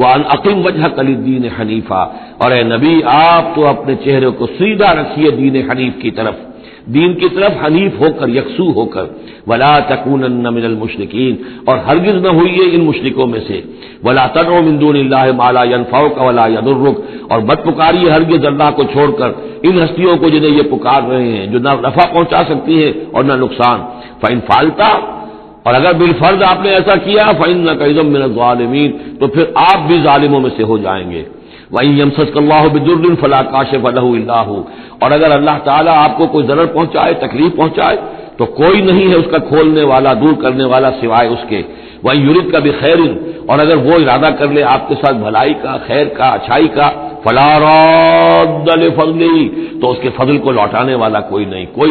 وَأَنْ أَقِمْ وَجْهَكَ لِلدِّينِ حَنِيفًا، اور اے نبی آپ تو اپنے چہرے کو سیدھا رکھیے دین حنیف کی طرف، دین کی طرف حنیف ہو کر، یکسو ہو کر. وَلَا تَكُونَنَّ مِنَ الْمُشْرِكِينَ، اور ہرگز نہ ہوئیے ان مشرکوں میں سے. وَلَا تَدْعُ مِن دُونِ اللَّهِ مَا لَا يَنفَعُكَ وَلَا يَضُرُّكَ، اور مت پکاریے ہرگز اللہ کو چھوڑ کر ان ہستیوں کو جنہیں یہ پکار رہے ہیں جو نہ نفع پہنچا سکتی ہیں اور نہ نقصان. فَإِن فَعَلْتَ، اور اگر بالفرض آپ نے ایسا کیا، فَإِنَّكَ إِذًا مِّنَ الظَّالِمِينَ، تو پھر آپ بھی ظالموں میں سے ہو جائیں گے. وَإِن يَمْسَسْكَ اللَّهُ بِضُرٍّ فَلَا كَاشِفَ لَهُ إِلَّا هُوَ، اور اگر اللہ تعالیٰ آپ کو کوئی ضرر پہنچائے، تکلیف پہنچائے، تو کوئی نہیں ہے اس کا کھولنے والا، دور کرنے والا سوائے اس کے. وَإِن يُرِدْكَ بِخَيْرٍ، اور اگر وہ ارادہ کر لے آپ کے ساتھ بھلائی کا، خیر کا، اچھائی کا، فَلَا رَادَّ لِفَضْلِهِ، تو اس کے فضل کو لوٹانے والا کوئی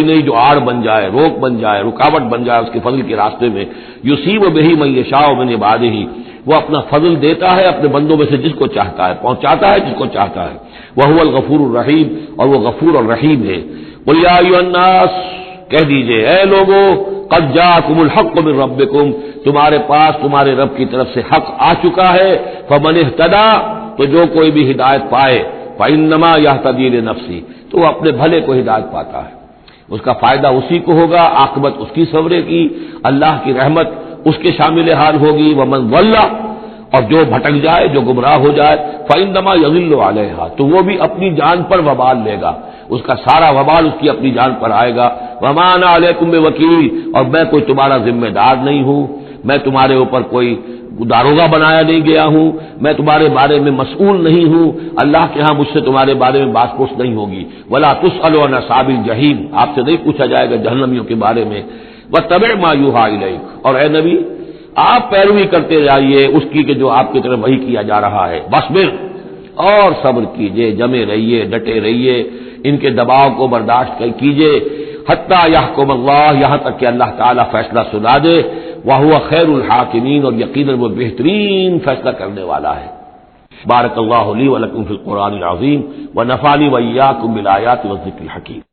نہیں جو آڑ بن جائے، روک بن جائے، رکاوٹ بن جائے اس کے فضل کے راستے میں. يُصِيبُ بِهِ مَن يَشَاءُ مِنْ عِبَادِهِ، وہ اپنا فضل دیتا ہے اپنے بندوں میں سے جس کو چاہتا ہے، پہنچاتا ہے جس کو چاہتا ہے. وَهُوَ الْغَفُورُ الرَّحِيمُ، اور وہ غفور اور رحیم ہے. قُلْ يَا أَيُّهَا النَّاسُ، کہہ دیجئے اے لوگو، قَدْ جَاءَكُمُ الْحَقُّ مِن رَبِّكُمْ، تمہارے پاس تمہارے رب کی طرف سے حق آ چکا ہے. فَمَنِ اهْتَدَىٰ، تو جو کوئی بھی ہدایت پائے، فَإِنَّمَا يَهْتَدِي لِنَفْسِهِ، تو وہ اپنے بھلے کو ہدایت پاتا ہے، اس کا فائدہ اسی کو ہوگا، عاقبت اس کی سورے کی، اللہ کی رحمت اس کے شامل حال ہوگی. وَمَنْ ضَلَّ، اور جو بھٹک جائے، جو گمراہ ہو جائے، فَإِنَّمَا يَضِلُّ عَلَيْهَا، تو وہ بھی اپنی جان پر وبال لے گا، اس کا سارا وبال اس کی اپنی جان پر آئے گا. وَمَا أَنَا عَلَيْكُمْ بِوَكِيلٍ، اور میں کوئی تمہارا ذمہ دار نہیں ہوں، میں تمہارے اوپر کوئی داروغہ بنایا نہیں گیا ہوں، میں تمہارے بارے میں مسئول نہیں ہوں، اللہ کے ہاں مجھ سے تمہارے بارے میں بات پوچھ نہیں ہوگی۔ ولا تسأل عن اصحاب الجحیم، آپ سے نہیں پوچھا جائے گا جہنمیوں کے بارے میں۔ واتبع ما یوحی الیک، اور اے نبی آپ پیروی کرتے جائیے اس کی کہ جو آپ کی طرف وحی کیا جا رہا ہے۔ واصبر، اور صبر کیجئے، جمے رہیے، ڈٹے رہیے، ان کے دباؤ کو برداشت کیجئے، حتی یحکم اللہ، یہاں تک کہ اللہ تعالیٰ فیصلہ سنا دے، وہو خیر الحاکمین، اور یقیناً وہ بہترین فیصلہ کرنے والا ہے۔ بارک اللہ لی ولکم فی القرآن العظیم ونفعنی وإیاکم بالآیات والذکر الحکیم۔